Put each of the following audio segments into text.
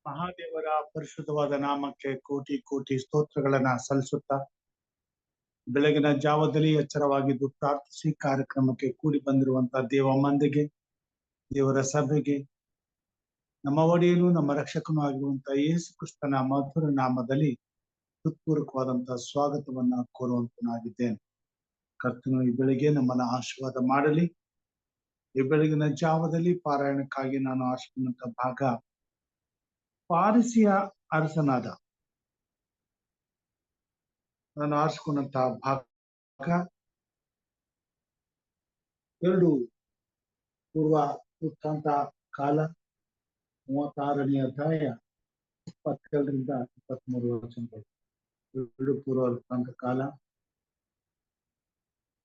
ಮಹಾದೇವರ ಪರಿಶುದ್ಧವಾದ ನಾಮಕ್ಕೆ ಕೋಟಿ ಕೋಟಿ ಸ್ತೋತ್ರಗಳನ್ನ ಸಲ್ಲಿಸುತ್ತಾ ಬೆಳಗಿನ ಜಾವದಲ್ಲಿ ಎಚ್ಚರವಾಗಿದ್ದು ಪ್ರಾರ್ಥಿಸಿ ಕಾರ್ಯಕ್ರಮಕ್ಕೆ ಕೂಡಿ ಬಂದಿರುವಂತಹ ದೇವ ಮಂದಿಗೆ, ದೇವರ ಸಭೆಗೆ, ನಮ್ಮ ಒಡೆಯನು ನಮ್ಮ ರಕ್ಷಕನೂ ಆಗಿರುವಂತಹ ಯೇಸು ಕ್ರಿಸ್ತನ ಮಧುರ ನಾಮದಲ್ಲಿ ಹೃತ್ಪೂರ್ವಕವಾದಂತಹ ಸ್ವಾಗತವನ್ನ ಕೋರುವಂತನಾಗಿದ್ದೇನೆ. ಕರ್ತನು ಈ ಬೆಳಿಗ್ಗೆ ನಮ್ಮನ್ನ ಆಶೀರ್ವಾದ ಮಾಡಲಿ. ಈ ಬೆಳಗಿನ ಜಾವದಲ್ಲಿ ಪಾರಾಯಣಕ್ಕಾಗಿ ನಾನು ಆರಿಸಿಕೊಂಡಂತ ಭಾಗ ಪಾರಸಿಯ ಅರಸನಾದ ನಾನು ಆರಿಸಿಕೊಂಡಂತಹ ಭಾಗ 2 ಪೂರ್ವ ವೃತ್ತಾಂತ ಕಾಲ 36ನೇ ಅಧ್ಯಾಯ 22ರಿಂದ 23 ವಚನಗಳು. 2 ಪೂರ್ವ ವೃತ್ತಾಂತ ಕಾಲ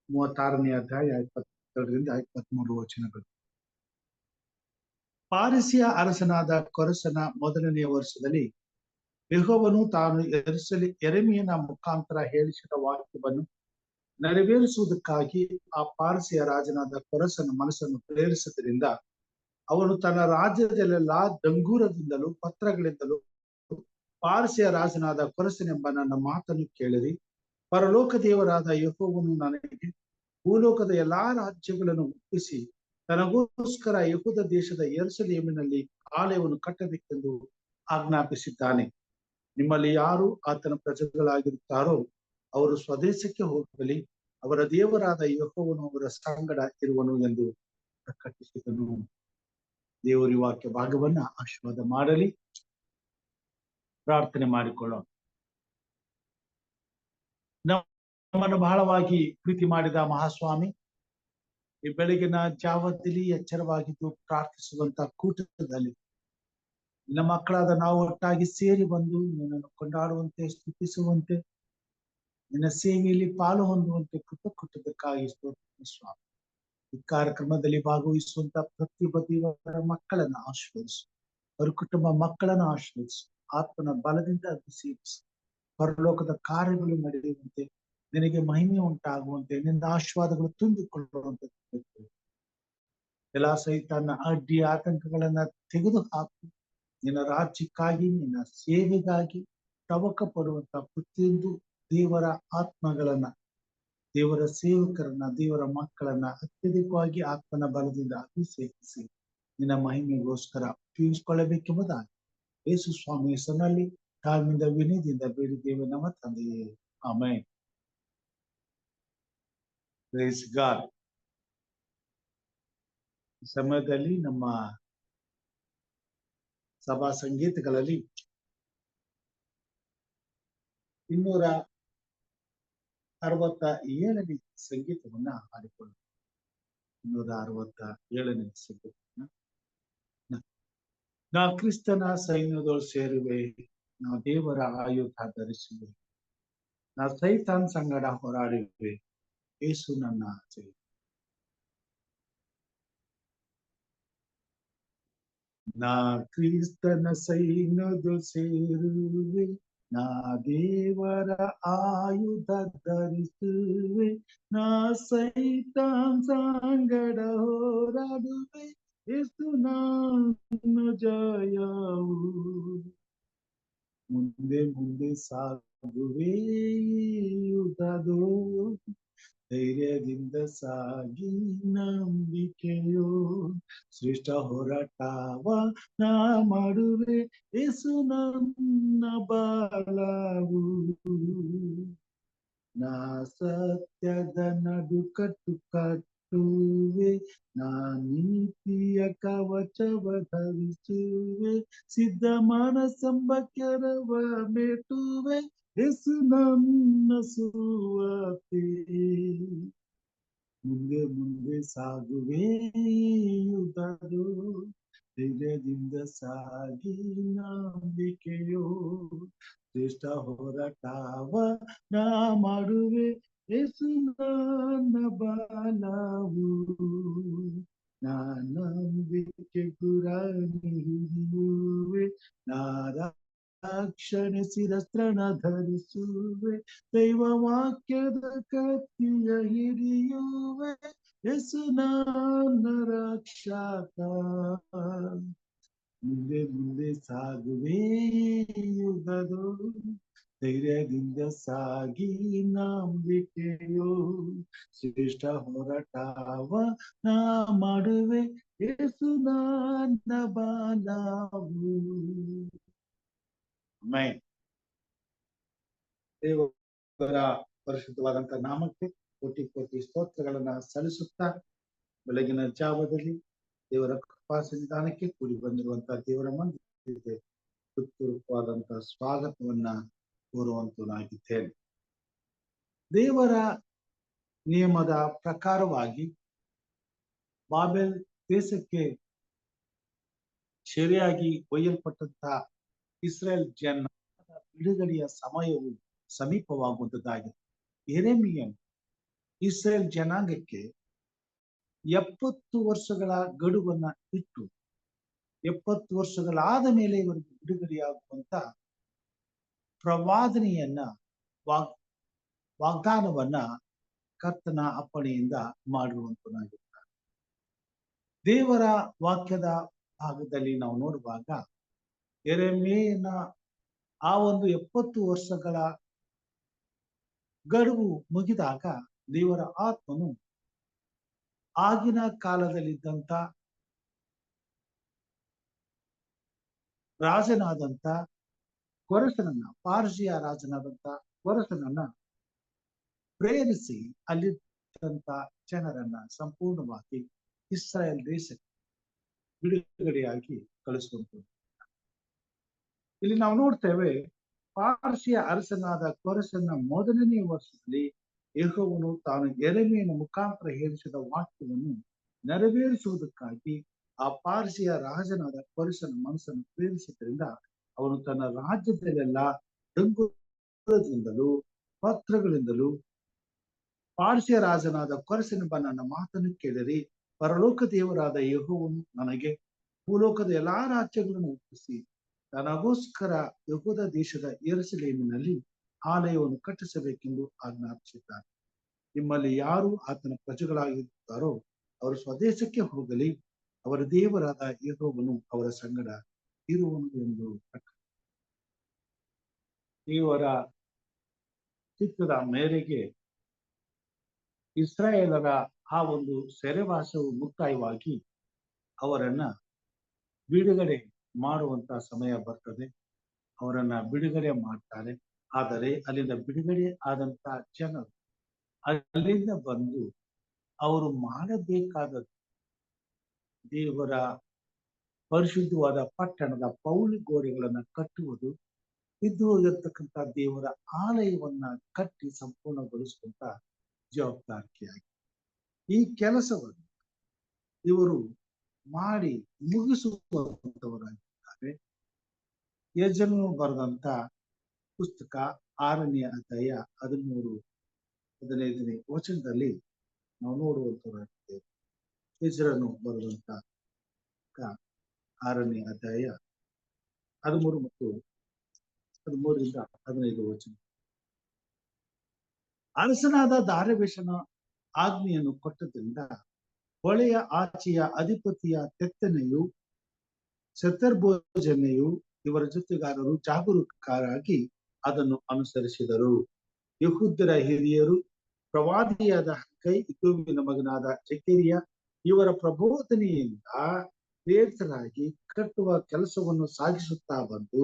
36ನೇ ಅಧ್ಯಾಯ 22ರಿಂದ 23 ವಚನಗಳು. ಪಾರಸಿಯ ಅರಸನಾದ ಕೊರಸನ ಮೊದಲನೆಯ ವರ್ಷದಲ್ಲಿ ಯೆಹೋವನು ತಾನು ಯೆರೆಮೀಯನ ಮುಖಾಂತರ ಹೇಳಿಸಿದ ವಾಕ್ಯವನ್ನು ನೆರವೇರಿಸುವುದಕ್ಕಾಗಿ ಆ ಪಾರಸಿಯ ರಾಜನಾದ ಕೊರಸನ ಮನಸ್ಸನ್ನು ಪ್ರೇರಿಸಿದ್ರಿಂದ ಅವನು ತನ್ನ ರಾಜ್ಯದಲ್ಲೆಲ್ಲ ಡಂಗೂರದಿಂದಲೂ ಪತ್ರಗಳಿಂದಲೂ ಪಾರಸಿಯ ರಾಜನಾದ ಕೊರಸನೆಂಬ ನನ್ನ ಮಾತನ್ನು ಕೇಳಿರಿ. ಪರಲೋಕ ದೇವರಾದ ಯೆಹೋವನು ನನಗೆ ಭೂಲೋಕದ ಎಲ್ಲಾ ರಾಜ್ಯಗಳನ್ನು ಒಪ್ಪಿಸಿ ತನಗೋಸ್ಕರ ಯೆಹೂದ ದೇಶದ ಯೆರೂಸಲೇಮಿನಲ್ಲಿ ಆಲಯವನ್ನು ಕಟ್ಟಬೇಕೆಂದು ಆಜ್ಞಾಪಿಸಿದ್ದಾನೆ. ನಿಮ್ಮಲ್ಲಿ ಯಾರು ಆತನ ಪ್ರಜೆಗಳಾಗಿರುತ್ತಾರೋ ಅವರು ಸ್ವದೇಶಕ್ಕೆ ಹೋಗಲಿ, ಅವರ ದೇವರಾದ ಯೆಹೋವನು ಅವರ ಸಂಗಡ ಇರುವನು ಎಂದು ಪ್ರಕಟಿಸಿದನು. ದೇವರ ವಾಕ್ಯ ಭಾಗವನ್ನ ಆಶೀರ್ವಾದ ಮಾಡಲಿ. ಪ್ರಾರ್ಥನೆ ಮಾಡಿಕೊಳ್ಳೋಣ. ನಮ್ಮನ್ನು ಬಹಳವಾಗಿ ಪ್ರೀತಿ ಮಾಡಿದ ಮಹಾಸ್ವಾಮಿ, ಈ ಬೆಳಗಿನ ಜಾವದಲ್ಲಿ ಎಚ್ಚರವಾಗಿದ್ದು ಪ್ರಾರ್ಥಿಸುವಂತ ಕೂಟದಲ್ಲಿ ನಿನ್ನ ಮಕ್ಕಳಾದ ನಾವು ಒಟ್ಟಾಗಿ ಸೇರಿ ಬಂದು ನಿನ್ನನ್ನು ಕೊಂಡಾಡುವಂತೆ, ಸ್ತುತಿಸುವಂತೆ, ನಿನ್ನ ಸೇವೆಯಲ್ಲಿ ಪಾಲು ಹೊಂದುವಂತೆ ಕೃತಜ್ಞತೆಗಾಗಿ ಸ್ತೋತ್ರ ಸ್ವಾಮಿ. ಈ ಕಾರ್ಯಕ್ರಮದಲ್ಲಿ ಭಾಗವಹಿಸುವಂತ ಪ್ರತಿಯೊಬ್ಬ ದೇವರ ಮಕ್ಕಳನ್ನ ಆಶೀರ್ವದಿಸು, ಅವರ ಕುಟುಂಬ ಮಕ್ಕಳನ್ನ ಆಶೀರ್ವದಿಸು, ಆತ್ಮನ ಬಲದಿಂದ ಅಭಿಷೇಕಿಸು. ಪರಲೋಕದ ಕಾರ್ಯಗಳು ನಡೆಯುವಂತೆ, ನಿನಗೆ ಮಹಿಮೆ ಉಂಟಾಗುವಂತೆ, ನಿನ್ನ ಆಶೀರ್ವಾದಗಳು ತುಂಬಿಕೊಳ್ಳುವಂತೆ ಎಲ್ಲ ಸೈತಾನ ಅಡ್ಡಿ ಆತಂಕಗಳನ್ನ ತೆಗೆದು ಹಾಕು. ನಿನ್ನ ರಾಜ್ಯಕ್ಕಾಗಿ, ನಿನ್ನ ಸೇವೆಗಾಗಿ ತವಕ ಪಡುವಂತ ಪ್ರತಿಯೊಂದು ದೇವರ ಆತ್ಮಗಳನ್ನ, ದೇವರ ಸೇವಕರನ್ನ, ದೇವರ ಮಕ್ಕಳನ್ನ ಅತ್ಯಧಿಕವಾಗಿ ಆತ್ಮನ ಬಲದಿಂದ ಅಭಿಷೇಕಿಸಿ ನಿನ್ನ ಮಹಿಮೆಗೋಸ್ಕರ ಉಪಯೋಗಿಸಿಕೊಳ್ಳಬೇಕೆಂಬುದಾಗಿ ಯೇಸು ಸ್ವಾಮಿ ಹೆಸರಿನಲ್ಲಿ ತಾಳ್ಮೆಯಿಂದ ವಿನಯದಿಂದ ಬೇಡಿದ್ದೇವೆ ನಮ್ಮ ತಂದೆಯೇ, ಆಮೆನ್. Praise God. ಸಮಯದಲ್ಲಿ ನಮ್ಮ ಸಭಾ ಸಂಗೀತಗಳಲ್ಲಿ 267ನೇ ಸಂಗೀತವನ್ನ ಹಾಡಿಕೊಳ್ಳೋಣ. 267ನೇ ಸಂಗೀತವನ್ನ. ನಾ ಕ್ರಿಸ್ತನ ಸೈನ್ಯದೊಳು ಸೇರುವೆ, ನಾ ದೇವರ ಆಯುಧ ಧರಿಸುವೆ, ನಾ ಸೈತಾನ್ ಸಂಗಡ ಹೋರಾಡುವೆ, ಯೇಸು ನನ್ನ ಆಚೆ. ನಾ ಕ್ರಿಸ್ತನ ಸೈನ್ಯದೊಳು ಸೇರುವೆ, ನಾ ದೇವರ ಆಯುಧ ಧರಿಸುವೆ, ನಾ ಸೈತಾನ್ ಸಂಗಡ ಹೋರಾಡುವೆ, ಯೇಸು ನನ್ನ ಜಯವು. ಮುಂದೆ ಮುಂದೆ ಸಾಗುವೆ ಯುದ್ಧದೋ, ಧೈರ್ಯದಿಂದ ಸಾಗಿ ನಂಬಿಕೆಯೋ, ಶ್ರೇಷ್ಠ ಹೋರಾಟವ ನಾ ಮಾಡುವೆ, ಯೇಸು ನನ್ನ ಬಲವು. ನಾ ಸತ್ಯದ ನಡುಕಟ್ಟು ಕಟ್ಟುವೆ, ನಾ ನೀತಿಯ ಕವಚವ ಧರಿಸುವೆ, ಸಿದ್ಧ ಮನಸ್ಸೆಂಬ ಕೆರವ ಮೆಟ್ಟುವೆ, ಯೇಸು ನನ್ನ ಸುವಾರ್ತೆ. ಮುಂದೆ ಮುಂದೆ ಸಾಗುವೆ ಯುದ್ಧದೋ, ಧೈರ್ಯದಿಂದ ಸಾಗಿ ನಂಬಿಕೆಯೋ, ಶ್ರೇಷ್ಠ ಹೋರಾಟವ ನಾ ಮಾಡುವೆ, ಯೇಸು ನನ್ನ ಬಲವು. ನಾ ನಂಬಿಕೆ ಗುರಾಣಿ ಹಿಡಿಯುವೆ, ನಾ ರಕ್ಷಣೆ ಶಿರಸ್ತ್ರನ ಧರಿಸುವೆ, ದೈವ ವಾಕ್ಯದ ಕತ್ತಿಯ ಹಿಡಿಯುವೆ, ಯೇಸು ನನ್ನ ರಕ್ಷಕ. ಮುಂದೆ ಮುಂದೆ ಸಾಗುವೆ ಯುಗದು ಧೈರ್ಯದಿಂದ ಸಾಗಿ ನಂಬಿಕೆಯೋ ಶ್ರೇಷ್ಠ ಹೋರಾಟವ ನಾ ಮಾಡುವೆ ಯೇಸು ನನ್ನ ಬಾಲವು. ಆಮೆನ್. ದೇವರ ಪರಿಶುದ್ಧವಾದಂತಹ ನಾಮಕ್ಕೆ ಕೋಟಿ ಕೋಟಿ ಸ್ತೋತ್ರಗಳನ್ನ ಸಲ್ಲಿಸುತ್ತಾ ಬೆಳಗಿನ ಜಾವದಲ್ಲಿ ದೇವರ ಕೃಪಾ ಸನ್ನಿಧಾನಕ್ಕೆ ಕೂಡಿ ಬಂದಿರುವಂತಹ ದೇವರ ಮಂದಿರಕ್ಕೆ ಹೃತ್ಪೂರ್ವಕವಾದಂತಹ ಸ್ವಾಗತವನ್ನ ಕೋರುವಂತನಾಗಿದ್ದೇನೆ. ದೇವರ ನಿಯಮದ ಪ್ರಕಾರವಾಗಿ ಬಾಬೆಲ್ ದೇಶಕ್ಕೆ ಸೆರೆಯಾಗಿ ಒಯ್ಯಲ್ಪಟ್ಟಂತಹ ಇಸ್ರೇಲ್ ಜನ ಬಿಡುಗಡೆಯ ಸಮಯವು ಸಮೀಪವಾಗುವಂತದ್ದಾಗಿದೆ. ಯೆರೆಮೀಯನು ಇಸ್ರೇಲ್ ಜನಾಂಗಕ್ಕೆ 70 ವರ್ಷಗಳ ಗಡುವನ್ನ ಇಟ್ಟು 70 ವರ್ಷಗಳಾದ ಮೇಲೆ ಇವರಿಗೆ ಬಿಡುಗಡೆಯಾಗುವಂತ ಪ್ರವಾದನೆಯನ್ನ ವಾಗ್ದಾನವನ್ನ ಕರ್ತನ ಅಪ್ಪಣೆಯಿಂದ ಮಾಡಿರುವಂತನಾಗಿರ್ತಾರೆ. ದೇವರ ವಾಕ್ಯದ ಭಾಗದಲ್ಲಿ ನಾವು ನೋಡುವಾಗ ಯೆರೆಮೀಯನ ಆ ಒಂದು 70 ವರ್ಷಗಳ ಗಡುವು ಮುಗಿದಾಗ ದೇವರ ಆತ್ಮನು ಆಗಿನ ಕಾಲದಲ್ಲಿದ್ದಂತ ರಾಜನಾದಂತ ಕೊರಸನನ್ನ, ಪಾರ್ಸಿಯ ರಾಜನಾದಂತ ಕೊರಸನನ್ನ ಪ್ರೇರಿಸಿ ಅಲ್ಲಿದ್ದಂತ ಜನರನ್ನ ಸಂಪೂರ್ಣವಾಗಿ ಇಸ್ರಾಯೇಲ್ ದೇಶಕ್ಕೆ ಬಿಡುಗಡೆಯಾಗಿ ಕಳಿಸುವಂತ. ಇಲ್ಲಿ ನಾವು ನೋಡ್ತೇವೆ, ಪಾರ್ಸಿಯ ಅರಸನಾದ ಕೊರಸನ ಮೊದಲನೇ ವರ್ಷದಲ್ಲಿ ಯೆಹೋವನು ತಾನು ಯೆರೆಮೀಯನ ಮುಖಾಂತರ ಹೇಳಿಸಿದ ವಾಕ್ಯವನ್ನು ನೆರವೇರಿಸುವುದಕ್ಕಾಗಿ ಆ ಪಾರ್ಸಿಯ ರಾಜನಾದ ಕೊರಸನ ಮನಸ್ಸನ್ನು ಪ್ರೇರಿಸಿದ್ರಿಂದ ಅವನು ತನ್ನ ರಾಜ್ಯದಲ್ಲೆಲ್ಲ ಡಂಗುರದಿಂದಲೂ ಪತ್ರಗಳಿಂದಲೂ ಪಾರ್ಸಿಯ ರಾಜನಾದ ಕೊರಸನೆಂಬ ನನ್ನ ಮಾತನ್ನು ಕೇಳಿರಿ, ಪರಲೋಕ ದೇವರಾದ ಯೆಹೋವನು ನನಗೆ ಭೂಲೋಕದ ಎಲ್ಲಾ ರಾಜ್ಯಗಳನ್ನು ಒಪ್ಪಿಸಿ ತನಗೋಸ್ಕರ ಯೆಹೂದ ದೇಶದ ಯೆರೂಸಲೇಮಿನಲ್ಲಿ ಆಲಯವನ್ನು ಕಟ್ಟಿಸಬೇಕೆಂದು ಆಜ್ಞಾಪಿಸಿದ್ದಾನೆ. ನಿಮ್ಮಲ್ಲಿ ಯಾರು ಆತನ ಪ್ರಜೆಗಳಾಗಿರುತ್ತಾರೋ ಅವರು ಸ್ವದೇಶಕ್ಕೆ ಹೋಗಲಿ, ಅವರ ದೇವರಾದ ಯೆಹೋವನು ಅವರ ಸಂಗಡ ಇರುವನು ಎಂದು ದೇವರ ಚಿತ್ತದ ಮೇರೆಗೆ ಇಸ್ರಾಯೇಲರ ಆ ಒಂದು ಸೆರೆವಾಸವು ಮುಕ್ತಾಯವಾಗಿ ಅವರನ್ನ ಬಿಡುಗಡೆ ಮಾಡುವಂತ ಸಮಯ ಬರ್ತದೆ. ಅವರನ್ನ ಬಿಡುಗಡೆ ಮಾಡ್ತಾರೆ. ಆದರೆ ಅಲ್ಲಿಂದ ಬಿಡುಗಡೆ ಆದಂತ ಜನರು ಅಲ್ಲಿಂದ ಬಂದು ಅವರು ಮಾಡಬೇಕಾದ ದೇವರ ಪರಿಶುದ್ಧವಾದ ಪಟ್ಟಣದ ಪೌಳಿ ಗೋಡೆಗಳನ್ನ ಕಟ್ಟುವುದು, ಇದ್ದು ಹೋಗಿರ್ತಕ್ಕಂಥ ದೇವರ ಆಲಯವನ್ನ ಕಟ್ಟಿ ಸಂಪೂರ್ಣಗೊಳಿಸುವಂತ ಜವಾಬ್ದಾರಿಯಾಗಿ ಈ ಕೆಲಸವನ್ನು ಇವರು ಮಾಡಿ ಮುಗಿಸುವಂತವರಾಗಿದ್ದಾರೆ. ಯೆಜ್ರನು ಬರೆದಂತ ಪುಸ್ತಕ 6ನೇ ಅಧ್ಯಾಯ 13-15ನೇ ವಚನದಲ್ಲಿ ನಾವು ನೋಡುವಂತವರಾಗಿದ್ದೇವೆ. ಯೆಜ್ರನು ಬರೆದಂತ 6ನೇ ಅಧ್ಯಾಯ 13 ಮತ್ತು 13-15 ವಚನ. ಅರಸನಾದ ದಾರ್ಯಾವೆಷನ ಆಜ್ಞೆಯನ್ನು ಕೊಟ್ಟದ್ರಿಂದ ಹೊಳೆಯ ಆಚೆಯ ಅಧಿಪತಿಯ ತೆತ್ತನೆಯು ಶೆತರ್ಬೋಜನೆಯು ಇವರ ಜೊತೆಗಾರರು ಜಾಗರೂಕರಾಗಿ ಅದನ್ನು ಅನುಸರಿಸಿದರು. ಯೆಹೂದ್ಯರ ಹಿರಿಯರು ಪ್ರವಾದಿಯಾದ ಹಗ್ಗೈ, ಇದ್ದೋವಿನ ಮಗನಾದ ಜೆಕರಿಯ ಇವರ ಪ್ರಬೋಧನೆಯಿಂದ ಪ್ರೇರಿತರಾಗಿ ಕಟ್ಟುವ ಕೆಲಸವನ್ನು ಸಾಗಿಸುತ್ತಾ ಬಂದು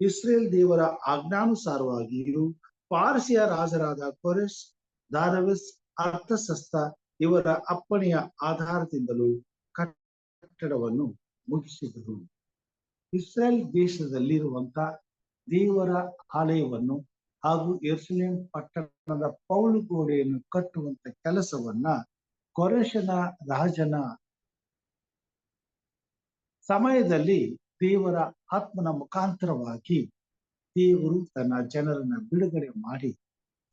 ಇಸ್ರೇಲ್ ದೇವರ ಆಜ್ಞಾನುಸಾರವಾಗಿಯೂ ಪಾರ್ಸಿಯ ರಾಜರಾದ ಕೊರೆಷ್, ದಾರ್ಯಾವೆಷ್, ಅರ್ತಷಸ್ತ ಇವರ ಅಪ್ಪಣೆಯ ಆಧಾರದಿಂದಲೂ ಕಟ್ಟಡವನ್ನು ಮುಗಿಸಿದರು. ಇಸ್ರೇಲ್ ದೇಶದಲ್ಲಿರುವಂತ ದೇವರ ಆಲಯವನ್ನು ಹಾಗೂ ಯೆರೂಸಲೇಮ್ ಪಟ್ಟಣದ ಪೌಳಿ ಗೋಡೆಯನ್ನು ಕಟ್ಟುವಂತ ಕೆಲಸವನ್ನ ಕೊರೆಷನ ರಾಜನ ಸಮಯದಲ್ಲಿ ದೇವರ ಆತ್ಮನ ಮುಖಾಂತರವಾಗಿ ದೇವರು ತನ್ನ ಜನರನ್ನ ಬಿಡುಗಡೆ ಮಾಡಿ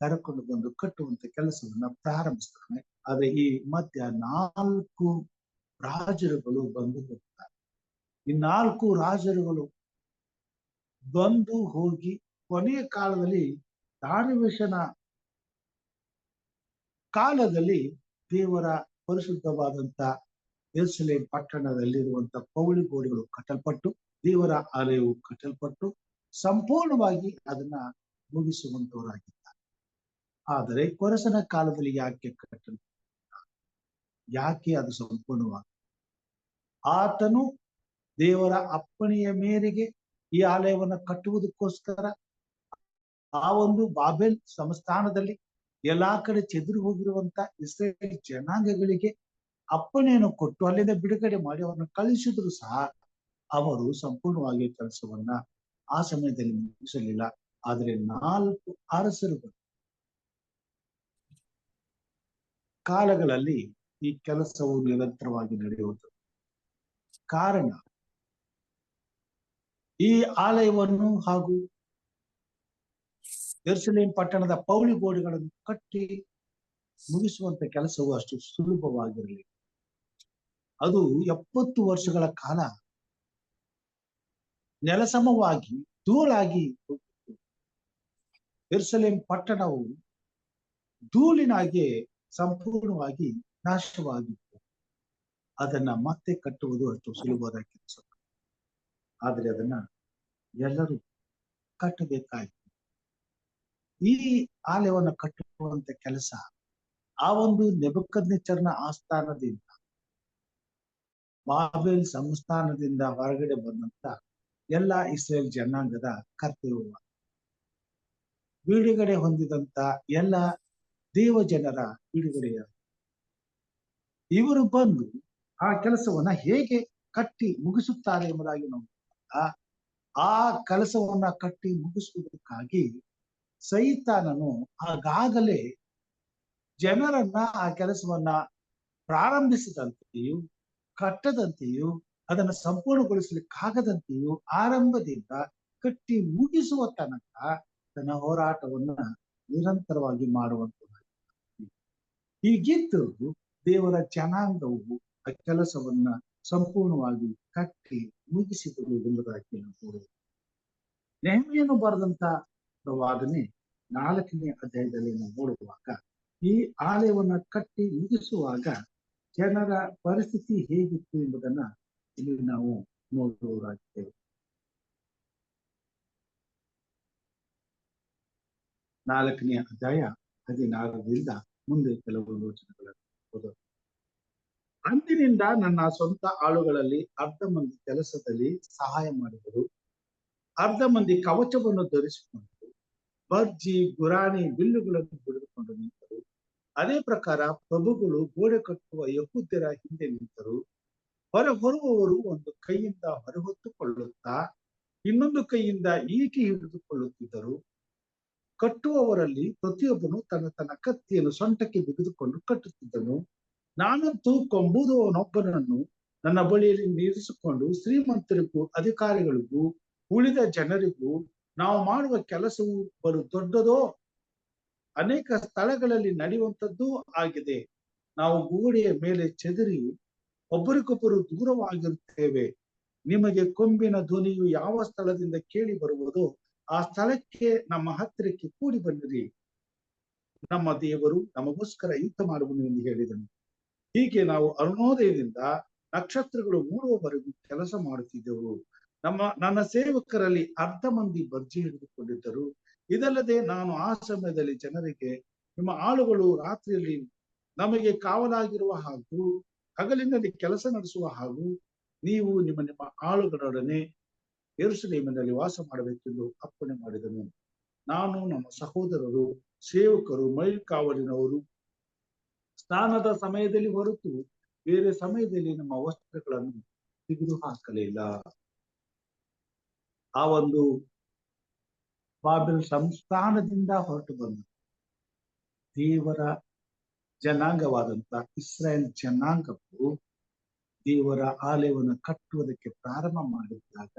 ಕರೆಕೊಂಡು ಬಂದು ಕಟ್ಟುವಂತ ಕೆಲಸವನ್ನ ಪ್ರಾರಂಭಿಸ್ತಾನೆ. ಆದ್ರೆ ಈ ಮಧ್ಯ 4 ರಾಜರುಗಳು ಬಂದು ಹೋಗ್ತಾರೆ. ಈ 4 ರಾಜರುಗಳು ಬಂದು ಹೋಗಿ ಕೊನೆಯ ಕಾಲದಲ್ಲಿ ದಾರ್ಯಾವೆಷನ ಕಾಲದಲ್ಲಿ ದೇವರ ಪರಿಶುದ್ಧವಾದಂತ ಯೆರೂಸಲೇಮ್ ಪಟ್ಟಣದಲ್ಲಿರುವಂತ ಪೌಳಿ ಗೋಡೆಗಳು ಕಟ್ಟಲ್ಪಟ್ಟು ದೇವರ ಆಲಯವು ಕಟ್ಟಲ್ಪಟ್ಟು ಸಂಪೂರ್ಣವಾಗಿ ಅದನ್ನ ಮುಗಿಸುವಂತವರಾಗಿದ್ದಾರೆ. ಆದರೆ ಕೊರಸನ ಕಾಲದಲ್ಲಿ ಯಾಕೆ ಕಟ್ಟಲು, ಯಾಕೆ ಅದು ಸಂಪೂರ್ಣವಾಗಿ? ಆತನು ದೇವರ ಅಪ್ಪಣೆಯ ಮೇರೆಗೆ ಈ ಆಲಯವನ್ನ ಕಟ್ಟುವುದಕ್ಕೋಸ್ಕರ ಆ ಒಂದು ಬಾಬೆಲ್ ಸಂಸ್ಥಾನದಲ್ಲಿ ಎಲ್ಲಾ ಕಡೆ ಚೆದುರಿ ಹೋಗಿರುವಂತ ಇಸ್ರೇಲ್ ಜನಾಂಗಗಳಿಗೆ ಅಪ್ಪಣೆಯನ್ನು ಕೊಟ್ಟು ಅಲ್ಲಿಂದ ಬಿಡುಗಡೆ ಮಾಡಿ ಅವರನ್ನು ಕಳಿಸಿದ್ರು ಸಹ ಅವರು ಸಂಪೂರ್ಣವಾಗಿ ಕೆಲಸವನ್ನ ಆ ಸಮಯದಲ್ಲಿ ಮುಗಿಸಲಿಲ್ಲ. ಆದರೆ 4 ಅರಸರುಗಳು ಕಾಲಗಳಲ್ಲಿ ಈ ಕೆಲಸವು ನಿರಂತರವಾಗಿ ನಡೆಯುವುದು. ಕಾರಣ ಈ ಆಲಯವನ್ನು ಹಾಗೂ ಯೆರೂಸಲೇಮ್ ಪಟ್ಟಣದ ಪೌಳಿ ಗೋಡೆಗಳನ್ನು ಕಟ್ಟಿ ಮುಗಿಸುವಂತ ಕೆಲಸವು ಅಷ್ಟು ಸುಲಭವಾಗಿರಲಿಲ್ಲ. ಅದು 70 ವರ್ಷಗಳ ಕಾಲ ನೆಲಸಮವಾಗಿ ಧೂಳಾಗಿ ಹೋಗಿತ್ತು. ಯೆರೂಸಲೇಮ್ ಪಟ್ಟಣವು ಧೂಳಿನಾಗೆ ಸಂಪೂರ್ಣವಾಗಿ ನಾಶವಾಗಿತ್ತು. ಅದನ್ನ ಮತ್ತೆ ಕಟ್ಟುವುದು ಅಷ್ಟು ಸುಲಭವಾದ ಕೆಲಸ. ಆದರೆ ಅದನ್ನ ಎಲ್ಲರೂ ಕಟ್ಟಬೇಕಾಯಿತು. ಈ ಆಲಯವನ್ನು ಕಟ್ಟುವಂತ ಕೆಲಸ ಆ ಒಂದು ನೆಬೂಕದ್ನೆಚ್ಚರನ ಆಸ್ಥಾನದಿಂದ ಬಾಬೆಲ್ ಸಂಸ್ಥಾನದಿಂದ ಹೊರಗಡೆ ಬಂದಂತ ಎಲ್ಲ ಇಸ್ರೇಲ್ ಜನಾಂಗದ ಕರ್ತವ್ಯ. ಬಿಡುಗಡೆ ಹೊಂದಿದಂತ ಎಲ್ಲ ದೇವ ಜನರ ಬಿಡುಗಡೆಯ ಇವರು ಬಂದು ಆ ಕೆಲಸವನ್ನ ಹೇಗೆ ಕಟ್ಟಿ ಮುಗಿಸುತ್ತಾರೆ ಎಂಬುದಾಗಿ ನಾವು ಆ ಕೆಲಸವನ್ನ ಕಟ್ಟಿ ಮುಗಿಸುವುದಕ್ಕಾಗಿ ಸೈತಾನನು ಆಗಾಗಲೇ ಜನರನ್ನ ಆ ಕೆಲಸವನ್ನ ಪ್ರಾರಂಭಿಸಿದಂತೆಯೂ ಕಟ್ಟದಂತೆಯೂ ಅದನ್ನು ಸಂಪೂರ್ಣಗೊಳಿಸಲಿಕ್ಕಾಗದಂತೆಯೂ ಆರಂಭದಿಂದ ಕಟ್ಟಿ ಮುಗಿಸುವ ತನಕ ತನ್ನ ಹೋರಾಟವನ್ನ ನಿರಂತರವಾಗಿ ಮಾಡುವಂತದ್ದಾಗಿದೆ. ಹೀಗಿದ್ದರೂ ದೇವರ ಜನಾಂಗವು ಆ ಕೆಲಸವನ್ನ ಸಂಪೂರ್ಣವಾಗಿ ಕಟ್ಟಿ ಮುಗಿಸಿದರು ಎಂಬುದಾಗಿ ನಾವು ನೋಡುವುದು. ನೆಹೆಮೀಯನು ಬರೆದಂತ ಪ್ರವಾದನೆ 4ನೇ ಅಧ್ಯಾಯದಲ್ಲಿ ನಾವು ನೋಡುವಾಗ ಈ ಆಲಯವನ್ನ ಕಟ್ಟಿ ಮುಗಿಸುವಾಗ ಜನರ ಪರಿಸ್ಥಿತಿ ಹೇಗಿತ್ತು ಎಂಬುದನ್ನ ಇಲ್ಲಿ ನಾವು ನೋಡುವವರಾಗಿದ್ದೇವೆ. 4ನೇ ಅಧ್ಯಾಯ 16ರಿಂದ ಮುಂದೆ ಕೆಲವು ವಚನಗಳನ್ನು ಓದೋಣ. ಅಂದಿನಿಂದ ನನ್ನ ಸ್ವಂತ ಆಳುಗಳಲ್ಲಿ ಅರ್ಧ ಮಂದಿ ಕೆಲಸದಲ್ಲಿ ಸಹಾಯ ಮಾಡಿದರು, ಅರ್ಧ ಮಂದಿ ಕವಚವನ್ನು ಧರಿಸಿಕೊಂಡು ಬರ್ಜಿ ಗುರಾಣಿ ಬಿಲ್ಲುಗಳನ್ನು ಹಿಡಿದುಕೊಂಡು ನಿಂತರು. ಅದೇ ಪ್ರಕಾರ ಪ್ರಭುಗಳು ಗೋಡೆ ಕಟ್ಟುವ ಯಹೂದ್ಯರ ಹಿಂದೆ ನಿಂತರು. ಹೊರಬರುವವರು ಒಂದು ಕೈಯಿಂದ ಹೊರಹೊತ್ತುಕೊಳ್ಳುತ್ತಾ ಇನ್ನೊಂದು ಕೈಯಿಂದ ಈಟಿ ಹಿಡಿದುಕೊಳ್ಳುತ್ತಿದ್ದರು. ಕಟ್ಟುವವರಲ್ಲಿ ಪ್ರತಿಯೊಬ್ಬನು ತನ್ನ ತನ್ನ ಕತ್ತಿಯನ್ನು ಸೊಂಟಕ್ಕೆ ಬಿಗಿದುಕೊಂಡು ಕಟ್ಟುತ್ತಿದ್ದನು. ನಾನಂತೂ ಕೊಂಬುದವನೊಬ್ಬನನ್ನು ನನ್ನ ಬಳಿಯಲ್ಲಿ ನಿಲ್ಲಿಸಿಕೊಂಡು ಶ್ರೀಮಂತರಿಗೂ ಅಧಿಕಾರಿಗಳಿಗೂ ಉಳಿದ ಜನರಿಗೂ, ನಾವು ಮಾಡುವ ಕೆಲಸವು ಬಲು ದೊಡ್ಡದೋ, ಅನೇಕ ಸ್ಥಳಗಳಲ್ಲಿ ನಡೆಯುವಂಥದ್ದು ಆಗಿದೆ. ನಾವು ಗೋಡೆಯ ಮೇಲೆ ಚೆದರಿ ಒಬ್ಬರಿಗೊಬ್ಬರು ದೂರವಾಗಿರುತ್ತೇವೆ. ನಿಮಗೆ ಕೊಂಬಿನ ಧ್ವನಿಯು ಯಾವ ಸ್ಥಳದಿಂದ ಕೇಳಿ ಬರುವುದೋ ಆ ಸ್ಥಳಕ್ಕೆ ನಮ್ಮ ಹತ್ತಿರಕ್ಕೆ ಕೂಡಿ ಬನ್ನಿರಿ. ನಮ್ಮ ದೇವರು ನಮಗೋಸ್ಕರ ಯುದ್ಧ ಮಾಡುವನು ಎಂದು ಹೇಳಿದನು. ಹೀಗೆ ನಾವು ಅರುಣೋದಯದಿಂದ ನಕ್ಷತ್ರಗಳು ಮೂಡುವವರೆಗೂ ಕೆಲಸ ಮಾಡುತ್ತಿದ್ದೆವು. ನನ್ನ ಸೇವಕರಲ್ಲಿ ಅರ್ಧ ಮಂದಿ ಬರ್ಜಿ ಹಿಡಿದುಕೊಂಡಿದ್ದರು. ಇದಲ್ಲದೆ ನಾನು ಆ ಸಮಯದಲ್ಲಿ ಜನರಿಗೆ, ನಿಮ್ಮ ಆಳುಗಳು ರಾತ್ರಿಯಲ್ಲಿ ನಮಗೆ ಕಾವಲಾಗಿರುವ ಹಾಗೂ ಹಗಲಿನಲ್ಲಿ ಕೆಲಸ ನಡೆಸುವ ಹಾಗೂ ನೀವು ನಿಮ್ಮ ನಿಮ್ಮ ಆಳುಗಳೊಡನೆ ಯೆರೂಸಲೇಮಿನಲ್ಲಿ ವಾಸ ಮಾಡಬೇಕೆಂದು ಅಪ್ಪಣೆ ಮಾಡಿದನು. ನಾನು, ನಮ್ಮ ಸಹೋದರರು, ಸೇವಕರು, ಮೈಲ್ಕಾವಲಿನವರು ಸ್ನಾನದ ಸಮಯದಲ್ಲಿ ಹೊರತು ಬೇರೆ ಸಮಯದಲ್ಲಿ ನಮ್ಮ ವಸ್ತ್ರಗಳನ್ನು ತೆಗೆದು ಹಾಕಲಿಲ್ಲ. ಆ ಒಂದು ಬಾಬೆಲ್ ಸಂಸ್ಥಾನದಿಂದ ಹೊರಟು ಬಂದ ದೇವರ ಜನಾಂಗವಾದಂತ ಇಸ್ರಾಯೇಲ್ ಜನಾಂಗವು ದೇವರ ಆಲಯವನ್ನು ಕಟ್ಟುವುದಕ್ಕೆ ಪ್ರಾರಂಭ ಮಾಡಿದಾಗ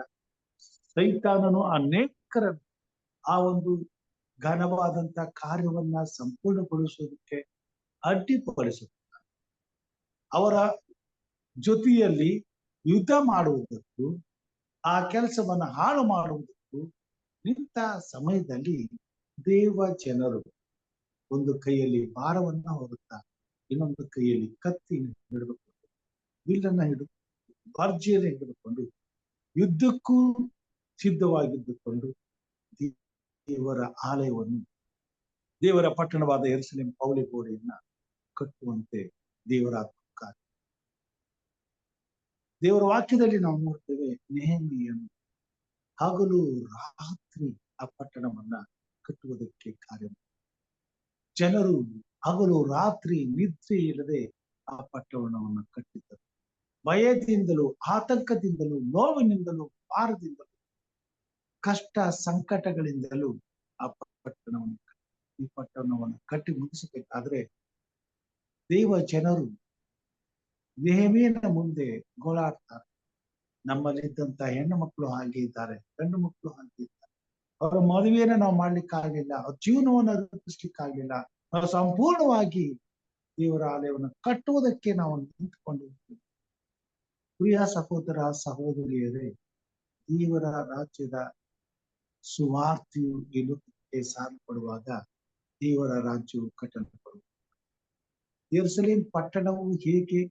ಸೈತಾನನು ಅನೇಕರ ಆ ಒಂದು ಘನವಾದಂತ ಕಾರ್ಯವನ್ನ ಸಂಪೂರ್ಣಗೊಳಿಸುವುದಕ್ಕೆ ಅಡ್ಡಿಪಡಿಸುತ್ತಾರೆ. ಅವರ ಜೊತೆಯಲ್ಲಿ ಯುದ್ಧ ಮಾಡುವುದಕ್ಕೂ ಆ ಕೆಲಸವನ್ನ ಹಾಳು ಮಾಡುವುದಕ್ಕೂ ನಿಂತ ಸಮಯದಲ್ಲಿ ದೇವ ಜನರು ಒಂದು ಕೈಯಲ್ಲಿ ಭಾರವನ್ನ ಹೊರುತ್ತಾ ಇನ್ನೊಂದು ಕೈಯಲ್ಲಿ ಕತ್ತಿ ಹಿಡಿದುಕೊಂಡು ಬಿಲ್ಲನ್ನ ಹಿಡಿದು ಭರ್ಜಿಯನ್ನು ಹಿಡಿದುಕೊಂಡು ಯುದ್ಧಕ್ಕೂ ಸಿದ್ಧವಾಗಿದ್ದುಕೊಂಡು ದೇವರ ಆಲಯವನ್ನು, ದೇವರ ಪಟ್ಟಣವಾದ ಯೆರೂಸಲೇಮ್ ಪೌಳಿ ಗೋಡೆಯನ್ನ ಕಟ್ಟುವಂತೆ ದೇವರ ಕಾರ್ಯ. ದೇವರ ವಾಕ್ಯದಲ್ಲಿ ನಾವು ನೋಡ್ತೇವೆ, ನೆಹೆಮೀಯನು ಹಗಲು ರಾತ್ರಿ ಆ ಪಟ್ಟಣವನ್ನ ಕಟ್ಟುವುದಕ್ಕೆ ಕಾರ್ಯ. ಜನರು ಹಗಲು ರಾತ್ರಿ ನಿದ್ರೆ ಇಲ್ಲದೆ ಆ ಪಟ್ಟಣವನ್ನು ಕಟ್ಟಿದ್ದರು. ಭಯದಿಂದಲೂ ಆತಂಕದಿಂದಲೂ ನೋವಿನಿಂದಲೂ ಭಾರದಿಂದಲೂ ಕಷ್ಟ ಸಂಕಟಗಳಿಂದಲೂ ಆ ಈ ಪಟ್ಟಣವನ್ನು ಕಟ್ಟಿ ಮುಗಿಸಬೇಕಾದ್ರೆ ದೇವ ಜನರು ನೆಹೆಮೀಯನ ಮುಂದೆ ಗೋಳಾಡ್ತಾರೆ. ನಮ್ಮಲ್ಲಿದ್ದಂತ ಹೆಣ್ಣು ಮಕ್ಕಳು ಹಾಗೆ ಇದ್ದಾರೆ, ಗಂಡು ಮಕ್ಕಳು ಹಾಗೆ ಇದ್ದಾರೆ. ಅವರ ಮದುವೆಯನ್ನ ನಾವು ಮಾಡ್ಲಿಕ್ಕಾಗಲಿಲ್ಲ, ಅವ್ರ ಜೀವನವನ್ನು ರೂಪಿಸ್ಲಿಕ್ಕಾಗಲಿಲ್ಲ. ನಾವು ಸಂಪೂರ್ಣವಾಗಿ ದೇವರ ಆಲಯವನ್ನು ಕಟ್ಟುವುದಕ್ಕೆ ನಾವು ನಿಂತುಕೊಂಡಿರ್ತೀವಿ. ಪ್ರಿಯ ಸಹೋದರ ಸಹೋದರಿಯರೇ, ದೇವರ ರಾಜ್ಯದ ಸುವಾರ್ತೆಯು ಈ ಲೋಕಕ್ಕೆ ಸಾರಲ್ಪಡುವಾಗ ದೇವರ ರಾಜ್ಯವು ಕಟ್ಟಲ್ಪಡುವುದು. ಯೆರೂಸಲೇಮ್ ಪಟ್ಟಣವು ಹೇಗೆ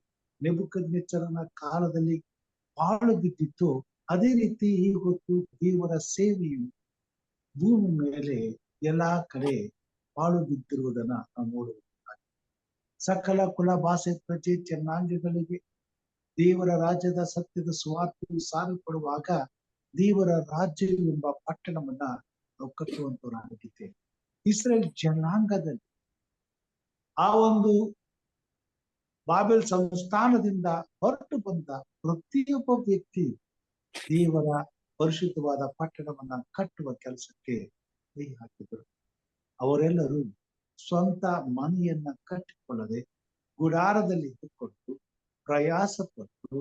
ನೆಬೂಕದ್ನೆಚ್ಚರನ ಕಾಲದಲ್ಲಿ ಪಾಳು ಬಿದ್ದಿತ್ತು, ಅದೇ ರೀತಿ ಈ ಹೊತ್ತು ದೇವರ ಸೇವೆಯು ಭೂಮಿ ಮೇಲೆ ಎಲ್ಲಾ ಕಡೆ ಪಾಳು ಬಿದ್ದಿರುವುದನ್ನ ನಾವು ನೋಡಬೇಕಾಗಿದೆ. ಸಕಲ ಕುಲ ಭಾಷೆ ಪ್ರಜೆ ಜನಾಂಗಗಳಿಗೆ ದೇವರ ರಾಜ್ಯದ ಸತ್ಯದ ಸುವಾರ್ತೆಯು ಸಾರಲ್ಪಡುವಾಗ ದೇವರ ರಾಜ್ಯ ಎಂಬ ಪಟ್ಟಣವನ್ನ ನಾವು ಕಟ್ಟುವಂತವರಾಗಿದ್ದೇವೆ. ಇಸ್ರೇಲ್ ಜನಾಂಗದಲ್ಲಿ ಆ ಒಂದು ಬಾಬೆಲ್ ಸಂಸ್ಥಾನದಿಂದ ಹೊರಟು ಬಂದ ಪ್ರತಿಯೊಬ್ಬ ವ್ಯಕ್ತಿ ದೇವರ ಪರಿಶುದ್ಧವಾದ ಪಟ್ಟಣವನ್ನ ಕಟ್ಟುವ ಕೆಲಸಕ್ಕೆ ಕೈ ಹಾಕಿದರು. ಅವರೆಲ್ಲರೂ ಸ್ವಂತ ಮನೆಯನ್ನ ಕಟ್ಟಿಕೊಳ್ಳದೆ ಗುಡಾರದಲ್ಲಿ ಇದ್ದುಕೊಂಡು ಪ್ರಯಾಸ ಪಟ್ಟು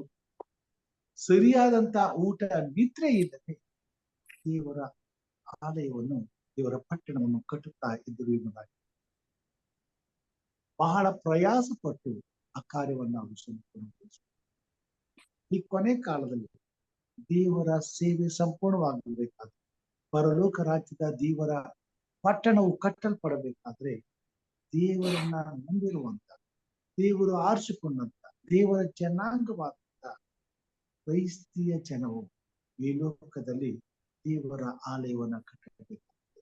ಸರಿಯಾದಂತ ಊಟ ನಿದ್ರೆ ಇಲ್ಲದೆ ದೇವರ ಆಲಯವನ್ನು, ದೇವರ ಪಟ್ಟಣವನ್ನು ಕಟ್ಟುತ್ತಾ ಇದ್ದರು ಎಂಬುದಾಗಿ ಬಹಳ ಪ್ರಯಾಸ ಪಟ್ಟು ಆ ಕಾರ್ಯವನ್ನ ಅವರು ಈ ಕೊನೆ ಕಾಲದಲ್ಲಿ ದೇವರ ಸೇವೆ ಸಂಪೂರ್ಣವಾಗಬೇಕಾದ್ರೆ, ಪರಲೋಕ ರಾಜ್ಯದ ದೇವರ ಪಟ್ಟಣವು ಕಟ್ಟಲ್ಪಡಬೇಕಾದ್ರೆ ದೇವರನ್ನ ನಂಬಿರುವಂತ, ದೇವರು ಆರಿಸಿಕೊಂಡಂತ ದೇವರ ಜನಾಂಗವಾದಂತ ಕ್ರೈಸ್ತಿಯ ಜನವು ಈ ಲೋಕದಲ್ಲಿ ದೇವರ ಆಲಯವನ್ನ ಕಟ್ಟಬೇಕಾಗಿದೆ,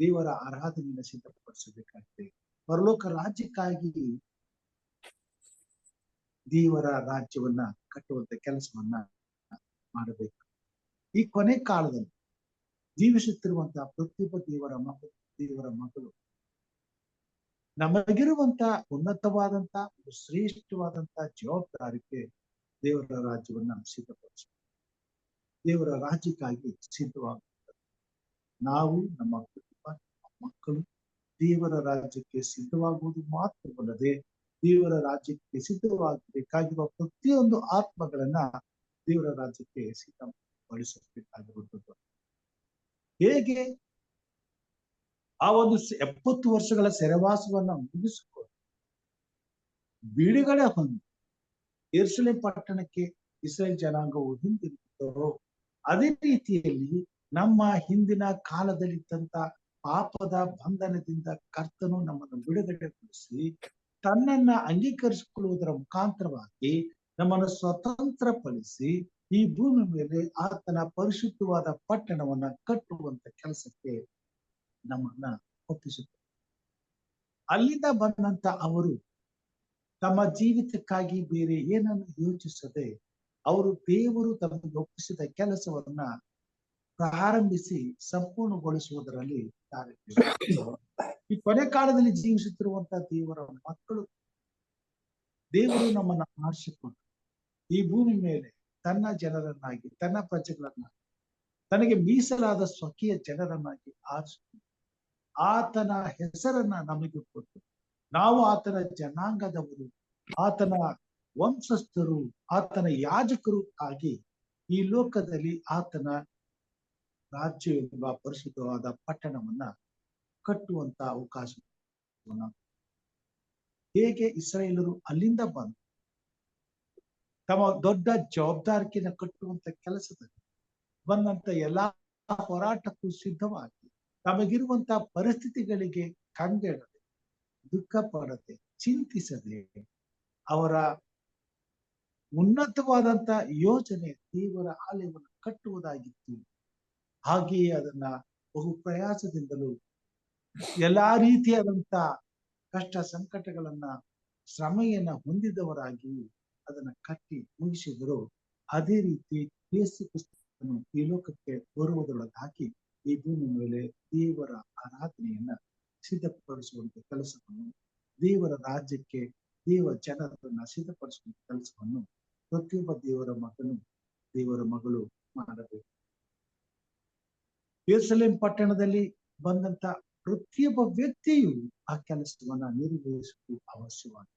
ದೇವರ ಆರಾಧನೆಯನ್ನು ಸಿದ್ಧಪಡಿಸಬೇಕಾಗಿದೆ. ಪರಲೋಕ ರಾಜ್ಯಕ್ಕಾಗಿ ದೇವರ ರಾಜ್ಯವನ್ನ ಕಟ್ಟುವಂತ ಕೆಲಸವನ್ನ ಮಾಡಬೇಕು. ಈ ಕೊನೆ ಕಾಲದಲ್ಲಿ ಜೀವಿಸುತ್ತಿರುವಂತಹ ಪ್ರತಿಯೊಬ್ಬ ದೇವರ ಮಗಳು ನಮಗಿರುವಂತ ಉನ್ನತವಾದಂತ ಶ್ರೇಷ್ಠವಾದಂತ ಜವಾಬ್ದಾರಿಗೆ ದೇವರ ರಾಜ್ಯವನ್ನ ಸಿದ್ಧಪಡಿಸ, ದೇವರ ರಾಜ್ಯಕ್ಕಾಗಿ ಸಿದ್ಧವಾಗುತ್ತದೆ. ನಾವು ನಮ್ಮ ಕುಟುಂಬ, ಮಕ್ಕಳು ದೇವರ ರಾಜ್ಯಕ್ಕೆ ಸಿದ್ಧವಾಗುವುದು ಮಾತ್ರವಲ್ಲದೆ ದೇವರ ರಾಜ್ಯಕ್ಕೆ ಸಿದ್ಧವಾಗಬೇಕಾಗಿರುವ ಪ್ರತಿಯೊಂದು ಆತ್ಮಗಳನ್ನ ದೇವರ ರಾಜ್ಯಕ್ಕೆ ಸಿದ್ಧಪಡಿಸಬೇಕಾಗಿರುತ್ತದೆ. ಹೇಗೆ ಆ ಒಂದು 70 ವರ್ಷಗಳ ಸೆರೆವಾಸವನ್ನ ಮುಗಿಸಿಕೊಂಡು ಬಿಡುಗಡೆ ಹೊಂದಿ ಯೆರೂಸಲೇಮ್ ಪಟ್ಟಣಕ್ಕೆ ಇಸ್ರೇಲ್ ಜನಾಂಗವು ಹಿಂದಿರುಗುತ್ತಾರೋ, ಅದೇ ರೀತಿಯಲ್ಲಿ ನಮ್ಮ ಹಿಂದಿನ ಕಾಲದಲ್ಲಿದ್ದಂತ ಪಾಪದ ಬಂಧನದಿಂದ ಕರ್ತನು ನಮ್ಮನ್ನು ಬಿಡುಗಡೆಗೊಳಿಸಿ ತನ್ನನ್ನ ಅಂಗೀಕರಿಸಿಕೊಳ್ಳುವುದರ ಮುಖಾಂತರವಾಗಿ ನಮ್ಮನ್ನು ಸ್ವತಂತ್ರಪಡಿಸಿ ಈ ಭೂಮಿ ಮೇಲೆ ಆತನ ಪರಿಶುದ್ಧವಾದ ಪಟ್ಟಣವನ್ನ ಕಟ್ಟುವಂತ ಕೆಲಸಕ್ಕೆ ನಮ್ಮನ್ನ ಒಪ್ಪಿಸುತ್ತಾರೆ. ಅಲ್ಲಿಂದ ಬಂದಂತ ಅವರು ತಮ್ಮ ಜೀವಿತಕ್ಕಾಗಿ ಬೇರೆ ಏನನ್ನು ಯೋಚಿಸದೆ ಅವರು ದೇವರು ತಮಗೆ ಒಪ್ಪಿಸಿದ ಕೆಲಸವನ್ನ ಪ್ರಾರಂಭಿಸಿ ಸಂಪೂರ್ಣಗೊಳಿಸುವುದರಲ್ಲಿ ಈ ಕೊನೆ ಕಾಲದಲ್ಲಿ ಜೀವಿಸುತ್ತಿರುವಂತಹ ದೇವರ ಮಕ್ಕಳು, ದೇವರು ನಮ್ಮನ್ನ ಆರಿಸಿಕೊಂಡು ಈ ಭೂಮಿ ಮೇಲೆ ತನ್ನ ಜನರನ್ನಾಗಿ, ತನ್ನ ಪ್ರಜೆಗಳನ್ನಾಗಿ, ತನಗೆ ಮೀಸಲಾದ ಸ್ವಕೀಯ ಜನರನ್ನಾಗಿ ಆರಿಸಿಕೊಂಡು ಆತನ ಹೆಸರನ್ನ ನಮಗೆ ಕೊಟ್ಟು ನಾವು ಆತನ ಜನಾಂಗದವರು, ಆತನ ವಂಶಸ್ಥರು, ಆತನ ಯಾಜಕರು ಆಗಿ ಈ ಲೋಕದಲ್ಲಿ ಆತನ ರಾಜ್ಯ ಎಂಬ ಪರಿಶುದ್ಧವಾದ ಪಟ್ಟಣವನ್ನ ಕಟ್ಟುವಂತ ಅವಕಾಶವನ್ನ, ಹೇಗೆ ಇಸ್ರಾಯೇಲರು ಅಲ್ಲಿಂದ ಬಂದು ತಮ್ಮ ದೊಡ್ಡ ಜವಾಬ್ದಾರಿಕೆಯನ್ನು ಕಟ್ಟುವಂತ ಕೆಲಸದಲ್ಲಿ ಬಂದಂತ ಎಲ್ಲಾ ಹೋರಾಟಕ್ಕೂ ಸಿದ್ಧವಾಗಿ ತಮಗಿರುವಂತ ಪರಿಸ್ಥಿತಿಗಳಿಗೆ ಕಂಗೆಡದೆ, ದುಃಖ ಪಡದೆ, ಚಿಂತಿಸದೆ ಅವರ ಉನ್ನತವಾದಂತ ಯೋಜನೆ ದೇವರ ಆಲಯವನ್ನು ಕಟ್ಟುವುದಾಗಿತ್ತು. ಹಾಗೆಯೇ ಅದನ್ನ ಬಹು ಪ್ರಯಾಸದಿಂದಲೂ ಎಲ್ಲಾ ರೀತಿಯಾದಂತ ಕಷ್ಟ ಸಂಕಟಗಳನ್ನ ಶ್ರಮೆಯನ್ನ ಹೊಂದಿದವರಾಗಿ ಅದನ್ನ ಕಟ್ಟಿ ಮುಗಿಸಿದರು. ಅದೇ ರೀತಿ ಯೇಸು ಕ್ರಿಸ್ತನು ಈ ಲೋಕಕ್ಕೆ ಬರುವುದರೊಳಗಾಗಿ ಈ ಭೂಮಿ ಮೇಲೆ ದೇವರ ಆರಾಧನೆಯನ್ನ ಸಿದ್ಧಪಡಿಸುವಂತ ಕೆಲಸವನ್ನು, ದೇವರ ರಾಜ್ಯಕ್ಕೆ ದೇವ ಜನರನ್ನ ಸಿದ್ಧಪಡಿಸುವಂತ ಕೆಲಸವನ್ನು ಪ್ರತಿಯೊಬ್ಬ ದೇವರ ಮಗನು ದೇವರ ಮಗಳು ಮಾಡಬೇಕು. ಯೆರೂಸಲೇಮ್ ಪಟ್ಟಣದಲ್ಲಿ ಬಂದಂತ ಪ್ರತಿಯೊಬ್ಬ ವ್ಯಕ್ತಿಯು ಆ ಕೆಲಸವನ್ನ ನಿರ್ವಹಿಸುವುದು ಅವಶ್ಯವಾಗಿದೆ.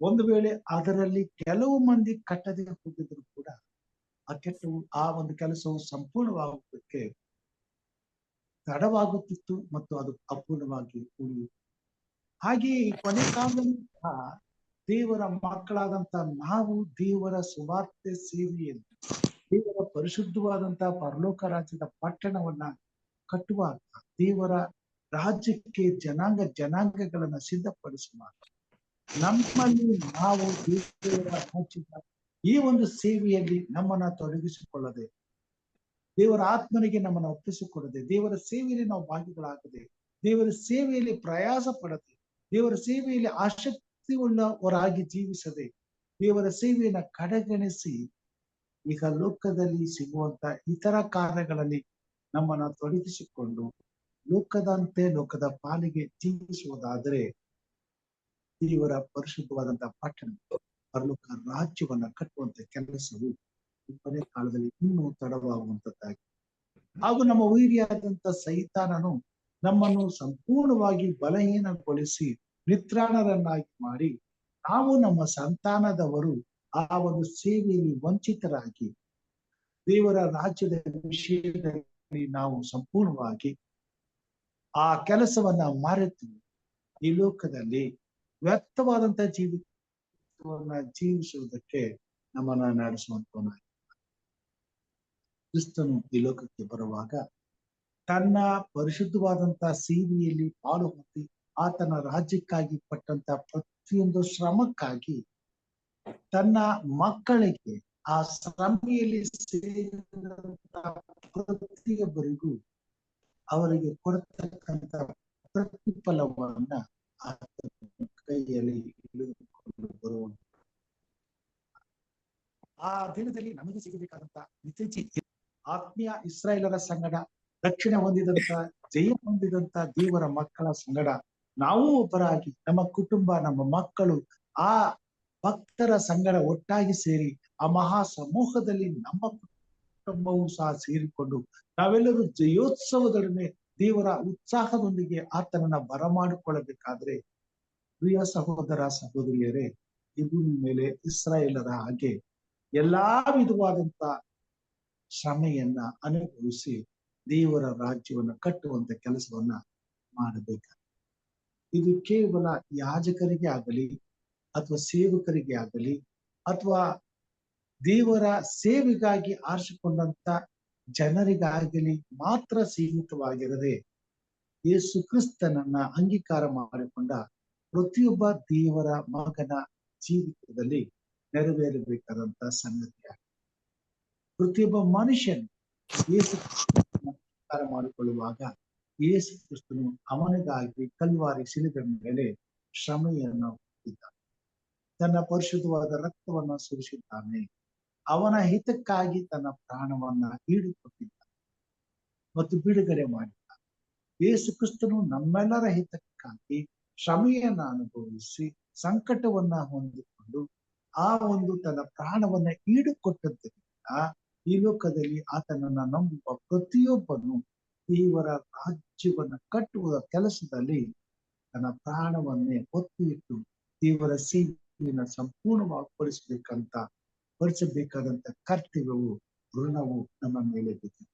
ಒಂದು ವೇಳೆ ಅದರಲ್ಲಿ ಕೆಲವು ಮಂದಿ ಕಟ್ಟದೆ ಹೋಗಿದ್ರು ಕೂಡ ಆ ಒಂದು ಕೆಲಸವು ಸಂಪೂರ್ಣವಾಗುವುದಕ್ಕೆ ತಡವಾಗುತ್ತಿತ್ತು ಮತ್ತು ಅದು ಅಪೂರ್ಣವಾಗಿ ಉಳಿಯಿತು. ಹಾಗೆಯೇ ಈ ಕೊನೆ ಕಾಲದಲ್ಲಿ ಸಹ ದೇವರ ಮಕ್ಕಳಾದಂತ ನಾವು ದೇವರ ಸುವಾರ್ತೆ ಸೇವೆಯಲ್ಲಿ ದೇವರ ಪರಿಶುದ್ಧವಾದಂತಹ ಪರಲೋಕ ರಾಜ್ಯದ ಪಟ್ಟಣವನ್ನ ಕಟ್ಟುವಾಗ, ದೇವರ ರಾಜ್ಯಕ್ಕೆ ಜನಾಂಗಗಳನ್ನ ಸಿದ್ಧಪಡಿಸುವಾಗ ನಮ್ಮಲ್ಲಿ ನಾವು ದೇವರ ರಾಜ್ಯದ ಈ ಒಂದು ಸೇವೆಯಲ್ಲಿ ನಮ್ಮನ್ನ ತೊಡಗಿಸಿಕೊಳ್ಳದೆ, ದೇವರ ಆತ್ಮನಿಗೆ ನಮ್ಮನ್ನು ಒಪ್ಪಿಸಿಕೊಡದೆ, ದೇವರ ಸೇವೆಯಲ್ಲಿ ನಾವು ಭಾಗಿಗಳಾಗದೆ, ದೇವರ ಸೇವೆಯಲ್ಲಿ ಪ್ರಯಾಸ ಪಡದೆ, ದೇವರ ಸೇವೆಯಲ್ಲಿ ಆಸಕ್ತಿ ಉಳ್ಳವರಾಗಿ ಜೀವಿಸದೆ, ದೇವರ ಸೇವೆಯನ್ನ ಕಡೆಗಣಿಸಿ ಈಗ ಲೋಕದಲ್ಲಿ ಸಿಗುವಂತ ಇತರ ಕಾರ್ಯಗಳಲ್ಲಿ ನಮ್ಮನ್ನ ತೊಡಗಿಸಿಕೊಂಡು ಲೋಕದ ಪಾಲಿಗೆ ಜೀವಿಸುವುದಾದರೆ ದೇವರ ಪರಿಶುದ್ಧವಾದಂತಹ ಪಟ್ಟಣ ಪರಲೋಕ ರಾಜ್ಯವನ್ನ ಕಟ್ಟುವಂತ ಕೆಲಸವು ಕೊನೆ ಕಾಲದಲ್ಲಿ ಇನ್ನೂ ತಡವಾಗುವಂತದ್ದಾಗಿ, ಹಾಗೂ ನಮ್ಮ ವೈರಿಯಾದಂತ ಸೈತಾನನು ನಮ್ಮನ್ನು ಸಂಪೂರ್ಣವಾಗಿ ಬಲಹೀನಗೊಳಿಸಿ ನಿತ್ರಾಣರನ್ನಾಗಿ ಮಾಡಿ ನಾವು ನಮ್ಮ ಸಂತಾನದವರು ಆ ಒಂದು ಸೇವೆಯಲ್ಲಿ ವಂಚಿತರಾಗಿ ದೇವರ ರಾಜ್ಯದ ವಿಷಯದಲ್ಲಿ ನಾವು ಸಂಪೂರ್ಣವಾಗಿ ಆ ಕೆಲಸವನ್ನ ಮರೆತು ಈ ಲೋಕದಲ್ಲಿ ವ್ಯರ್ಥವಾದಂತ ಜೀವಿತವನ್ನ ಜೀವಿಸುವುದಕ್ಕೆ ನಮ್ಮನ್ನ ನಡೆಸುವಂತವನ ಕ್ರಿಸ್ತನು ಈ ಲೋಕಕ್ಕೆ ಬರುವಾಗ ತನ್ನ ಪರಿಶುದ್ಧವಾದಂತಹ ಸೇವೆಯಲ್ಲಿ ಪಾಲು ಹೊಂದಿ ಆತನ ರಾಜ್ಯಕ್ಕಾಗಿ ಪಟ್ಟಂತ ಪ್ರತಿಯೊಂದು ಶ್ರಮಕ್ಕಾಗಿ ತನ್ನ ಮಕ್ಕಳಿಗೆ ಆ ಶ್ರಮೆಯಲ್ಲಿ ಸೇರಿದಂತ ಪ್ರತಿಯೊಬ್ಬರಿಗೂ ಅವರಿಗೆ ಕೊಡತಕ್ಕಂತ ಪ್ರತಿಫಲವನ್ನ ಆತನ ಕೈಯಲ್ಲಿ ಇಳಿದುಕೊಂಡು ಬರುವ ಆ ದಿನದಲ್ಲಿ ನಮಗೆ ಸಿಗಬೇಕಾದಂತ ನಿತ್ಯ ಆತ್ಮೀಯ ಇಸ್ರಾಯೇಲರ ಸಂಗಡ ರಕ್ಷಣೆ ಹೊಂದಿದಂತ ಜಯ ಹೊಂದಿದಂತ ದೇವರ ಮಕ್ಕಳ ಸಂಗಡ ನಾವು ಒಬ್ಬರಾಗಿ ನಮ್ಮ ಕುಟುಂಬ, ನಮ್ಮ ಮಕ್ಕಳು ಆ ಭಕ್ತರ ಸಂಗಡ ಒಟ್ಟಾಗಿ ಸೇರಿ ಆ ಮಹಾ ಸಮೂಹದಲ್ಲಿ ನಮ್ಮ ಕುಟುಂಬವೂ ಸಹ ಸೇರಿಕೊಂಡು ನಾವೆಲ್ಲರೂ ಜಯೋತ್ಸವದೊಡನೆ ದೇವರ ಉತ್ಸಾಹದೊಂದಿಗೆ ಆತನನ್ನ ಬರಮಾಡಿಕೊಳ್ಳಬೇಕಾದ್ರೆ, ಪ್ರಿಯ ಸಹೋದರ ಸಹೋದರಿಯರೇ, ಈ ಭೂಮಿ ಮೇಲೆ ಇಸ್ರಾಯೇಲರ ಹಾಗೆ ಎಲ್ಲಾ ವಿಧವಾದಂತ ಶ್ರಮೆಯನ್ನ ಅನುಭವಿಸಿ ದೇವರ ರಾಜ್ಯವನ್ನ ಕಟ್ಟುವಂತ ಕೆಲಸವನ್ನ ಮಾಡಬೇಕು. ಇದು ಕೇವಲ ಯಾಜಕರಿಗೆ ಆಗಲಿ ಅಥವಾ ಸೇವಕರಿಗೆ ಆಗಲಿ ಅಥವಾ ದೇವರ ಸೇವೆಗಾಗಿ ಆರಿಸಿಕೊಂಡಂತ ಜನರಿಗಾಗಲಿ ಮಾತ್ರ ಸೀಮಿತವಾಗಿರದೆ, ಯೇಸು ಕ್ರಿಸ್ತನನ್ನ ಅಂಗೀಕಾರ ಮಾಡಿಕೊಂಡ ಪ್ರತಿಯೊಬ್ಬ ದೇವರ ಮಗನ ಜೀವಿತದಲ್ಲಿ ನೆರವೇರಬೇಕಾದಂತ ಸಂಗತಿಯಾಗಿದೆ. ಪ್ರತಿಯೊಬ್ಬ ಮನುಷ್ಯನು ಯೇಸು ಕ್ರಿಸ್ತನನ್ನ ಅಂಗೀಕಾರ ಮಾಡಿಕೊಳ್ಳುವಾಗ ಯೇಸು ಕ್ರಿಸ್ತನು ಅವನಿಗಾಗಿ ಕಲ್ವಾರಿ ಶಿಲುಬೆ ಮೇಲೆ ಶ್ರಮೆಯನ್ನು ಹೊಂದಿದ್ದಾನೆ, ತನ್ನ ಪರಿಶುದ್ಧವಾದ ರಕ್ತವನ್ನ ಸುರಿಸಿದ್ದಾನೆ, ಅವನ ಹಿತಕ್ಕಾಗಿ ತನ್ನ ಪ್ರಾಣವನ್ನ ಈಡುಕೊಟ್ಟಿದ್ದಾನೆ ಮತ್ತು ಬಿಡುಗಡೆ ಮಾಡಿದ್ದಾನೆ. ಯೇಸು ಕ್ರಿಸ್ತನು ನಮ್ಮೆಲ್ಲರ ಹಿತಕ್ಕಾಗಿ ಶ್ರಮೆಯನ್ನ ಅನುಭವಿಸಿ ಸಂಕಟವನ್ನ ಹೊಂದಿಕೊಂಡು ಆ ಒಂದು ತನ್ನ ಪ್ರಾಣವನ್ನ ಈಡುಕೊಟ್ಟದ್ದರಿಂದ ಈ ಲೋಕದಲ್ಲಿ ಆತನನ್ನ ನಂಬುವ ಪ್ರತಿಯೊಬ್ಬನು ದೇವರ ರಾಜ್ಯವನ್ನ ಕಟ್ಟುವ ಕೆಲಸದಲ್ಲಿ ತನ್ನ ಪ್ರಾಣವನ್ನೇ ಒತ್ತಿ ಇಟ್ಟು ದೇವರ ಸೇವೆಯನ್ನು ಸಂಪೂರ್ಣವಾಗಿ ಪರಿಸಬೇಕಾದಂತ ಕರ್ತವ್ಯವು, ಋಣವು ನಮ್ಮ ಮೇಲೆ ಬಿದ್ದಿದೆ.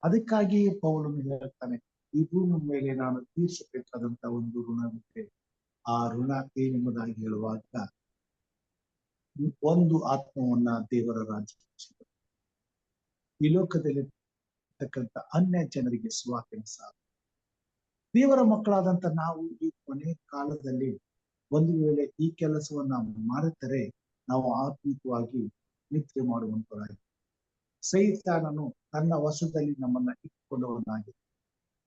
ಅದಕ್ಕಾಗಿಯೇ ಪೌಲನು ಹೇಳ್ತಾನೆ, ಈ ಭೂಮಿ ಮೇಲೆ ನಾನು ತೀರಿಸಬೇಕಾದಂತ ಒಂದು ಋಣವಿದೆ. ಆ ಋಣ ಏನೆಂಬುದಾಗಿ ಹೇಳುವಾಗ ಒಂದು ಆತ್ಮವನ್ನ ದೇವರ ರಾಜ್ಯ ಈ ಲೋಕದಲ್ಲಿ ಅನ್ಯ ಜನರಿಗೆ ಸುವಾರ್ತೆಯನ್ನು ಸಾರು. ದೇವರ ಮಕ್ಕಳಾದಂತ ನಾವು ಈ ಕೊನೆ ಕಾಲದಲ್ಲಿ ಒಂದು ವೇಳೆ ಈ ಕೆಲಸವನ್ನ ಮರೆತರೆ ನಾವು ಆತ್ಮಿಕವಾಗಿ ನಿದ್ರೆ ಮಾಡುವಂತರಾಗಿ, ಸೈತಾನನು ತನ್ನ ವಶದಲ್ಲಿ ನಮ್ಮನ್ನ ಇಟ್ಟುಕೊಳ್ಳುವನಾಗಿ,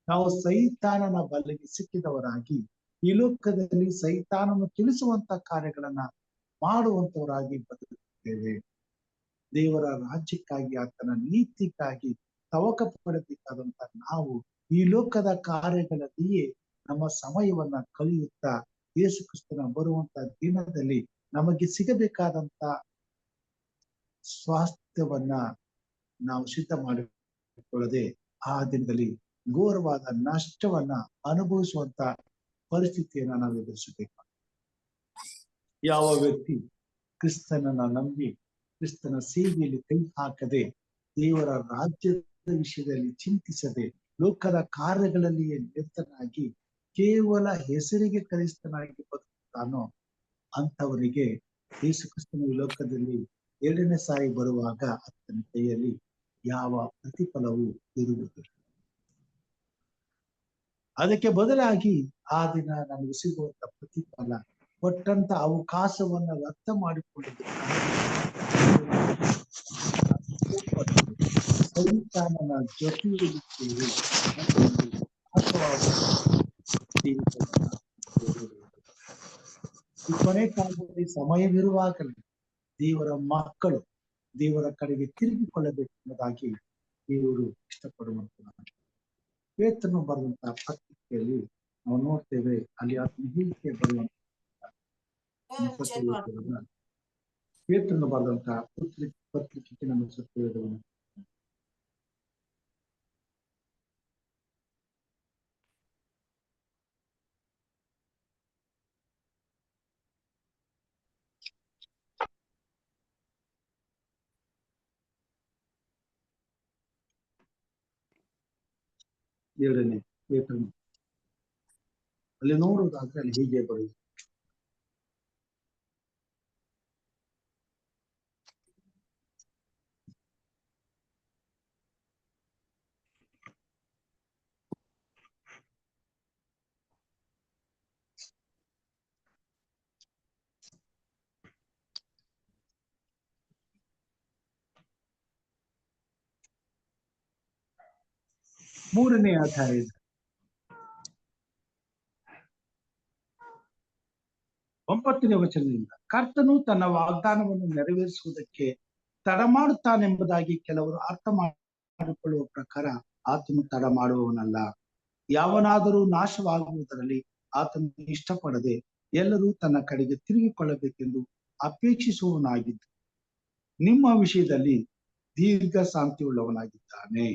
ನಾವು ಸೈತಾನನ ಬಲೆಗೆ ಸಿಕ್ಕಿದವರಾಗಿ ಈ ಲೋಕದಲ್ಲಿ ಸೈತಾನನು ತಿಳಿಸುವಂತ ಕಾರ್ಯಗಳನ್ನ ಮಾಡುವಂತವರಾಗಿ ಬದುಕುತ್ತೇವೆ. ದೇವರ ರಾಜ್ಯಕ್ಕಾಗಿ, ಆತನ ನೀತಿಗಾಗಿ ತವಕ ಪಡಬೇಕಾದಂತ ನಾವು ಈ ಲೋಕದ ಕಾರ್ಯಗಳಲ್ಲಿಯೇ ನಮ್ಮ ಸಮಯವನ್ನ ಕಳೆಯುತ್ತಾ ಯೇಸು ಕ್ರಿಸ್ತನ ಬರುವಂತ ದಿನದಲ್ಲಿ ನಮಗೆ ಸಿಗಬೇಕಾದಂತ ಸ್ವಾಸ್ಥ್ಯವನ್ನ ನಾವು ಸಿದ್ಧ ಮಾಡಿಕೊಳ್ಳದೆ ಆ ದಿನದಲ್ಲಿ ಘೋರವಾದ ನಷ್ಟವನ್ನ ಅನುಭವಿಸುವಂತ ಪರಿಸ್ಥಿತಿಯನ್ನ ನಾವು ಎದುರಿಸಬೇಕು. ಯಾವ ವ್ಯಕ್ತಿ ಕ್ರಿಸ್ತನನ್ನ ನಂಬಿ ಕ್ರಿಸ್ತನ ಸೇವೆಯಲ್ಲಿ ಕೈ ಹಾಕದೆ, ದೇವರ ರಾಜ್ಯದ ವಿಷಯದಲ್ಲಿ ಚಿಂತಿಸದೆ, ಲೋಕದ ಕಾರ್ಯಗಳಲ್ಲಿಯೇ ನಿರತನಾಗಿ ಕೇವಲ ಹೆಸರಿಗೆ ಕ್ರೈಸ್ತನಾಗಿ ಬದುಕುತ್ತಾನೋ ಅಂತವರಿಗೆ ಯೇಸು ಕ್ರಿಸ್ತನ ಲೋಕದಲ್ಲಿ 2ನೇ ಸಾರಿ ಬರುವಾಗ ಆತನ ಕೈಯಲ್ಲಿ ಯಾವ ಪ್ರತಿಫಲವೂ ಇರುವುದಿಲ್ಲ. ಅದಕ್ಕೆ ಬದಲಾಗಿ ಆ ದಿನ ನಮಗೆ ಸಿಗುವಂತ ಪ್ರತಿಫಲ, ಕೊಟ್ಟಂತ ಅವಕಾಶವನ್ನ ವ್ಯರ್ಥ ಮಾಡಿಕೊಂಡಿದ್ದ ಸೈತಾನನ ಜೊತೆಯಲ್ಲಿದ್ದೇವೆ. ಈ ಕೊನೆ ಕಾಲದಲ್ಲಿ ಸಮಯವಿರುವಾಗಲೇ ದೇವರ ಮಕ್ಕಳು ದೇವರ ಕಡೆಗೆ ತಿರುಗಿಕೊಳ್ಳಬೇಕೆಂಬುದಾಗಿ ದೇವರು ಇಷ್ಟಪಡುವಂತ ಪೇತ್ರನು ಬರೆದಂತಹ ಪತ್ರಿಕೆಯಲ್ಲಿ ನಾವು ನೋಡ್ತೇವೆ. ಅಲ್ಲಿ ಆತನ ಹೇಳಿಕೆ ಬರುವಂತ ಪೇತ್ರನು ಬರೆದಂತಹ ಪತ್ರಿಕೆ ನಮ್ಮ ಸತ್ಯವೇದವನ್ನು ಎರಡನೇ ಪೇತ್ರನು ಅಲ್ಲಿ ನೋಡುವುದಾದ್ರೆ ಅಲ್ಲಿ ಹೀಗೆ ಬರುವುದು. ಮೂರನೇ ಅಧ್ಯಾಯ 9ನೇ ವಚನದಿಂದ, ಕರ್ತನು ತನ್ನ ವಾಗ್ದಾನವನ್ನು ನೆರವೇರಿಸುವುದಕ್ಕೆ ತಡ ಮಾಡುತ್ತಾನೆಂಬುದಾಗಿ ಕೆಲವರು ಅರ್ಥ ಮಾಡಿಕೊಳ್ಳುವ ಪ್ರಕಾರ ಆತನು ತಡ ಮಾಡುವವನಲ್ಲ. ಯಾವನಾದರೂ ನಾಶವಾಗುವುದರಲ್ಲಿ ಆತನು ಇಷ್ಟಪಡದೆ ಎಲ್ಲರೂ ತನ್ನ ಕಡೆಗೆ ತಿರುಗಿಕೊಳ್ಳಬೇಕೆಂದು ಅಪೇಕ್ಷಿಸುವವನಾಗಿದ್ದು ನಿಮ್ಮ ವಿಷಯದಲ್ಲಿ ದೀರ್ಘ ಶಾಂತಿಯುಳ್ಳವನಾಗಿದ್ದಾನೆ.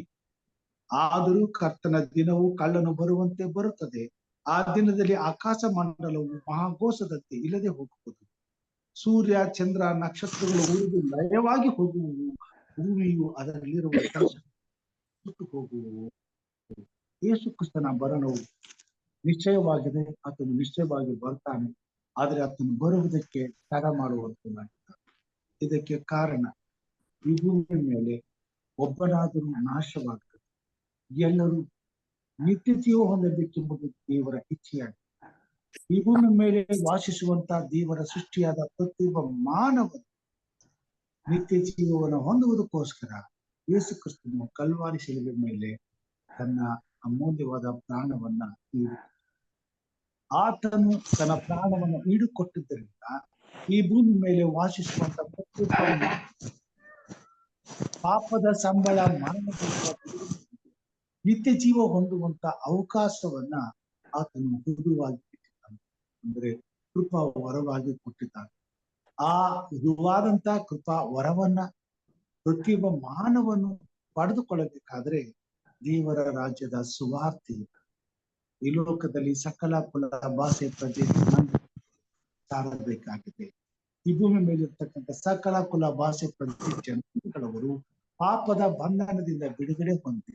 ಆದರೂ ಕರ್ತನ ದಿನವು ಕಳ್ಳನು ಬರುವಂತೆ ಬರುತ್ತದೆ. ಆ ದಿನದಲ್ಲಿ ಆಕಾಶ ಮಂಡಲವು ಮಹಾಘೋಷದಂತೆ ಇಲ್ಲದೆ ಹೋಗುವುದು, ಸೂರ್ಯ ಚಂದ್ರ ನಕ್ಷತ್ರಗಳು ಉರಿದು ಲಯವಾಗಿ ಹೋಗುವು, ಭೂಮಿಯು ಅದರಲ್ಲಿರುವ ಸುಟ್ಟು ಹೋಗುವು. ಯೇಸು ಕ್ರಿಸ್ತನ ಬರಣವು ನಿಶ್ಚಯವಾಗಿದೆ. ಆತನು ನಿಶ್ಚಯವಾಗಿ ಬರ್ತಾನೆ, ಆದರೆ ಆತನು ಬರುವುದಕ್ಕೆ ತಡ ಮಾಡುವಂತಾಗಿದ್ದಾನೆ. ಇದಕ್ಕೆ ಕಾರಣ, ಈ ಭೂಮಿಯ ಮೇಲೆ ಒಬ್ಬನಾದರೂ ನಾಶವಾಗದು, ಎಲ್ಲರೂ ನಿತ್ಯ ಜೀವ ಹೊಂದಬೇಕೆಂಬುದು ದೇವರ ಇಚ್ಛೆಯಾಗಿದೆ. ಈ ಭೂಮಿ ಮೇಲೆ ವಾಸಿಸುವಂತ ದೇವರ ಸೃಷ್ಟಿಯಾದ ಪ್ರತಿಯೊಬ್ಬ ಮಾನವನು ನಿತ್ಯ ಜೀವವನ್ನು ಹೊಂದುವುದಕ್ಕೋಸ್ಕರ ಯೇಸು ಕ್ರಿಸ್ತನು ಕಲ್ವಾರಿ ಶಿಲುಬೆ ಮೇಲೆ ತನ್ನ ಅಮೂಲ್ಯವಾದ ಪ್ರಾಣವನ್ನ ಆತನು ತನ್ನ ಪ್ರಾಣವನ್ನು ಈಡುಕೊಟ್ಟಿದ್ದರಿಂದ ಈ ಭೂಮಿ ಮೇಲೆ ವಾಸಿಸುವಂತ ಪ್ರತಿಯೊಬ್ಬ ಪಾಪದ ಸಂಬಳ ಮರಣ ನಿತ್ಯ ಜೀವ ಹೊಂದುವಂತ ಅವಕಾಶವನ್ನ ಆತನು ಹುದುವಾಗಿ ಕೊಟ್ಟಿದ್ದಾನೆ, ಅಂದ್ರೆ ಕೃಪಾ ವರವಾಗಿ ಕೊಟ್ಟಿದ್ದಾನೆ. ಆ ಹುದುವಾದಂತ ಕೃಪಾ ವರವನ್ನ ಪ್ರತಿಯೊಬ್ಬ ಮಾನವನು ಪಡೆದುಕೊಳ್ಳಬೇಕಾದ್ರೆ ದೇವರ ರಾಜ್ಯದ ಸುವಾರ್ತೆ ಈ ಲೋಕದಲ್ಲಿ ಸಕಲ ಕುಲ ಭಾಷೆ ಪ್ರಜೆ ಸಾರಬೇಕಾಗಿದೆ. ಈ ಭೂಮಿ ಮೇಲಿರ್ತಕ್ಕಂಥ ಸಕಲ ಕುಲ ಭಾಷೆ ಪ್ರತಿ ಜನಗಳವರು ಪಾಪದ ಬಂಧನದಿಂದ ಬಿಡುಗಡೆ ಹೊಂದಿ,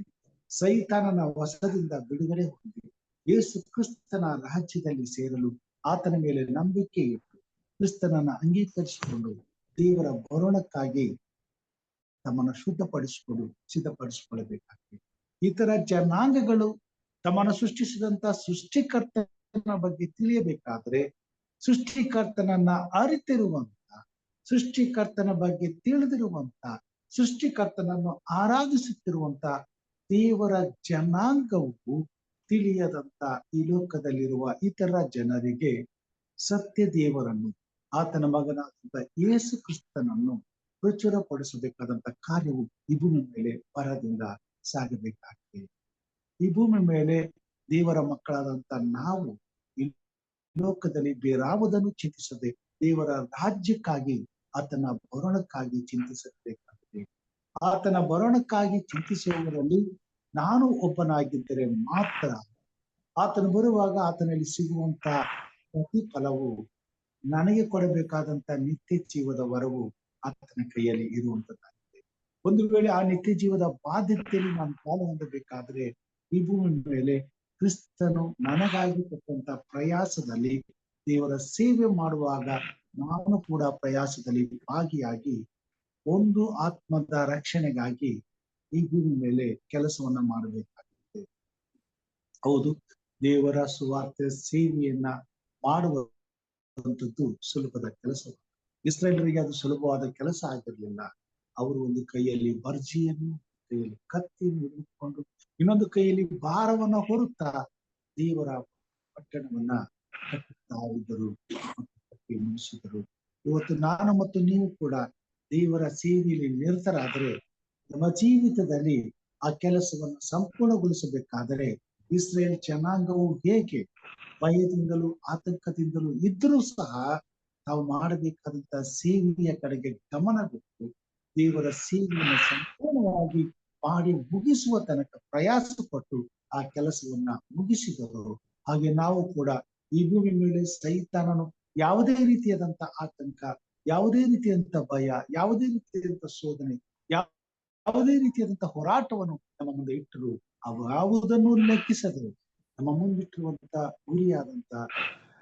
ಸೈತಾನನ ವಶದಿಂದ ಬಿಡುಗಡೆ ಹೊಂದಿ, ಯೇಸು ಕ್ರಿಸ್ತನ ರಾಜ್ಯದಲ್ಲಿ ಸೇರಲು ಆತನ ಮೇಲೆ ನಂಬಿಕೆ ಇಟ್ಟು ಕ್ರಿಸ್ತನನ್ನ ಅಂಗೀಕರಿಸಿಕೊಂಡು ದೇವರ ಬರೋಣಕ್ಕಾಗಿ ತಮ್ಮನ್ನು ಶುದ್ಧಪಡಿಸಿಕೊಂಡು ಸಿದ್ಧಪಡಿಸಿಕೊಳ್ಳಬೇಕಾಗಿದೆ. ಇತರ ಜನಾಂಗಗಳು ತಮ್ಮನ್ನು ಸೃಷ್ಟಿಸಿದಂತ ಸೃಷ್ಟಿಕರ್ತನ ಬಗ್ಗೆ ತಿಳಿಯಬೇಕಾದ್ರೆ ಸೃಷ್ಟಿಕರ್ತನನ್ನ ಅರಿತಿರುವಂತ ಸೃಷ್ಟಿಕರ್ತನ ಬಗ್ಗೆ ತಿಳಿದಿರುವಂತ, ಸೃಷ್ಟಿಕರ್ತನನ್ನು ಆರಾಧಿಸುತ್ತಿರುವಂತ ದೇವರ ಜನಾಂಗವು ತಿಳಿಯದಂತ ಈ ಲೋಕದಲ್ಲಿರುವ ಇತರ ಜನರಿಗೆ ಸತ್ಯ ದೇವರನ್ನು, ಆತನ ಮಗನಾದಂತ ಯೇಸು ಕ್ರಿಸ್ತನನ್ನು ಪ್ರಚುರಪಡಿಸಬೇಕಾದಂತ ಕಾರ್ಯವು ಈ ಭೂಮಿ ಮೇಲೆ ಪರದಿಂದ ಸಾಗಬೇಕಾಗಿದೆ. ಈ ಭೂಮಿ ಮೇಲೆ ದೇವರ ಮಕ್ಕಳಾದಂತ ನಾವು ಈ ಲೋಕದಲ್ಲಿ ಬೇರಾವುದನ್ನು ಚಿಂತಿಸದೆ ದೇವರ ರಾಜ್ಯಕ್ಕಾಗಿ, ಆತನ ಭರಣಕ್ಕಾಗಿ ಚಿಂತಿಸಬೇಕಾಗಿದೆ. ಆತನ ಭರಣಕ್ಕಾಗಿ ಚಿಂತಿಸುವವರಲ್ಲಿ ನಾನು ಒಬ್ಬನಾಗಿದ್ದರೆ ಮಾತ್ರ ಆತನು ಬರುವಾಗ ಆತನಲ್ಲಿ ಸಿಗುವಂತ ಪ್ರತಿಫಲವು, ನನಗೆ ಕೊಡಬೇಕಾದಂತ ನಿತ್ಯ ಜೀವದ ವರವು ಆತನ ಕೈಯಲ್ಲಿ ಇರುವಂತದ್ದಾಗಿದೆ. ಒಂದು ವೇಳೆ ಆ ನಿತ್ಯ ಜೀವದ ಬಾಧ್ಯತೆಯಲ್ಲಿ ನಾನು ಪಾಲು ಹೊಂದಬೇಕಾದ್ರೆ ಈ ಭೂಮಿ ಮೇಲೆ ಕ್ರಿಸ್ತನು ನನಗಾಗಿ ಕೊಟ್ಟಂತ ಪ್ರಯಾಸದಲ್ಲಿ, ದೇವರ ಸೇವೆ ಮಾಡುವಾಗ ನಾನು ಕೂಡ ಪ್ರಯಾಸದಲ್ಲಿ ಭಾಗಿಯಾಗಿ ಒಂದು ಆತ್ಮದ ರಕ್ಷಣೆಗಾಗಿ ಈ ಭೂಮಿ ಮೇಲೆ ಕೆಲಸವನ್ನ ಮಾಡಬೇಕಾಗಿದೆ. ಹೌದು, ದೇವರ ಸುವಾರ್ತೆ ಸೇವೆಯನ್ನ ಮಾಡುವಂಥದ್ದು ಸುಲಭದ ಕೆಲಸ. ಇಸ್ರಾಯೇಲರಿಗೆ ಅದು ಸುಲಭವಾದ ಕೆಲಸ ಆಗಿರಲಿಲ್ಲ. ಅವರು ಒಂದು ಕೈಯಲ್ಲಿ ಬರ್ಜಿಯನ್ನು, ಕೈಯಲ್ಲಿ ಕತ್ತಿಯನ್ನು ಹಿಡಿದುಕೊಂಡು ಇನ್ನೊಂದು ಕೈಯಲ್ಲಿ ಭಾರವನ್ನ ಹೊರುತ್ತಾ ದೇವರ ಪಟ್ಟಣವನ್ನ ಕಟ್ಟುತ್ತಾ ಇದ್ದರು ಮತ್ತು ಕಟ್ಟಿ ಮುಗಿಸಿದರು. ಇವತ್ತು ನಾನು ಮತ್ತು ನೀವು ಕೂಡ ದೇವರ ಸೇವೆಯಲ್ಲಿ ನಿರತರಾದರೆ ನಮ್ಮ ಜೀವಿತದಲ್ಲಿ ಆ ಕೆಲಸವನ್ನು ಸಂಪೂರ್ಣಗೊಳಿಸಬೇಕಾದರೆ ಇಸ್ರೇಲ್ ಜನಾಂಗವು ಹೇಗೆ ಭಯದಿಂದಲೂ ಆತಂಕದಿಂದಲೂ ಇದ್ರೂ ಸಹ ತಾವು ಮಾಡಬೇಕಾದಂತ ಸೇವೆಯ ಕಡೆಗೆ ಗಮನ ಕೊಟ್ಟು ದೇವರ ಸೇವೆಯನ್ನು ಸಂಪೂರ್ಣವಾಗಿ ಮಾಡಿ ಮುಗಿಸುವ ತನಕ ಪ್ರಯಾಸ ಪಟ್ಟು ಆ ಕೆಲಸವನ್ನ ಮುಗಿಸಿದರು. ಹಾಗೆ ನಾವು ಕೂಡ ಈ ಭೂಮಿ ಮೇಲೆ ಸೈತಾನನು ಯಾವುದೇ ರೀತಿಯಾದಂತ ಆತಂಕ, ಯಾವುದೇ ರೀತಿಯಾದಂತ ಭಯ, ಯಾವುದೇ ರೀತಿಯಾದಂತ ಶೋಧನೆ, ಯಾವುದೇ ರೀತಿಯಾದಂತ ಹೋರಾಟವನ್ನು ನಮ್ಮ ಮುಂದೆ ಇಟ್ಟರು ಯಾವುದನ್ನು ಲೆಕ್ಕಿಸದೆ ನಮ್ಮ ಮುಂದಿಟ್ಟಿರುವಂತ ಗುರಿಯಾದಂತ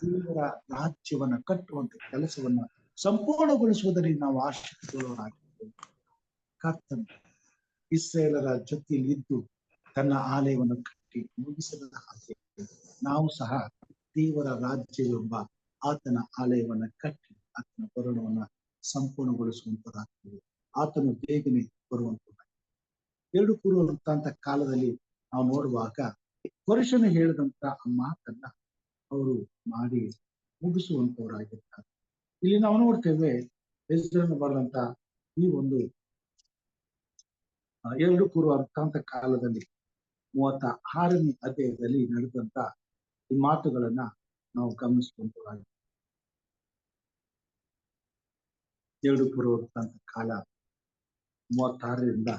ದೇವರ ರಾಜ್ಯವನ್ನ ಕಟ್ಟುವಂತ ಕೆಲಸವನ್ನ ಸಂಪೂರ್ಣಗೊಳಿಸುವುದರಲ್ಲಿ ನಾವು ಆಶಿಸುವವರಾಗಿದ್ದೇವೆ. ಕರ್ತನು ಇಸ್ರಾಯೇಲರ ಜೊತೆಯಲ್ಲಿ ಇದ್ದು ತನ್ನ ಆಲಯವನ್ನು ಕಟ್ಟಿ ಮುಗಿಸದ ಹಾಗೆ ನಾವು ಸಹ ದೇವರ ರಾಜ್ಯವೆಂಬ ಆತನ ಆಲಯವನ್ನ ಕಟ್ಟಿ ಆತನ ಭರಣವನ್ನ ಸಂಪೂರ್ಣಗೊಳಿಸುವಂತರಾಗ್ತದೆ. ಆತನು ಬೇಗನೆ ಬರುವಂತ 2 ಪೂರ್ವ ವೃತ್ತಾಂತ ಕಾಲದಲ್ಲಿ ನಾವು ನೋಡುವಾಗ ಪುರುಷನು ಹೇಳಿದಂತ ಆ ಮಾತನ್ನ ಅವರು ಮಾಡಿ ಮುಗಿಸುವಂತವರಾಗಿರ್ತಾರೆ. ಇಲ್ಲಿ ನಾವು ನೋಡ್ತೇವೆ ಎಸ್ರನು ಬರೆದಂತ ಈ ಒಂದು 2 ಪೂರ್ವ ವೃತ್ತಾಂತ ಕಾಲದಲ್ಲಿ 36ನೇ ಅಧ್ಯಾಯದಲ್ಲಿ ನಡೆದಂತ ಈ ಮಾತುಗಳನ್ನ ನಾವು ಗಮನಿಸುವಂತವರಾಗಿ 2 ಪೂರ್ವ ವೃತ್ತಾಂತ ಕಾಲ 36ರಿಂದ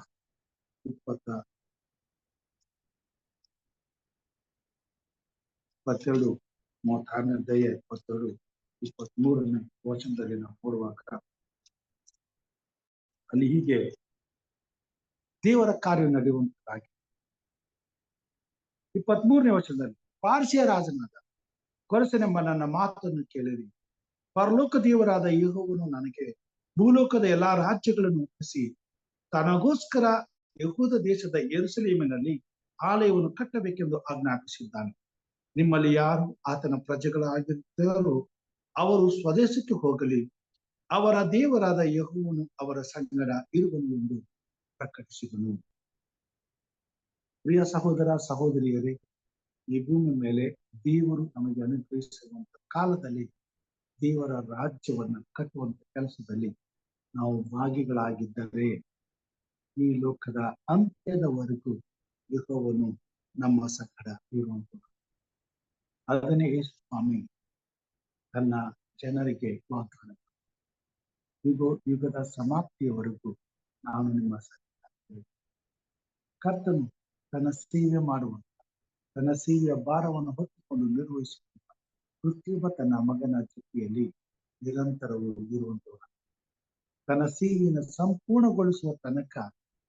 22 36ನೇ ಅಧ್ಯಾಯ 22, 23ನೇ ವಚನದಲ್ಲಿ ನಾವು ನೋಡುವಾಗ ಅಲ್ಲಿ ಹೀಗೆ ದೇವರ ಕಾರ್ಯ ನಡೆಯುವಂತಾಗಿ 23ನೇ ವಚನದಲ್ಲಿ ಪಾರ್ಸಿಯ ರಾಜನಾದ ಕೊರೆಸನೆಂಬ ನನ್ನ ಮಾತನ್ನು ಕೇಳಿರಿ. ಪರಲೋಕ ದೇವರಾದ ಯೆಹೋವನು ನನಗೆ ಭೂಲೋಕದ ಎಲ್ಲಾ ರಾಜ್ಯಗಳನ್ನು ಒಪ್ಪಿಸಿ ತನಗೋಸ್ಕರ ಯೆಹೂದ ದೇಶದ ಯೆರೂಸಲೇಮಿನಲ್ಲಿ ಆಲಯವನ್ನು ಕಟ್ಟಬೇಕೆಂದು ಆಜ್ಞಾಪಿಸಿದ್ದಾನೆ. ನಿಮ್ಮಲ್ಲಿ ಯಾರು ಆತನ ಪ್ರಜೆಗಳಾಗಿದ್ದಾರೋ ಅವರು ಸ್ವದೇಶಕ್ಕೆ ಹೋಗಲಿ, ಅವರ ದೇವರಾದ ಯೆಹೋವನು ಅವರ ಸಂಗಡ ಇರುವನು ಎಂದು ಪ್ರಕಟಿಸಿದನು. ಪ್ರಿಯ ಸಹೋದರ ಸಹೋದರಿಯರೇ, ಈ ಭೂಮಿ ಮೇಲೆ ದೇವರು ನಮಗೆ ಅನುಗ್ರಹಿಸಿರುವಂತ ಕಾಲದಲ್ಲಿ ದೇವರ ರಾಜ್ಯವನ್ನ ಕಟ್ಟುವಂತ ಕೆಲಸದಲ್ಲಿ ನಾವು ಭಾಗಿಗಳಾಗಿದ್ದರೆ ಈ ಲೋಕದ ಅಂತ್ಯದವರೆಗೂ ಯೆಹೋವನು ನಮ್ಮ ಸಂಗಡ ಇರುವಂತ. ಅದನ್ನೇ ಯೇಸು ಸ್ವಾಮಿ ತನ್ನ ಜನರಿಗೆ ವಾಗ್ದಾನ, ಯುಗದ ಸಮಾಪ್ತಿಯವರೆಗೂ ನಾನು ನಿಮ್ಮ ಸಂಗಡ. ಕರ್ತನು ತನ್ನ ಸೇವೆ ಮಾಡುವಂತ, ತನ್ನ ಸೇವೆಯ ಭಾರವನ್ನು ಹೊತ್ತುಕೊಂಡು ನಿರ್ವಹಿಸುವಂತ ಪ್ರತಿಯೊಬ್ಬ ತನ್ನ ಮಗನ ಜೊತೆಯಲ್ಲಿ ನಿರಂತರವೂ ಇರುವಂತವರು. ತನ್ನ ಸೇವೆಯನ್ನು ಸಂಪೂರ್ಣಗೊಳಿಸುವ ತನಕ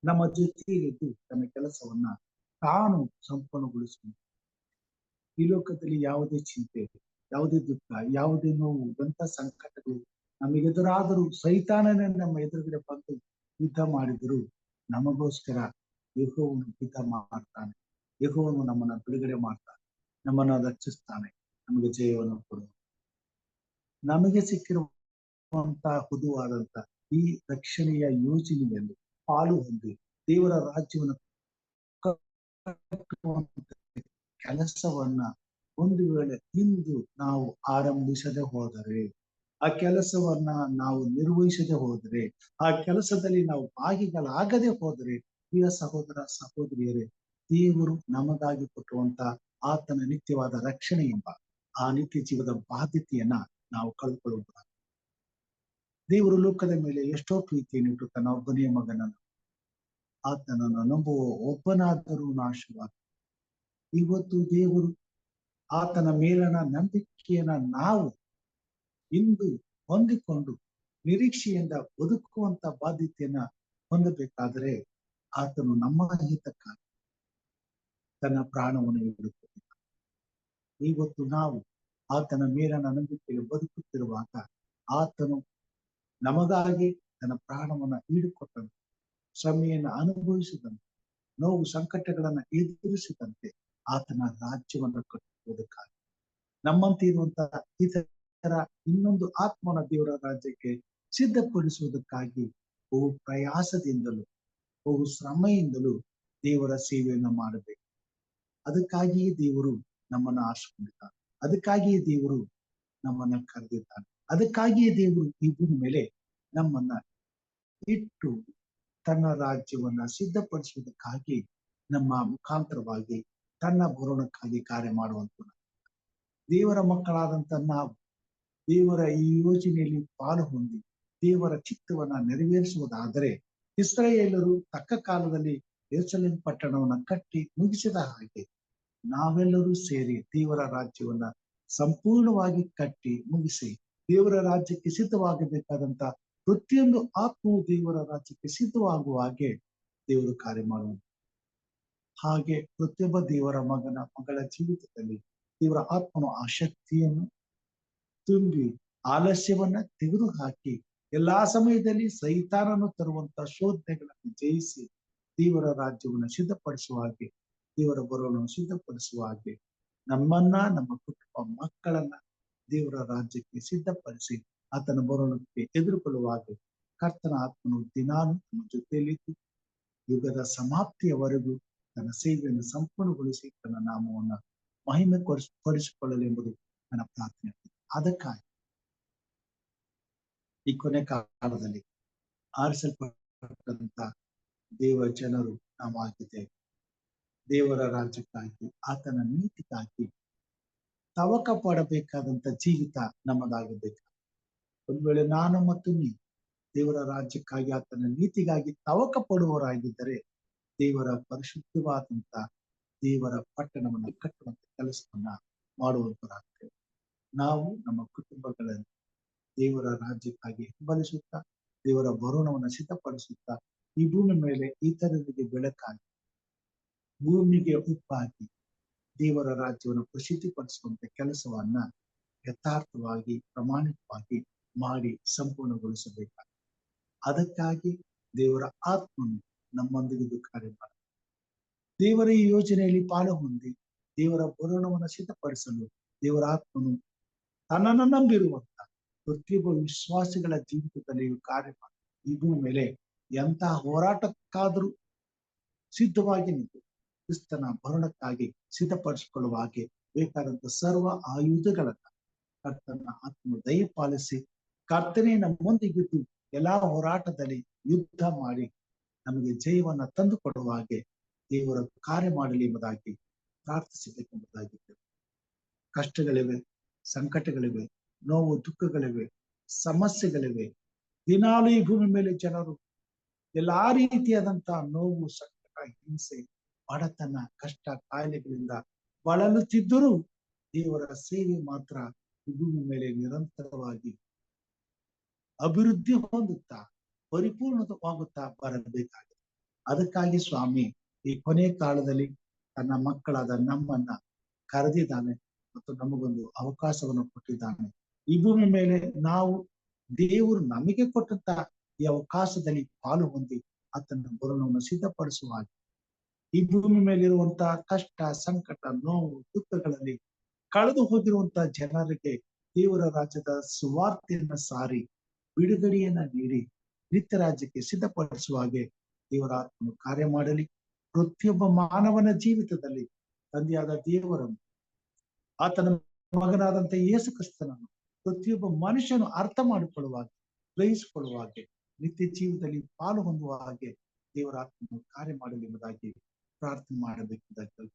ನಮ್ಮ ಜೊತೆಯಲ್ಲಿದ್ದು ತನ್ನ ಕೆಲಸವನ್ನ ತಾನು ಸಂಪೂರ್ಣಗೊಳಿಸುವ. ಈ ಲೋಕದಲ್ಲಿ ಯಾವುದೇ ಚಿಂತೆ, ಯಾವುದೇ ದುಃಖ, ಯಾವುದೇ ನೋವು, ಎಂಥ ಸಂಕಟಗಳು ನಮಗೆದುರಾದರೂ ಸೈತಾನನೇ ನಮ್ಮ ಎದುರುಗಡೆ ಬಂದು ಯುದ್ಧ ಮಾಡಿದರೂ ನಮಗೋಸ್ಕರ ಯೆಹೋವನು ಯುದ್ಧ ಮಾಡ್ತಾನೆ. ಯೆಹೋವನು ನಮ್ಮನ್ನ ಬಿಡುಗಡೆ ಮಾಡ್ತಾನೆ, ನಮ್ಮನ್ನ ರಕ್ಷಿಸ್ತಾನೆ, ನಮಗೆ ಜಯವನ್ನು ಕೊಡುವ. ನಮಗೆ ಸಿಕ್ಕಿರುವ ಹುದುವಾದಂತ ಈ ರಕ್ಷಣೆಯ ಯೋಜನೆಯಲ್ಲಿ ಪಾಲು ಹೊಂದಿ ದೇವರ ರಾಜ್ಯವನ್ನು ಕಟ್ಟುವಂತ ಕೆಲಸವನ್ನ ಒಂದು ವೇಳೆ ಇಂದು ನಾವು ಆರಂಭಿಸದೆ ಹೋದರೆ, ಆ ಕೆಲಸವನ್ನ ನಾವು ನಿರ್ವಹಿಸದೆ ಹೋದರೆ, ಆ ಕೆಲಸದಲ್ಲಿ ನಾವು ಭಾಗಿಗಳಾಗದೆ ಹೋದರೆ, ಪ್ರಿಯ ಸಹೋದರ ಸಹೋದರಿಯರೇ, ದೇವರು ನಮಗಾಗಿ ಕೊಟ್ಟುವಂತ ಆತನ ನಿತ್ಯವಾದ ರಕ್ಷಣೆ ಎಂಬ ಆ ನಿತ್ಯ ಜೀವದ ಬಾಧ್ಯತೆಯನ್ನ ನಾವು ಕಳ್ಕೊಳ್ಳುವುದಿಲ್ಲ. ದೇವರು ಲೋಕದ ಮೇಲೆ ಎಷ್ಟೋ ಪ್ರೀತಿಯನ್ನು ಇಟ್ಟು ತನ್ನ ಒಬ್ಬನೇ ಮಗನನ್ನು ಆತನನ್ನು ನಂಬುವ ಒಬ್ಬನಾದರೂ ನಾಶವಾದ. ಇವತ್ತು ದೇವರು ಆತನ ಮೇಲನ ನಂಬಿಕೆಯನ್ನ ನಾವು ಇಂದು ಹೊಂದಿಕೊಂಡು ನಿರೀಕ್ಷೆಯಿಂದ ಬದುಕುವಂತ ಬಾಧ್ಯತೆಯನ್ನ ಹೊಂದಬೇಕಾದರೆ ಆತನು ನಮ್ಮ ಹಿತಕ್ಕಾಗಿ ತನ್ನ ಪ್ರಾಣವನ್ನು ಇಡುತ್ತದೆ. ಇವತ್ತು ನಾವು ಆತನ ಮೇಲನ ನಂಬಿಕೆಯಲ್ಲಿ ಬದುಕುತ್ತಿರುವಾಗ ಆತನು ನಮಗಾಗಿ ತನ್ನ ಪ್ರಾಣವನ್ನ ಈಡುಕೊಟ್ಟಂತೆ, ಶ್ರಮೆಯನ್ನು ಅನುಭವಿಸಿದಂತೆ, ನೋವು ಸಂಕಟಗಳನ್ನ ಎದುರಿಸಿದಂತೆ ಆತನ ರಾಜ್ಯವನ್ನು ಕಟ್ಟುವುದಕ್ಕಾಗಿ ನಮ್ಮಂತೆ ಇರುವಂತಹ ಇತರ ಇನ್ನೊಂದು ಆತ್ಮನ ದೇವರ ರಾಜ್ಯಕ್ಕೆ ಸಿದ್ಧಪಡಿಸುವುದಕ್ಕಾಗಿ ಬಹು ಪ್ರಯಾಸದಿಂದಲೂ ಬಹು ಶ್ರಮೆಯಿಂದಲೂ ದೇವರ ಸೇವೆಯನ್ನು ಮಾಡಬೇಕು. ಅದಕ್ಕಾಗಿಯೇ ದೇವರು ನಮ್ಮನ್ನು ಆರಿಸಿಕೊಂಡಿದ್ದಾನೆ, ಅದಕ್ಕಾಗಿಯೇ ದೇವರು ನಮ್ಮನ್ನ ಕರೆದಿದ್ದಾನೆ, ಅದಕ್ಕಾಗಿಯೇ ದೇವರು ಈ ಭೂಮಿ ಮೇಲೆ ನಮ್ಮನ್ನ ಇಟ್ಟು ತನ್ನ ರಾಜ್ಯವನ್ನ ಸಿದ್ಧಪಡಿಸುವುದಕ್ಕಾಗಿ ನಮ್ಮ ಮುಖಾಂತರವಾಗಿ ತನ್ನ ಬರೋಣಕ್ಕಾಗಿ ಕಾರ್ಯ ಮಾಡುವಂತ ದೇವರ ಮಕ್ಕಳಾದಂತ ನಾವು ದೇವರ ಈ ಯೋಜನೆಯಲ್ಲಿ ಪಾಲು ಹೊಂದಿ ದೇವರ ಚಿತ್ತವನ್ನ ನೆರವೇರಿಸುವುದಾದರೆ, ಇಸ್ರಾಯೇಲರು ತಕ್ಕ ಕಾಲದಲ್ಲಿ ಯೆರೂಸಲೇಮ್ ಪಟ್ಟಣವನ್ನ ಕಟ್ಟಿ ಮುಗಿಸಿದ ಹಾಗೆ ನಾವೆಲ್ಲರೂ ಸೇರಿ ದೇವರ ರಾಜ್ಯವನ್ನ ಸಂಪೂರ್ಣವಾಗಿ ಕಟ್ಟಿ ಮುಗಿಸಿ ದೇವರ ರಾಜ್ಯಕ್ಕೆ ಸಿದ್ಧವಾಗಬೇಕಾದಂತ ಪ್ರತಿಯೊಂದು ಆತ್ಮವು ದೇವರ ರಾಜ್ಯಕ್ಕೆ ಸಿದ್ಧವಾಗುವ ಹಾಗೆ ದೇವರು ಕಾರ್ಯ ಮಾಡುವುದು. ಹಾಗೆ ಪ್ರತಿಯೊಬ್ಬ ದೇವರ ಮಗಳ ಜೀವಿತದಲ್ಲಿ ದೇವರ ಆತ್ಮನು ಆ ಶಕ್ತಿಯನ್ನು ತುಂಬಿ ಆಲಸ್ಯವನ್ನ ತೆಗೆದುಹಾಕಿ ಎಲ್ಲಾ ಸಮಯದಲ್ಲಿ ಸೈತಾನನು ತರುವಂತ ಶೋಧನೆಗಳನ್ನು ಜಯಿಸಿ ದೇವರ ರಾಜ್ಯವನ್ನು ಸಿದ್ಧಪಡಿಸುವ ಹಾಗೆ, ದೇವರ ಬರೋಣವನ್ನು ಸಿದ್ಧಪಡಿಸುವ ಹಾಗೆ ನಮ್ಮನ್ನ ನಮ್ಮ ಕುಟುಂಬ ಮಕ್ಕಳನ್ನ ದೇವರ ರಾಜ್ಯಕ್ಕೆ ಸಿದ್ಧಪಡಿಸಿ ಆತನ ಬರೋಣಕ್ಕೆ ಎದುರುಕೊಳ್ಳುವ ಹಾಗೆ ಕರ್ತನ ಆತ್ಮನು ದಿನಾನು ನಮ್ಮ ಜೊತೆಯಲ್ಲಿದ್ದು ಯುಗದ ಸಮಾಪ್ತಿಯವರೆಗೂ ತನ್ನ ಸೇವೆಯನ್ನು ಸಂಪೂರ್ಣಗೊಳಿಸಿ ತನ್ನ ನಾಮವನ್ನ ಮಹಿಮೆ ಪಡಿಸಿಕೊಳ್ಳಲೆಂಬುದು ನನ್ನ ಪ್ರಾರ್ಥನೆ. ಅದಕ್ಕಾಗಿ ಈ ಕೊನೆ ಕಾಲದಲ್ಲಿ ಆರಿಸಲ್ಪಟ್ಟಂತ ದೇವ ಜನರು ನಾವಾಗಿದ್ದೇವೆ. ದೇವರ ರಾಜ್ಯಕ್ಕಾಗಿ ಆತನ ನೀತಿಗಾಗಿ ತವಕ ಪಡಬೇಕಾದಂತ ಜೀವಿತ ನಮ್ಮದಾಗಬೇಕು. ಒಂದ್ ವೇಳೆ ನಾನು ಮತ್ತು ನೀವು ದೇವರ ರಾಜ್ಯಕ್ಕಾಗಿ ಆತನ ನೀತಿಗಾಗಿ ತವಕ ಪಡುವವರಾಗಿದ್ದರೆ ದೇವರ ಪರಿಶುದ್ಧವಾದಂತ ದೇವರ ಪಟ್ಟಣವನ್ನು ಕಟ್ಟುವಂತ ಕೆಲಸವನ್ನ ಮಾಡುವಂತರಾಗ್ತೇವೆ. ನಾವು ನಮ್ಮ ಕುಟುಂಬಗಳಲ್ಲಿ ದೇವರ ರಾಜ್ಯಕ್ಕಾಗಿ ಹಿಂಬಲಿಸುತ್ತಾ ದೇವರ ಬರೋಣವನ್ನು ಸಿದ್ಧಪಡಿಸುತ್ತಾ ಈ ಭೂಮಿ ಮೇಲೆ ಇತರರಿಗೆ ಬೆಳಕಾಗಿ ಭೂಮಿಗೆ ಉಪ್ಪಾಗಿ ದೇವರ ರಾಜ್ಯವನ್ನು ಪ್ರಸಿದ್ಧಿಪಡಿಸುವಂತ ಕೆಲಸವನ್ನ ಯಥಾರ್ಥವಾಗಿ ಪ್ರಾಮಾಣಿಕವಾಗಿ ಮಾಡಿ ಸಂಪೂರ್ಣಗೊಳಿಸಬೇಕಾಗಿದೆ. ಅದಕ್ಕಾಗಿ ದೇವರ ಆತ್ಮನು ನಮ್ಮೊಂದಿಗೆ ಕಾರ್ಯ ಮಾಡಿ ದೇವರ ಈ ಯೋಜನೆಯಲ್ಲಿ ಪಾಲು ಹೊಂದಿ ದೇವರ ಬರೋಣವನ್ನು ಸಿದ್ಧಪಡಿಸಲು ದೇವರ ಆತ್ಮನು ತನ್ನನ್ನು ನಂಬಿರುವಂತ ಪ್ರತಿಯೊಬ್ಬ ವಿಶ್ವಾಸಿಗಳ ಜೀವಿತದಲ್ಲಿ ಕಾರ್ಯ ಮಾಡಿ ಈ ಭೂಮಿ ಮೇಲೆ ಎಂತಹ ಹೋರಾಟಕ್ಕಾದರೂ ಸಿದ್ಧವಾಗಿ ನಿಂತು ಕ್ರಿಸ್ತನ ಬರೋಣಕ್ಕಾಗಿ ಸಿದ್ಧಪಡಿಸಿಕೊಳ್ಳುವ ಹಾಗೆ ಬೇಕಾದಂತ ಸರ್ವ ಆಯುಧಗಳನ್ನ ಕರ್ತನ ಆತ್ಮ ದಯಪಾಲಿಸಿ ಕರ್ತನೇ ನಮ್ಮೊಂದಿಗಿದ್ದು ಎಲ್ಲಾ ಹೋರಾಟದಲ್ಲಿ ಯುದ್ಧ ಮಾಡಿ ನಮಗೆ ಜಯವನ್ನ ತಂದು ಕೊಡುವ ಹಾಗೆ ದೇವರ ಕಾರ್ಯ ಮಾಡಲಿ ಎಂಬುದಾಗಿ ಪ್ರಾರ್ಥಿಸಬೇಕೆಂಬುದಾಗಿದ್ದೇವೆ. ಕಷ್ಟಗಳಿವೆ, ಸಂಕಟಗಳಿವೆ, ನೋವು ದುಃಖಗಳಿವೆ, ಸಮಸ್ಯೆಗಳಿವೆ. ದಿನಾಲು ಈ ಭೂಮಿ ಮೇಲೆ ಜನರು ಎಲ್ಲಾ ರೀತಿಯಾದಂತಹ ನೋವು, ಸಂಕಟ, ಹಿಂಸೆ, ಬಡತನ, ಕಷ್ಟ, ಕಾಯಿಲೆಗಳಿಂದ ಬಳಲುತ್ತಿದ್ದರೂ ದೇವರ ಸೇವೆ ಮಾತ್ರ ಈ ಭೂಮಿ ಮೇಲೆ ನಿರಂತರವಾಗಿ ಅಭಿವೃದ್ಧಿ ಹೊಂದುತ್ತಾ ಪರಿಪೂರ್ಣವಾಗುತ್ತಾ ಬರಬೇಕಾಗಿದೆ. ಅದಕ್ಕಾಗಿ ಸ್ವಾಮಿ ಈ ಕೊನೆ ಕಾಲದಲ್ಲಿ ತನ್ನ ಮಕ್ಕಳಾದ ನಮ್ಮನ್ನ ಕರೆದಿದ್ದಾನೆ ಮತ್ತು ನಮಗೊಂದು ಅವಕಾಶವನ್ನು ಕೊಟ್ಟಿದ್ದಾನೆ. ಈ ಭೂಮಿ ಮೇಲೆ ನಾವು ದೇವರು ನಮಗೆ ಕೊಟ್ಟಂತ ಈ ಅವಕಾಶದಲ್ಲಿ ಪಾಲು ಹೊಂದಿ ಆತನ ಬರೋಣವನ್ನು ಸಿದ್ಧಪಡಿಸುವ ಹಾಗೆ ಈ ಭೂಮಿ ಮೇಲಿರುವಂತಹ ಕಷ್ಟ, ಸಂಕಟ, ನೋವು, ದುಃಖಗಳಲ್ಲಿ ಕಳೆದು ಹೋಗಿರುವಂತಹ ಜನರಿಗೆ ದೇವರ ರಾಜ್ಯದ ಸುವಾರ್ತೆಯನ್ನ ಸಾರಿ ಬಿಡುಗಡೆಯನ್ನ ನೀಡಿ ನಿತ್ಯ ರಾಜ್ಯಕ್ಕೆ ಸಿದ್ಧಪಡಿಸುವ ಹಾಗೆ ದೇವರ ಆತ್ಮನು ಕಾರ್ಯ ಮಾಡಲಿ. ಪ್ರತಿಯೊಬ್ಬ ಮಾನವನ ಜೀವಿತದಲ್ಲಿ ತಂದೆಯಾದ ದೇವರನ್ನು, ಆತನ ಮಗನಾದಂತ ಯೇಸು ಕ್ರಿಸ್ತನನ್ನು ಪ್ರತಿಯೊಬ್ಬ ಮನುಷ್ಯನು ಅರ್ಥ ಮಾಡಿಕೊಳ್ಳುವ ಹಾಗೆ, ಗ್ರಹಿಸಿಕೊಳ್ಳುವ ಹಾಗೆ, ನಿತ್ಯ ಜೀವನದಲ್ಲಿ ಪಾಲು ಹೊಂದುವ ಹಾಗೆ ದೇವರ ಆತ್ಮನು ಕಾರ್ಯ ಮಾಡಲಿ ಎಂಬುದಾಗಿ ಪ್ರಾರ್ಥನೆ ಮಾಡಬೇಕೆಂದಾಗಿ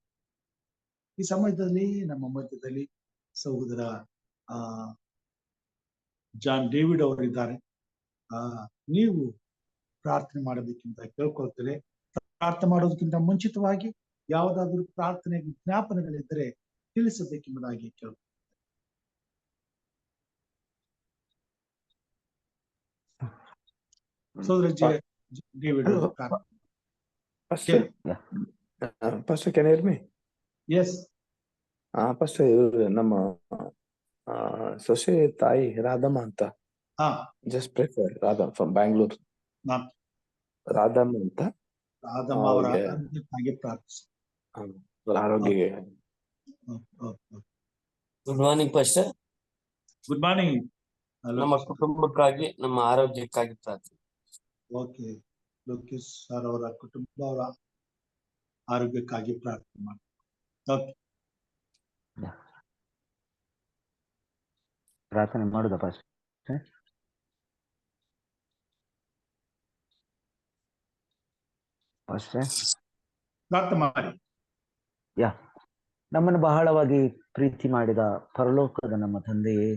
ಈ ಸಮಯದಲ್ಲಿ ನಮ್ಮ ಮಧ್ಯದಲ್ಲಿ ಸಹೋದರ ಜಾನ್ ಡೇವಿಡ್ ಅವರಿದ್ದಾರೆ. ನೀವು ಪ್ರಾರ್ಥನೆ ಮಾಡಬೇಕೆಂತ ಕೇಳ್ಕೊಳ್ತೇನೆ. ಪ್ರಾರ್ಥನೆ ಮಾಡೋದಕ್ಕಿಂತ ಮುಂಚಿತವಾಗಿ ಯಾವುದಾದ್ರೂ ಪ್ರಾರ್ಥನೆ ಜ್ಞಾಪನೆಗಳಿದ್ದರೆ ತಿಳಿಸಬೇಕೆಂಬುದಾಗಿ ಕೇಳ್ಕೊಳ್ತೇನೆ. ಸಹೋದರ David Pastor, can you hear me? Yes. Pastor, ನಮ್ಮ ಸೊಸೆ ತಾಯಿ ರಾಧಮ್ಮ ಅಂತ. Just pray for Radhamma from Bangalore. Radhamma ಅಂತ. ರಾಧಮ್ಮ ಅವರ ಆರೋಗ್ಯಕ್ಕಾಗಿ ಪ್ರಾರ್ಥಿಸಿ. ಆರೋಗ್ಯ. Good morning pastor. Good morning. ನಮ್ಮ ಕುಟುಂಬಕ್ಕಾಗಿ, ನಮ್ಮ ಆರೋಗ್ಯಕ್ಕಾಗಿ ಪ್ರಾರ್ಥನೆ. ಓಕೆ, ಲೋಕೇಶ್ ಸರ್ ಅವರ ಕುಟುಂಬ, ಅವರ ಆರೋಗ್ಯಕ್ಕಾಗಿ ಪ್ರಾರ್ಥನೆ ಮಾಡಿ. ಓಕೆ, ಪ್ರಾರ್ಥನೆ ಮಾಡುದ ಪಾಸ್ಟರ್? ಪ್ರಾರ್ಥನೆ ಮಾಡಿ. ನಮ್ಮನ್ನು ಬಹಳವಾಗಿ ಪ್ರೀತಿ ಮಾಡಿದ ಪರಲೋಕದ ನಮ್ಮ ತಂದೆಯೇ,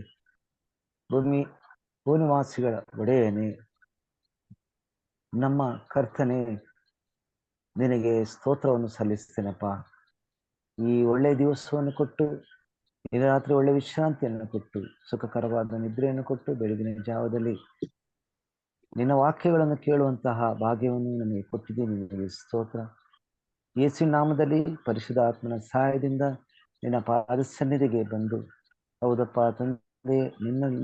ಭೂನಿವಾಸಿಗಳ ಒಡೆಯನೇ, ನಮ್ಮ ಕರ್ತನೆ, ನಿನಗೆ ಸ್ತೋತ್ರವನ್ನು ಸಲ್ಲಿಸ್ತೇನಪ್ಪ. ಈ ಒಳ್ಳೆ ದಿವಸವನ್ನು ಕೊಟ್ಟು, ಈ ರಾತ್ರಿ ಒಳ್ಳೆ ವಿಶ್ರಾಂತಿಯನ್ನು ಕೊಟ್ಟು, ಸುಖಕರವಾದ ನಿದ್ರೆಯನ್ನು ಕೊಟ್ಟು, ಬೆಳಗಿನ ಜಾವದಲ್ಲಿ ನಿನ್ನ ವಾಕ್ಯಗಳನ್ನು ಕೇಳುವಂತಹ ಭಾಗ್ಯವನ್ನು ನಮಗೆ ಕೊಟ್ಟಿದ್ದೀನಿ. ನಿನಗೆ ಸ್ತೋತ್ರ. ಯೇಸುವಿನ ನಾಮದಲ್ಲಿ ಪರಿಶುದ್ಧ ಆತ್ಮನ ಸಹಾಯದಿಂದ ನಿನ್ನ ಪಾದ ಸನ್ನಿಧಿಗೆ ಬಂದು, ಹೌದಪ್ಪ ತಂದೆ,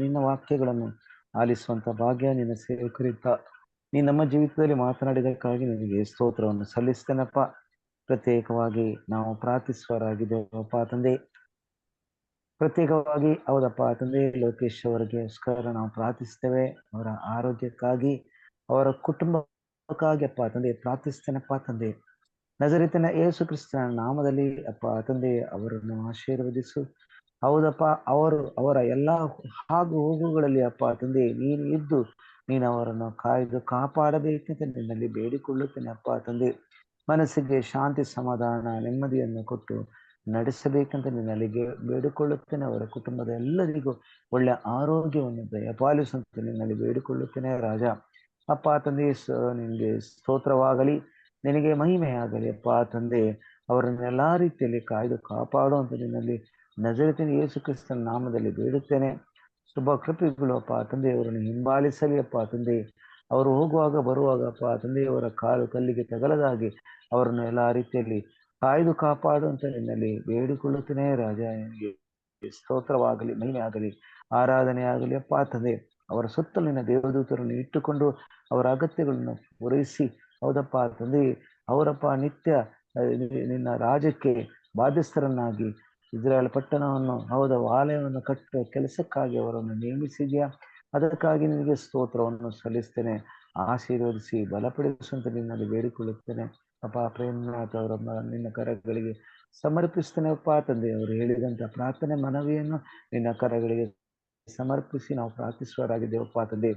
ನಿನ್ನ ವಾಕ್ಯಗಳನ್ನು ಆಲಿಸುವಂತ ಭಾಗ್ಯ ನಿನ್ನ ಸೇವಕರಿದ್ದ ನೀ ನಮ್ಮ ಜೀವಿತದಲ್ಲಿ ಮಾತನಾಡಿದಕ್ಕಾಗಿ ನಿನಗೆ ಸ್ತೋತ್ರವನ್ನು ಸಲ್ಲಿಸ್ತೇನಪ್ಪ. ಪ್ರತ್ಯೇಕವಾಗಿ ನಾವು ಪ್ರಾರ್ಥಿಸುವರಾಗಿದ್ದೇವಪ್ಪ ತಂದೆ. ಪ್ರತ್ಯೇಕವಾಗಿ ಹೌದಪ್ಪ ತಂದೆ, ಲೋಕೇಶ್ ಅವರಿಗೋಸ್ಕರ ನಾವು ಪ್ರಾರ್ಥಿಸ್ತೇವೆ. ಅವರ ಆರೋಗ್ಯಕ್ಕಾಗಿ, ಅವರ ಕುಟುಂಬಕ್ಕಾಗಿ ಅಪ್ಪ ತಂದೆ ಪ್ರಾರ್ಥಿಸ್ತೇನಪ್ಪ ತಂದೆ. ನಜರೇತಿನ ಯೇಸು ಕ್ರಿಸ್ತನ ನಾಮದಲ್ಲಿ ಅಪ್ಪ ತಂದೆ ಅವರನ್ನು ಆಶೀರ್ವದಿಸು. ಹೌದಪ್ಪ, ಅವರ ಎಲ್ಲಾ ಹಾಗು ಹೋಗುಗಳಲ್ಲಿ ಅಪ್ಪ ತಂದೆ ನೀನು ಇದ್ದು ನೀನು ಅವರನ್ನು ಕಾಯ್ದು ಕಾಪಾಡಬೇಕಂತ ನಿನ್ನಲ್ಲಿ ಬೇಡಿಕೊಳ್ಳುತ್ತೇನೆ ಅಪ್ಪ ತಂದೆ. ಮನಸ್ಸಿಗೆ ಶಾಂತಿ, ಸಮಾಧಾನ, ನೆಮ್ಮದಿಯನ್ನು ಕೊಟ್ಟು ನಡೆಸಬೇಕಂತ ನಿನ್ನಲ್ಲಿ ಬೇಡಿಕೊಳ್ಳುತ್ತೇನೆ. ಅವರ ಕುಟುಂಬದ ಎಲ್ಲರಿಗೂ ಒಳ್ಳೆ ಆರೋಗ್ಯವನ್ನು ದಯಪಾಲಿಸುವಂತೆ ನಿನ್ನಲ್ಲಿ ಬೇಡಿಕೊಳ್ಳುತ್ತೇನೆ ರಾಜ. ಅಪ್ಪ ತಂದೆ, ನಿನಗೆ ಸ್ತೋತ್ರವಾಗಲಿ, ನಿನಗೆ ಮಹಿಮೆ ಆಗಲಿ ಅಪ್ಪ ತಂದೆ. ಅವರನ್ನು ಎಲ್ಲಾ ರೀತಿಯಲ್ಲಿ ಕಾಯ್ದು ಕಾಪಾಡುವಂತ ನಿನ್ನಲ್ಲಿ ನಜರೇತಿನ ಯೇಸು ಕ್ರಿಸ್ತನ ನಾಮದಲ್ಲಿ ಬೇಡುತ್ತೇನೆ. ಶುಭ ಕೃಪೆಗಳು ಅಪ್ಪ ತಂದೆ ಅವರನ್ನು ಹಿಂಬಾಲಿಸಲಿ ಅಪ್ಪ ತಂದೆ. ಅವರು ಹೋಗುವಾಗ ಬರುವಾಗ ಅಪ್ಪ ತಂದೆ ಅವರ ಕಾಲು ಕಲ್ಲಿಗೆ ತಗಲದಾಗಿ ಅವರನ್ನು ಎಲ್ಲಾ ರೀತಿಯಲ್ಲಿ ಕಾಯ್ದು ಕಾಪಾಡುವಂತ ನಿನ್ನಲ್ಲಿ ಬೇಡಿಕೊಳ್ಳುತ್ತೇನೆ ರಾಜ. ನಿನಗೆ ಸ್ತೋತ್ರವಾಗಲಿ, ಮಹಿಮೆ ಆಗಲಿ, ಆರಾಧನೆ ಆಗಲಿ ಅಪ್ಪ ತಂದೆ. ಅವರ ಸುತ್ತಲಿನ ದೇವದೂತರನ್ನು ಇಟ್ಟುಕೊಂಡು ಅವರ ಅಗತ್ಯಗಳನ್ನು ಪೂರೈಸಿ, ಹೌದಪ್ಪ ತಂದೆ, ಅವರಪ್ಪ ನಿತ್ಯ ನಿನ್ನ ರಾಜ್ಯಕ್ಕೆ ಬಾಧ್ಯಸ್ಥರನ್ನಾಗಿ ಇಸ್ರಾಯೇಲ್ ಪಟ್ಟಣವನ್ನು, ಹೌದ ಆಲಯವನ್ನು ಕಟ್ಟುವ ಕೆಲಸಕ್ಕಾಗಿ ಅವರನ್ನು ನೇಮಿಸಿದ್ಯಾ. ಅದಕ್ಕಾಗಿ ನಿನಗೆ ಸ್ತೋತ್ರವನ್ನು ಸಲ್ಲಿಸ್ತೇನೆ. ಆಶೀರ್ವದಿಸಿ ಬಲಪಡಿಸುವಂತ ನಿನ್ನಲ್ಲಿ ಬೇಡಿಕೊಳ್ಳುತ್ತೇನೆ ಅಪ್ಪ. ಪ್ರೇಮನಾಥ ಅವರನ್ನ ನಿನ್ನ ಕರಗಳಿಗೆ ಸಮರ್ಪಿಸ್ತೇನೆ ಅಪ್ಪ ತಂದೆ. ಅವರು ಹೇಳಿದಂತ ಪ್ರಾರ್ಥನೆ ಮನವಿಯನ್ನು ನಿನ್ನ ಕರಗಳಿಗೆ ಸಮರ್ಪಿಸಿ ನಾವು ಪ್ರಾರ್ಥಿಸುವರಾಗಿದ್ದೇವಪ್ಪ ತಂದೆ.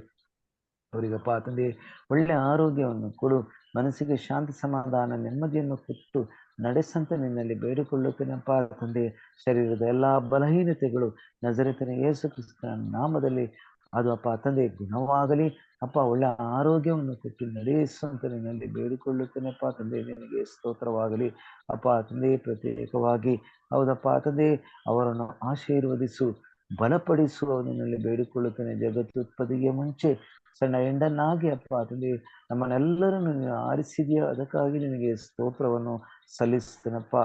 ಅವರಿಗಪ್ಪ ತಂದೆ ಒಳ್ಳೆ ಆರೋಗ್ಯವನ್ನು ಕೊಡು, ಮನಸ್ಸಿಗೆ ಶಾಂತಿ, ಸಮಾಧಾನ, ನೆಮ್ಮದಿಯನ್ನು ಕೊಟ್ಟು ನಡೆಸಂತ ನಿನ್ನಲ್ಲಿ ಬೇಡಿಕೊಳ್ಳುತ್ತೇನಪ್ಪ ತಂದೆ. ಶರೀರದ ಎಲ್ಲಾ ಬಲಹೀನತೆಗಳು ನಜರೇತಿನ ಯೇಸು ಕ್ರಿಸ್ತನ ನಾಮದಲ್ಲಿ ಅದು ಅಪ್ಪ ತಂದೆ ಗುಣವಾಗಲಿ ಅಪ್ಪ. ಒಳ್ಳೆ ಆರೋಗ್ಯವನ್ನು ಕೊಟ್ಟು ನಡೆಸುವಂತ ನಿನ್ನಲ್ಲಿ ಬೇಡಿಕೊಳ್ಳುತ್ತೇನಪ್ಪ ತಂದೆ. ನಿನಗೆ ಸ್ತೋತ್ರವಾಗಲಿ ಅಪ್ಪ ತಂದೆ. ಪ್ರತ್ಯೇಕವಾಗಿ ಹೌದಪ್ಪ ತಂದೆ ಅವರನ್ನು ಆಶೀರ್ವದಿಸು, ಬಲಪಡಿಸುವ ನಿನ್ನಲ್ಲಿ ಬೇಡಿಕೊಳ್ಳುತ್ತೇನೆ. ಜಗತ್ತುತ್ಪತ್ತಿಗೆ ಮುಂಚೆ ಸಣ್ಣ ಹೆಂಡನ್ನಾಗಿ ಅಪ್ಪ ತಂದೆ ನಮ್ಮನ್ನೆಲ್ಲರನ್ನು ನೀನು ಆರಿಸಿದೆಯಾ. ಅದಕ್ಕಾಗಿ ನಿನಗೆ ಸ್ತೋತ್ರವನ್ನು ಸಲ್ಲಿಸ್ತೇನಪ್ಪ.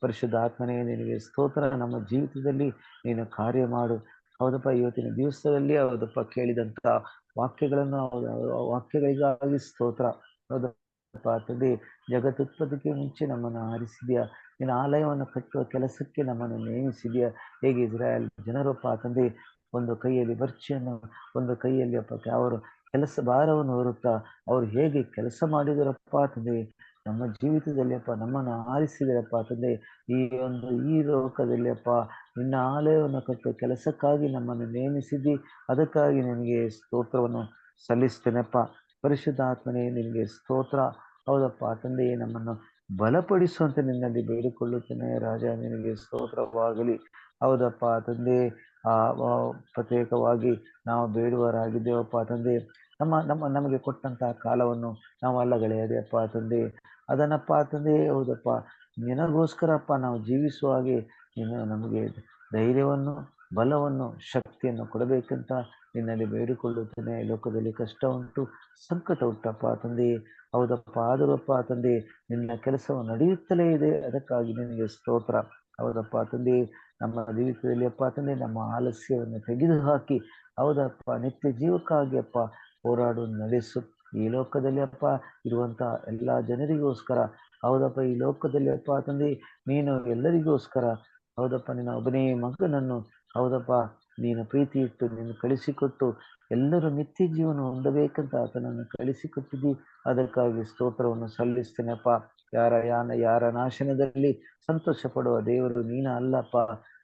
ಪರಿಶುದ್ಧ ಆತ್ಮನೇ, ನಿನಗೆ ಸ್ತೋತ್ರ. ನಮ್ಮ ಜೀವಿತದಲ್ಲಿ ನೀನು ಕಾರ್ಯ ಮಾಡು. ಹೌದಪ್ಪ, ಇವತ್ತಿನ ದಿವಸದಲ್ಲಿ ಹೌದಪ್ಪ ಕೇಳಿದಂತ ವಾಕ್ಯಗಳನ್ನು, ವಾಕ್ಯಗಳಿಗಾಗಿ ಸ್ತೋತ್ರ. ಹೌದಪ್ಪ ತಂದೆ, ಜಗತ್ತುತ್ಪತ್ತಿಗೆ ಮುಂಚೆ ನಮ್ಮನ್ನು ಆರಿಸಿದ್ಯಾ. ನಿನ್ನ ಆಲಯವನ್ನು ಕಟ್ಟುವ ಕೆಲಸಕ್ಕೆ ನಮ್ಮನ್ನು ನೇಮಿಸಿದ್ಯಾ. ಹೇಗೆ ಇಸ್ರಾಯೇಲ್ ಜನರಪ್ಪ ತಂದೆ ಒಂದು ಕೈಯಲ್ಲಿ ಬರ್ಚಿಯನ್ನು, ಒಂದು ಕೈಯಲ್ಲಿ ಅಪ್ಪ ಅವರು ಕೆಲಸ ಭಾರವನ್ನು ಹೊರುತ್ತಾ ಅವರು ಹೇಗೆ ಕೆಲಸ ಮಾಡಿದರಪ್ಪ ತಂದೆ, ನಮ್ಮ ಜೀವಿತದಲ್ಲಿ ಅಪ್ಪ ನಮ್ಮನ್ನು ಆರಿಸಿದರಪ್ಪ ತಂದೆ. ಈ ಲೋಕದಲ್ಲಿ ಅಪ್ಪ ನಿನ್ನ ಆಲಯವನ್ನು ಕಟ್ಟುವ ಕೆಲಸಕ್ಕಾಗಿ ನಮ್ಮನ್ನು ನೇಮಿಸಿದ್ದಿ. ಅದಕ್ಕಾಗಿ ನಿನಗೆ ಸ್ತೋತ್ರವನ್ನು ಸಲ್ಲಿಸ್ತೇನೆಪ್ಪ. ಪರಿಶುದ್ಧ ಆತ್ಮನೇ ನಿನಗೆ ಸ್ತೋತ್ರ. ಹೌದಪ್ಪ ತಂದೆ, ನಮ್ಮನ್ನು ಬಲಪಡಿಸುವಂತೆ ನಿನ್ನಲ್ಲಿ ಬೇಡಿಕೊಳ್ಳುತ್ತೇನೆ ರಾಜ, ನಿನಗೆ ಸ್ತೋತ್ರವಾಗಲಿ. ಹೌದಪ್ಪ ತಂದೆ, ಪ್ರತ್ಯೇಕವಾಗಿ ನಾವು ಬೇಡುವರಾಗಿದ್ದೇವಪ್ಪ ತಂದೆ. ನಮಗೆ ಕೊಟ್ಟಂತಹ ಕಾಲವನ್ನು ನಾವು ಅಲ್ಲಗಳೆಯದೆ ಅಪ್ಪ ತಂದೆ, ಅದನ್ನಪ್ಪ ತಂದೆ ಹೌದಪ್ಪ ನಿನಗೋಸ್ಕರಪ್ಪ ನಾವು ಜೀವಿಸುವ ಹಾಗೆ ನೀನು ನಮಗೆ ಧೈರ್ಯವನ್ನು, ಬಲವನ್ನು, ಶಕ್ತಿಯನ್ನು ಕೊಡಬೇಕಂತ ನಿನ್ನಲ್ಲಿ ಬೇಡಿಕೊಳ್ಳುತ್ತೇನೆ. ಲೋಕದಲ್ಲಿ ಕಷ್ಟ ಉಂಟು, ಸಂಕಟ ಉಂಟಪ್ಪ ತಂದೆ. ಹೌದಪ್ಪ, ಆದರಪ್ಪ ತಂದೆ ನಿನ್ನ ಕೆಲಸವು ನಡೆಯುತ್ತಲೇ ಇದೆ. ಅದಕ್ಕಾಗಿ ನಿನಗೆ ಸ್ತೋತ್ರ. ಹೌದಪ್ಪ ತಂದೆ, ನಮ್ಮ ಜೀವಿತದಲ್ಲಿ ಅಪ್ಪ ತಂದೆ ನಮ್ಮ ಆಲಸ್ಯವನ್ನು ತೆಗೆದುಹಾಕಿ ಹೌದಪ್ಪ ನಿತ್ಯ ಜೀವಕ್ಕಾಗಿ ಅಪ್ಪ ಹೋರಾಡು ನಡೆಸು. ಈ ಲೋಕದಲ್ಲಿ ಅಪ್ಪ ಇರುವಂತ ಎಲ್ಲ ಜನರಿಗೋಸ್ಕರ ಹೌದಪ್ಪ, ಈ ಲೋಕದಲ್ಲಿ ಅಪ್ಪ ತಂದೆ ನೀನು ಎಲ್ಲರಿಗೋಸ್ಕರ ಹೌದಪ್ಪ ನಿನ್ನ ಒಬ್ಬನೇ ಮಗನನ್ನು ಹೌದಪ್ಪ ನೀನು ಪ್ರೀತಿ ಇಟ್ಟು ನೀನು ಕಳಿಸಿಕೊಟ್ಟು ಎಲ್ಲರೂ ನಿತ್ಯ ಜೀವನ ಹೊಂದಬೇಕಂತ ಆತನನ್ನು ಕಳಿಸಿಕೊಟ್ಟಿದ್ದಿ. ಅದಕ್ಕಾಗಿ ಸ್ತೋತ್ರವನ್ನು ಸಲ್ಲಿಸ್ತೇನೆಪ್ಪ. ಯಾರ ನಾಶನದಲ್ಲಿ ಸಂತೋಷ ಪಡುವ ದೇವರು ನೀನ ಅಲ್ಲಪ್ಪ.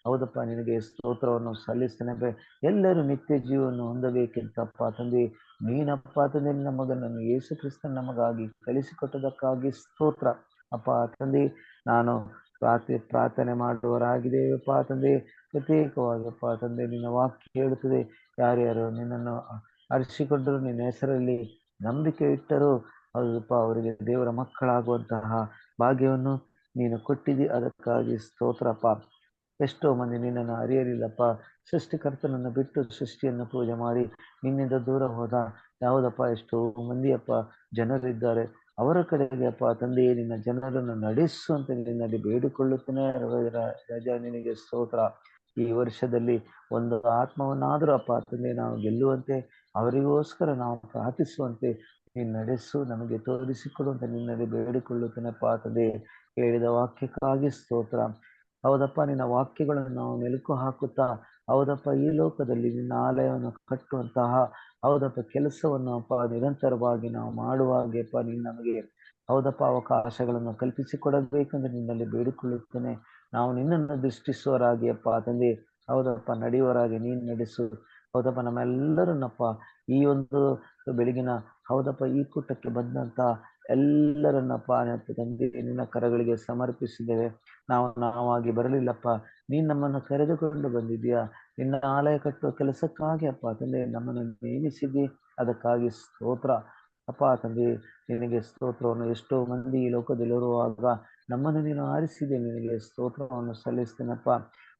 ಹೌದಪ್ಪ, ನಿನಗೆ ಸ್ತೋತ್ರವನ್ನು ಸಲ್ಲಿಸ್ತೇನೆ. ಎಲ್ಲರೂ ನಿತ್ಯ ಜೀವನ ಹೊಂದಬೇಕೆಂತಪ್ಪ ತಂದೆ ನೀನಪ್ಪ ತಂದೆ ನಿನ್ನ ಮಗನನ್ನು ಯೇಸು ಕ್ರಿಸ್ತನ ನಮಗಾಗಿ ಕಳಿಸಿಕೊಟ್ಟದಕ್ಕಾಗಿ ಸ್ತೋತ್ರ ಅಪ್ಪ ತಂದೆ. ನಾನು ಪ್ರಾರ್ಥನೆ ಮಾಡುವವರಾಗಿದ್ದೇವಪ್ಪ ತಂದೆ. ಪ್ರತ್ಯೇಕವಾಗಪ್ಪ ತಂದೆ ನಿನ್ನ ವಾಕ್ಯ ಹೇಳುತ್ತದೆ, ಯಾರ್ಯಾರು ನಿನ್ನನ್ನು ಅರಿಸಿಕೊಂಡರು, ನಿನ್ನ ಹೆಸರಲ್ಲಿ ನಂಬಿಕೆ ಇಟ್ಟರು ಹೌದಪ್ಪ ಅವರಿಗೆ ದೇವರ ಮಕ್ಕಳಾಗುವಂತಹ ಭಾಗ್ಯವನ್ನು ನೀನು ಕೊಟ್ಟಿದ್ದಿ. ಅದಕ್ಕಾಗಿ ಸ್ತೋತ್ರಪ್ಪ. ಎಷ್ಟೋ ಮಂದಿ ನಿನ್ನನ್ನು ಅರಿಯಲಿಲ್ಲಪ್ಪ. ಸೃಷ್ಟಿಕರ್ತನನ್ನು ಬಿಟ್ಟು ಸೃಷ್ಟಿಯನ್ನು ಪೂಜೆ ಮಾಡಿ ನಿನ್ನಿಂದ ದೂರ ಹೋದ ಯಾವುದಪ್ಪ ಎಷ್ಟೋ ಮಂದಿಯಪ್ಪ ಜನರಿದ್ದಾರೆ. ಅವರ ಕಡೆಗೆ ಅಪ್ಪ ತಂದೆಯೇ ನಿನ್ನ ಜನರನ್ನು ನಡೆಸುವಂತೆ ನಿನ್ನಲ್ಲಿ ಬೇಡಿಕೊಳ್ಳುತ್ತೇನೆ ರಾಜ, ನಿನಗೆ ಸ್ತೋತ್ರ. ಈ ವರ್ಷದಲ್ಲಿ ಒಂದು ಆತ್ಮವನ್ನಾದರೂ ಅಪ್ಪ ತಂದೆ ನಾವು ಗೆಲ್ಲುವಂತೆ, ಅವರಿಗೋಸ್ಕರ ನಾವು ಪ್ರಾರ್ಥಿಸುವಂತೆ ನೀನು ನಡೆಸು, ನಮಗೆ ತೋರಿಸಿಕೊಡುವಂತೆ ನಿನ್ನಲ್ಲಿ ಬೇಡಿಕೊಳ್ಳುತ್ತೇನೆಪ್ಪ ತಂದೆ. ಹೇಳಿದ ವಾಕ್ಯಕ್ಕಾಗಿ ಸ್ತೋತ್ರ. ಹೌದಪ್ಪ, ನಿನ್ನ ವಾಕ್ಯಗಳನ್ನು ನಾವು ಮೆಲುಕು ಹಾಕುತ್ತಾ ಹೌದಪ್ಪ ಈ ಲೋಕದಲ್ಲಿ ನಿನ್ನ ಆಲಯವನ್ನು ಕಟ್ಟುವಂತಹ ಹೌದಪ್ಪ ಕೆಲಸವನ್ನು ಅಪ್ಪ ನಿರಂತರವಾಗಿ ನಾವು ಮಾಡುವಾಗೆಪ್ಪ ನೀನು ನಮಗೆ ಹೌದಪ್ಪ ಅವಕಾಶಗಳನ್ನು ಕಲ್ಪಿಸಿಕೊಡಬೇಕೆಂದು ನಿನ್ನಲ್ಲಿ ಬೇಡಿಕೊಳ್ಳುತ್ತೇನೆ. ನಾವು ನಿನ್ನನ್ನು ದೃಷ್ಟಿಸುವರಾಗಿ ಅಪ್ಪ ತಂದೆ ಹೌದಪ್ಪ ನಡೆಯುವರಾಗಿ ನೀನು ನಡೆಸು. ಹೌದಪ್ಪ, ನಮ್ಮೆಲ್ಲರನ್ನಪ್ಪ ಈ ಒಂದು ಬೆಳಗಿನ ಹೌದಪ್ಪ ಈ ಕೂಟಕ್ಕೆ ಬಂದಂತ ಎಲ್ಲರನ್ನಪ್ಪ ತಂದೆ ನಿನ್ನ ಕರಗಳಿಗೆ ಸಮರ್ಪಿಸಿದ್ದೇವೆ. ನಾವಾಗಿ ಬರಲಿಲ್ಲಪ್ಪ, ನೀನ್ ನಮ್ಮನ್ನು ಕರೆದುಕೊಂಡು ಬಂದಿದ್ಯಾ. ನಿನ್ನ ಆಲಯ ಕಟ್ಟುವ ಕೆಲಸಕ್ಕಾಗಿ ಅಪ್ಪ ತಂದೆ ನಮ್ಮನ್ನು ನೇಮಿಸಿದ್ದಿ. ಅದಕ್ಕಾಗಿ ಸ್ತೋತ್ರ ಅಪ್ಪ ತಂದೆ, ನಿನಗೆ ಸ್ತೋತ್ರವನ್ನು. ಎಷ್ಟೋ ಮಂದಿ ಈ ಲೋಕದಲ್ಲಿರುವಾಗ ನಮ್ಮನ್ನು ನೀನು ಆರಿಸಿದೆ, ನಿನಗೆ ಸ್ತೋತ್ರವನ್ನು ಸಲ್ಲಿಸ್ತೇನಪ್ಪ.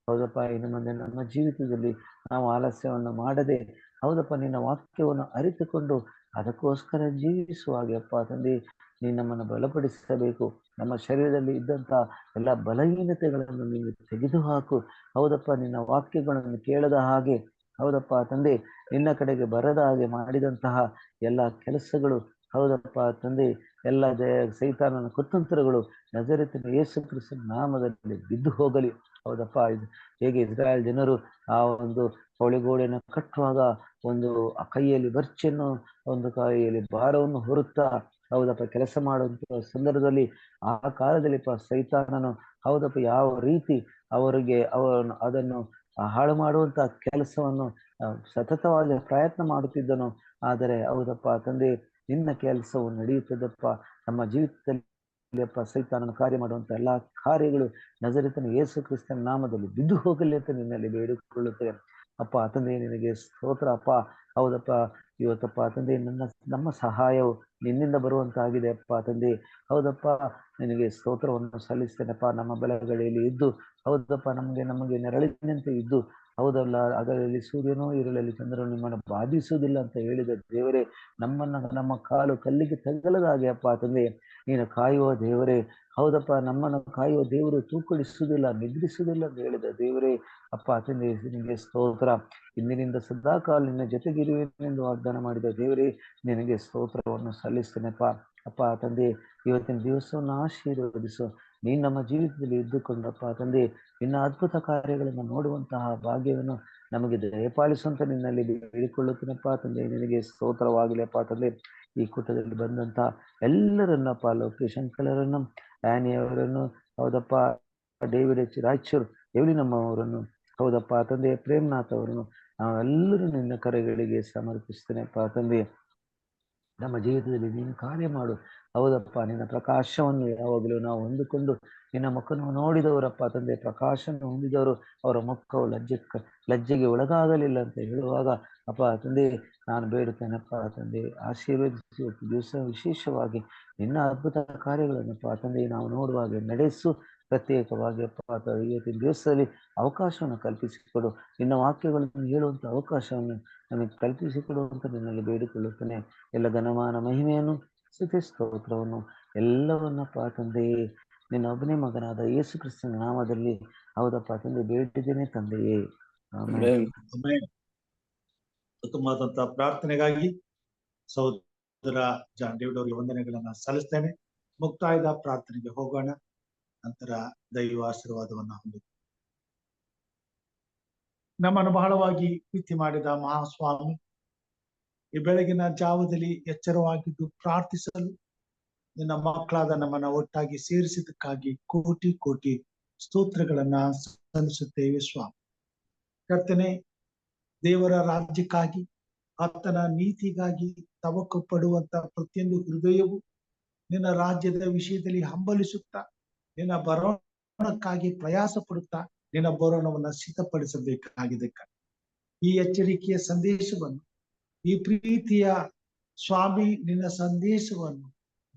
ಹೌದಪ್ಪ, ಇನ್ನು ಮುಂದೆ ನಮ್ಮ ಜೀವಿತದಲ್ಲಿ ನಾವು ಆಲಸ್ಯವನ್ನು ಮಾಡದೆ ಹೌದಪ್ಪ ನಿನ್ನ ವಾಕ್ಯವನ್ನು ಅರಿತುಕೊಂಡು ಅದಕ್ಕೋಸ್ಕರ ಜೀವಿಸುವಾಗೆ ಅಪ್ಪ ತಂದೆ ನೀನು ನಮ್ಮನ್ನು ಬಲಪಡಿಸಬೇಕು. ನಮ್ಮ ಶರೀರದಲ್ಲಿ ಇದ್ದಂಥ ಎಲ್ಲ ಬಲಹೀನತೆಗಳನ್ನು ನೀನು ತೆಗೆದುಹಾಕು. ಹೌದಪ್ಪ, ನಿನ್ನ ವಾಕ್ಯಗಳನ್ನು ಕೇಳದ ಹಾಗೆ ಹೌದಪ್ಪ ತಂದೆ ನಿನ್ನ ಕಡೆಗೆ ಬರದ ಹಾಗೆ ಮಾಡಿದಂತಹ ಎಲ್ಲ ಕೆಲಸಗಳು ಹೌದಪ್ಪ ತಂದೆ ಎಲ್ಲ ಸೈತಾನನ ಕುತಂತ್ರಗಳು ನಜರೇತಿನ ಯೇಸು ಕ್ರಿಸ್ತನ ನಾಮದಲ್ಲಿ ಬಿದ್ದು ಹೋಗಲಿ. ಹೌದಪ್ಪ, ಹೇಗೆ ಇಸ್ರಾಯೇಲ್ ಜನರು ಆ ಒಂದು ಹೊಳೆಗೋಡೆಯನ್ನು ಕಟ್ಟುವಾಗ ಒಂದು ಕೈಯಲ್ಲಿ ಬರ್ಚಿಯನ್ನು, ಒಂದು ಕೈಯಲ್ಲಿ ಭಾರವನ್ನು ಹೊರುತ್ತಾ ಹೌದಪ್ಪ ಕೆಲಸ ಮಾಡುವಂತ ಸಂದರ್ಭದಲ್ಲಿ ಆ ಕಾಲದಲ್ಲಿ ಸೈತಾನನು ಹೌದಪ್ಪ ಯಾವ ರೀತಿ ಅವರಿಗೆ ಅದನ್ನು ಹಾಳು ಮಾಡುವಂತ ಕೆಲಸವನ್ನು ಸತತವಾಗಿ ಪ್ರಯತ್ನ ಮಾಡುತ್ತಿದ್ದನು. ಆದರೆ ಹೌದಪ್ಪ ತಂದೆ ನಿನ್ನ ಕೆಲಸವು ನಡೆಯುತ್ತದಪ್ಪ. ನಮ್ಮ ಜೀವಿತದಲ್ಲಿ ಅಪ್ಪ ಸೈತಾನನ ಕಾರ್ಯ ಮಾಡುವಂತ ಎಲ್ಲಾ ಕಾರ್ಯಗಳು ನಜರೇತಿನ ಯೇಸು ಕ್ರಿಸ್ತನ ನಾಮದಲ್ಲಿ ಬಿದ್ದು ಹೋಗಲಿ ಅಂತ ನಿನ್ನಲ್ಲಿ ಬೇಡಿಕೊಳ್ಳುತ್ತೇವೆ ಅಪ್ಪ ತಂದೆ. ನಿನಗೆ ಸ್ತೋತ್ರ ಅಪ್ಪ. ಹೌದಪ್ಪ, ಇವತ್ತಪ್ಪ ತಂದೆ ನಮ್ಮ ಸಹಾಯವು ನಿನ್ನಿಂದ ಬರುವಂತಾಗಿದೆ ಅಪ್ಪ ತಂದೆ. ಹೌದಪ್ಪ, ನಿನಗೆ ಸ್ತೋತ್ರವನ್ನು ಸಲ್ಲಿಸ್ತೇನಪ್ಪ. ನಮ್ಮ ಬಲಗಳಲ್ಲಿ ಇದ್ದು ಹೌದಪ್ಪ ನಮಗೆ ನೆರಳಿನಂತೆ ಇದ್ದು ಹೌದಲ್ಲ ಅದರಲ್ಲಿ ಸೂರ್ಯನೋ ಇರಲಲ್ಲಿ ಚಂದ್ರನು ನಿಮ್ಮನ್ನು ಬಾಧಿಸುವುದಿಲ್ಲ ಅಂತ ಹೇಳಿದ ದೇವರೇ, ನಮ್ಮ ಕಾಲು ಕಲ್ಲಿಗೆ ತಗಲದ ಹಾಗೆ ಅಪ್ಪ ತಂದೆ ನೀನು ಕಾಯುವ ದೇವರೇ. ಹೌದಪ್ಪ, ನಮ್ಮನ್ನು ಕಾಯುವ ದೇವರು ತೂಕಡಿಸುವುದಿಲ್ಲ, ನಿದ್ರಿಸುವುದಿಲ್ಲ ಅಂತ ಹೇಳಿದ ದೇವರೇ ಅಪ್ಪ ತಂದೆ ನಿನಗೆ ಸ್ತೋತ್ರ. ಇಂದಿನಿಂದ ಸದಾಕಾಲ ನಿನ್ನ ಜೊತೆಗಿರುವೆನೆಂದು ವಾಗ್ದಾನ ಮಾಡಿದ ದೇವರೇ ನಿನಗೆ ಸ್ತೋತ್ರವನ್ನು ಸಲ್ಲಿಸ್ತೇನೆಪ್ಪ. ಅಪ್ಪ ತಂದೆ, ಇವತ್ತಿನ ದಿವಸವನ್ನು ಆಶೀರ್ವದಿಸು. ನೀನು ನಮ್ಮ ಜೀವಿತದಲ್ಲಿ ಇದ್ದುಕೊಂಡಪ್ಪ ತಂದೆ ನಿನ್ನ ಅದ್ಭುತ ಕಾರ್ಯಗಳನ್ನು ನೋಡುವಂತಹ ಭಾಗ್ಯವನ್ನು ನಮಗೆ ದಯಪಾಲಿಸುವಂತ ನಿನ್ನಲ್ಲಿ ಬೇಡಿಕೊಳ್ಳುತ್ತೇನಪ್ಪ ತಂದೆ. ನಿನಗೆ ಸ್ತೋತ್ರವಾಗಲಪ್ಪ ತಂದೆ. ಈ ಕೂಟದಲ್ಲಿ ಬಂದಂತ ಎಲ್ಲರನ್ನಪ್ಪ, ಲೋಕೇಶ್ ಅಂಕಲರನ್ನು, ಆ್ಯನಿ ಅವರನ್ನು, ಹೌದಪ್ಪ, ಡೇವಿಡ್ ಎಚ್ ರಾಯಚೂರ್, ಎವ್ಲಿನಮ್ಮ ಅವರನ್ನು, ಹೌದಪ್ಪ ತಂದೆ, ಪ್ರೇಮ್ನಾಥ್ ಅವರನ್ನು ನಾವೆಲ್ಲರೂ ನಿನ್ನ ಕರೆಗಳಿಗೆ ಸಮರ್ಪಿಸ್ತೇನೆಪ್ಪ ತಂದೆ. ನಮ್ಮ ಜೀವಿತದಲ್ಲಿ ನೀನು ಕಾರ್ಯ ಮಾಡು. ಹೌದಪ್ಪ, ನಿನ್ನ ಪ್ರಕಾಶವನ್ನು ಯಾವಾಗಲೂ ನಾವು ಹೊಂದಿಕೊಂಡು ನಿನ್ನ ಮುಖವನ್ನು ನೋಡಿದವರಪ್ಪ ತಂದೆ, ಪ್ರಕಾಶವನ್ನು ಹೊಂದಿದವರು, ಅವರ ಮುಖವು ಲಜ್ಜೆಗೆ ಒಳಗಾಗಲಿಲ್ಲ ಅಂತ ಹೇಳುವಾಗ ಅಪ್ಪ ತಂದೆ, ನಾನು ಬೇಡುತ್ತೇನಪ್ಪ ತಂದೆ, ಆಶೀರ್ವದಿಸಿ ದಿವಸ ವಿಶೇಷವಾಗಿ ನಿನ್ನ ಅದ್ಭುತ ಕಾರ್ಯಗಳನ್ನಪ್ಪ ತಂದೆ ನಾವು ನೋಡುವಾಗ ನಡೆಸು. ಪ್ರತ್ಯೇಕವಾಗಿ ಅಪ್ಪ ಇವತ್ತಿನ ದಿವಸದಲ್ಲಿ ಅವಕಾಶವನ್ನು ಕಲ್ಪಿಸಿಕೊಡು. ನಿನ್ನ ವಾಕ್ಯಗಳನ್ನು ಹೇಳುವಂಥ ಅವಕಾಶವನ್ನು ನಮಗೆ ಕಲ್ಪಿಸಿಕೊಡುವಂತ ನಿನ್ನಲ್ಲಿ ಬೇಡಿಕೊಳ್ಳುತ್ತೇನೆ. ಎಲ್ಲ ಘನಮಾನ ಮಹಿಮೆಯನ್ನು, ಸ್ತುತಿ ಸ್ತೋತ್ರವನ್ನು ಎಲ್ಲವನ್ನಪ್ಪ ತಂದೆ ನಿನ್ನ ಒಬ್ಬನೇ ಮಗನಾದ ಯೇಸು ಕ್ರಿಸ್ತನ ನಾಮದಲ್ಲಿ ಹೌದಪ್ಪ ತಂದೆ ಬೇಡಿದ್ದೇನೆ ತಂದೆಯೇ, ಆಮೆನ್. ಉತ್ತಮವಾದಂತ ಪ್ರಾರ್ಥನೆಗಾಗಿ ಸಹೋದರ ಜಾನ್ ಡೇವಿಡ್ ಅವರಿಗೆ ವಂದನೆಗಳನ್ನ ಸಲ್ಲಿಸ್ತೇನೆ. ಮುಕ್ತಾಯದ ಪ್ರಾರ್ಥನೆಗೆ ಹೋಗೋಣ. ನಂತರ ದೈವ ಆಶೀರ್ವಾದವನ್ನ ಹೊಂದಿ ನಮ್ಮನ್ನು ಬಹಳವಾಗಿ ಪ್ರೀತಿ ಮಾಡಿದ ಮಹಾಸ್ವಾಮಿ, ಈ ಬೆಳಗಿನ ಜಾವದಲ್ಲಿ ಎಚ್ಚರವಾಗಿದ್ದು ಪ್ರಾರ್ಥಿಸಲು ನಿನ್ನ ಮಕ್ಕಳಾದ ನಮ್ಮನ್ನ ಒಟ್ಟಾಗಿ ಸೇರಿಸಿದ್ದಕ್ಕಾಗಿ ಕೋಟಿ ಕೋಟಿ ಸ್ತೋತ್ರಗಳನ್ನ ಸಲ್ಲಿಸುತ್ತೇವೆ ಸ್ವಾಮಿ. ಕರ್ತನೆ, ದೇವರ ರಾಜ್ಯಕ್ಕಾಗಿ, ಆತನ ನೀತಿಗಾಗಿ ತವಕ ಪಡುವಂತ ಪ್ರತಿಯೊಂದು ಹೃದಯವು ನಿನ್ನ ರಾಜ್ಯದ ವಿಷಯದಲ್ಲಿ ಹಂಬಲಿಸುತ್ತಾ, ನಿನ್ನ ಬರೋಣಕ್ಕಾಗಿ ಪ್ರಯಾಸ ಪಡುತ್ತಾ ನಿನ್ನ ಬರೋಣವನ್ನ ಸಿದ್ಧಪಡಿಸಬೇಕಾಗಿದೆ. ಈ ಎಚ್ಚರಿಕೆಯ ಸಂದೇಶವನ್ನು, ಈ ಪ್ರೀತಿಯ ಸ್ವಾಮಿ ನಿನ್ನ ಸಂದೇಶವನ್ನು